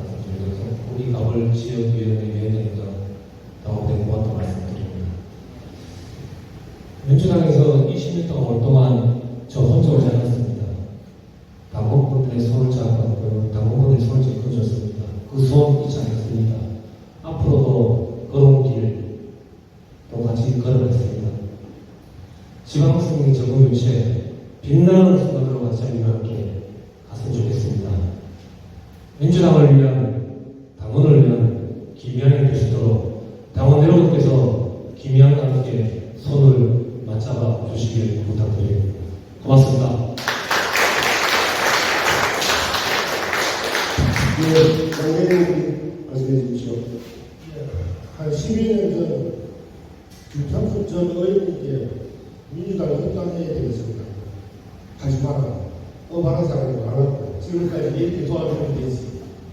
우리 가을 지역위원회 위원장님과 당원된 고맙다고 말씀드립니다. 민주당에서 20년 동안 오랫동안 저 혼자 오지 않았습니다. 당원분들의 손을 잡았고요. 당원분들의 손을 짚어줬습니다. 그 손 잊지 않았습니다. 앞으로도 걸어온 길또 같이 걸어갔습니다. 지방선거 적응일체 빛나는 순간으로 같이 함께 갔으면 좋겠습니다. 민주당을 위한, 당원을 위한 김희양이 되시도록 당원 여러분께서 김희양과 함께 손을 맞잡아 주시길 부탁드립니다. 고맙습니다. 네, 장관님 말씀해 주십시오. 한 12년 전 김창수 전 의원님께 민주당이 입당해야 되겠습니다. 하지 마라. 어바른 사람이 많았고 지금까지 이렇게 도와주는 데 있어.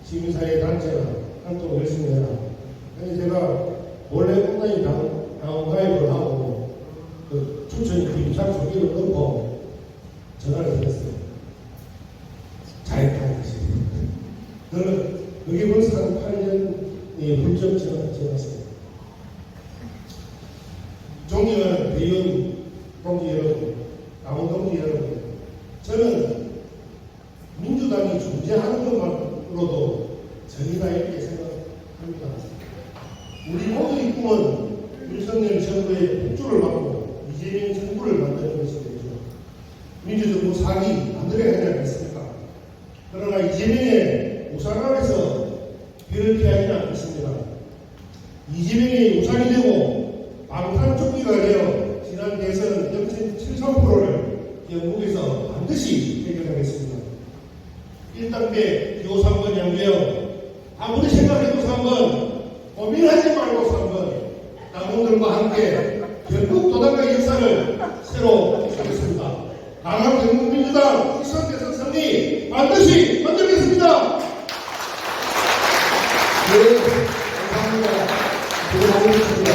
시민사회 단체나 활동 열심히 해라. 그래서 제가 원래 온라인 당원 가입을 하고 그 추천이 김창수 이름 넣고 전화를 드렸어요. 잘했다는 것입니다. 저는 그게 벌써 한 8년이 훌쩍 지났습니다. 존경하는 대의원 동지 여러분, 당원 동지 여러분, 저는 민주당이 존재하는 것만으로도 정의가 있게 생각합니다. 우리 모두의 꿈은 정부의 폭주를 막고 이재명 정부를 만드는 것이 되죠. 민주정부 사기 만들어야 하지 않겠습니까? 그러나 이재명의 우상 아래서 비를 피하지는 않겠습니다. 이재명이 우상이 되고 방탄조끼가 되어 지난 대선 0.73%를 영국에서 반드시 해결하겠습니다. 1단계 기호 3번 양재영 아무리 생각해도 3번 고민하지 말고 3번 당원들과 함께 결국 도당의 역사를 새로 시작했습니다. 강한 경북민주당 일선 대선 승리 반드시 만들겠습니다. 네, 감사합니다. 고생하셨습니다.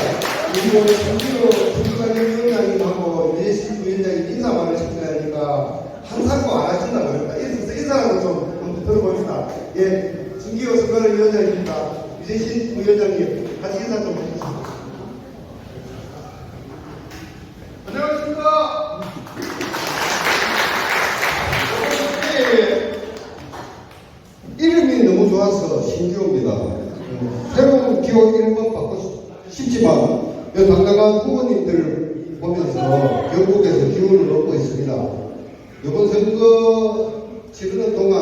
그리고 정기로 중간위원장님하고 유재신 부위원장님 인사말을 시켜야 하니까 항상 안 하신다고 그랬다. 인사라도 좀 먼저 들어봅시다. 예, 정기호 선거위원장입니다. 유재신 부위원장님, 같이 인사 좀 해주십시오. 안녕하십니까. 이름이 너무 좋아서 신기호입니다. 새로운 기호 1번 받고 싶지만 이 당당한 후보님들을 보면서 결국에서 기운을 얻고 있습니다. 이번 선거 치르는 동안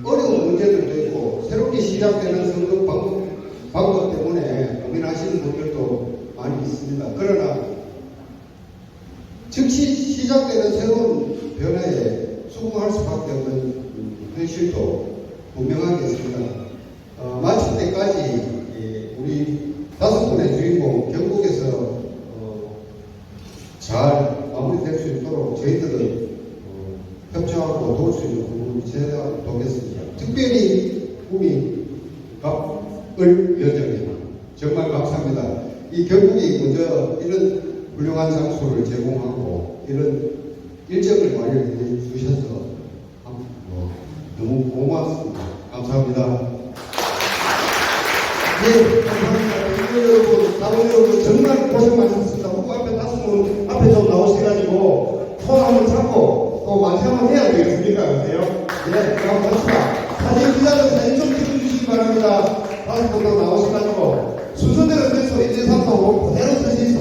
어려운 문제들도 있고 새롭게 시작되는 선거 방법 때문에 고민하시는 분들도 많이 있습니다. 그러나 즉시 시작되는 새로운 변화에 수긍할 수밖에 없는 현실도 분명하게 있습니다. 마칠 때까지 우리 5분의 주인공 경북에서 잘 마무리될 수 있도록 저희들은 협조하고 도울 수 있는 부분을 제대하겠습니다. 특별히 국민갑을 위원장님 정말 감사합니다. 이 경북이 먼저 이런 훌륭한 장소를 제공하고 이런 일정을 마련해 주셔서 너무 고맙습니다. 감사합니다. 네, 감사합니다. 여러분, 당원 여러분 정말 고생 많으셨습니다. 후보 앞에 5분 앞에 좀 나오셔가지고 손 한번 잡고 또 만세 한번 해야 되겠습니까? 그래요? 네, 그럼 봅시다. 사진 기자들 사진 좀 찍어주시기 바랍니다. 5분 더 나오셔가지고 순서대로 돼서 1, 2, 3, 4, 5 그대로 쓰시죠.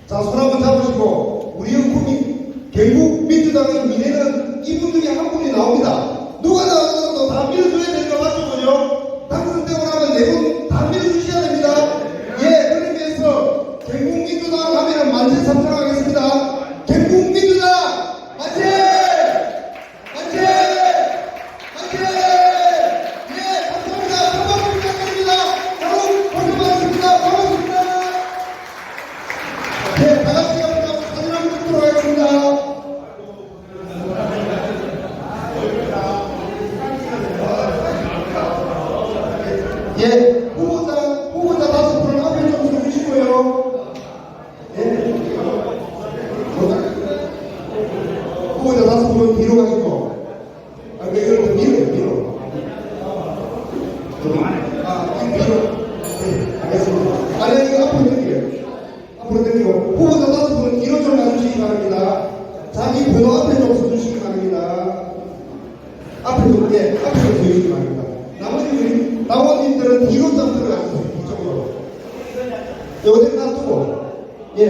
자, 손 한번 잡으시고 우리 국민 경북 민주당의 미래는 이분들이 한 분이 나옵니다. 누가 나와도 다 밀어줘야 되는 거 맞죠, 그죠? 당선되고 나면 4분 다 밀어주셔야 됩니다. 예, 그러기 위해서 경북민주당 하면 만세 삼창하겠습니다. 경북민주당 만세! 만세! 만세! 예, 감사합니다. 한번 부탁드립니다. 여러분 고생 많으십니다. 고맙습니다. 네, 다 같이 합니다. 사진 한번 찍도록 하겠습니다. 예, 후보자 5분 앞에 좀 서주시고요. 예. 후보자 5분 뒤로 가시고. 이걸 뒤로. 뒤로. 네, 알겠습니다. 아니, 이거 앞으로 당겨요. 앞으로 당기고. 후보자 5분 뒤로 좀 가주시기 바랍니다. 자기 번호 앞에 좀 서주시기 바랍니다. 앞에 좀, 예, 앞에 좀 서주시기 바랍니다. 나머지 당원님들은 뒤로 좀 들어가주세요. 이쪽으로. 요대로 놔두고, 예,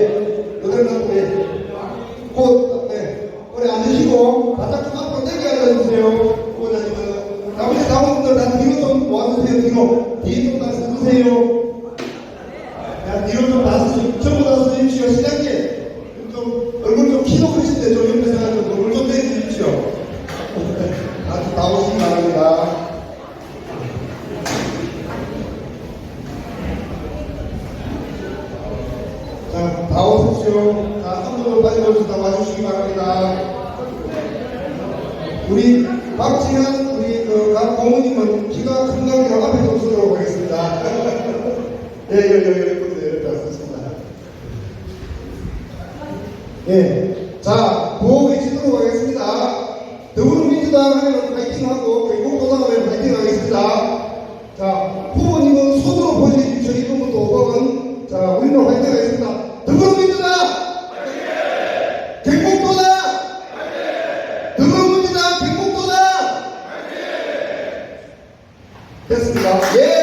요대로 놔두고, 예. 곧, 예. 오래 앉으시고, 바닥 좀 앞으로 당겨 앉아주세요. 후보자님은. 나머지 당원분들 다 뒤로 좀 모아주세요. 뒤에 좀 다 서주세요. 야, 뒤로 좀 다 서주세요. 전부 다 서주십시오. 시장님. 좀, 얼굴 좀 키도 크신데 좀 옆에서 좀 얼굴 좀 내주십시오. 다 오시기 바랍니다. 자, 다 오십시오. 자, 한 분도 빠져주시다 와주시기 바랍니다. 우리 박지현, 우리 각 고모님은 키가 큰 관계로 앞에 좀 서도록 하겠습니다. 이렇게 왔습니다. 예. 자, 구호 외치도록 하겠습니다. 더불어민주당 하면 파이팅하고, 경북도당 하면 파이팅 하겠습니다. 자, 후보님은 손으로 보여주십시오. 이분부터 5번은. 자, 우리는 파이팅 하겠습니다. 더불어민주당! 경북도당! 더불어민주당 경북도당! 됐습니다. 예!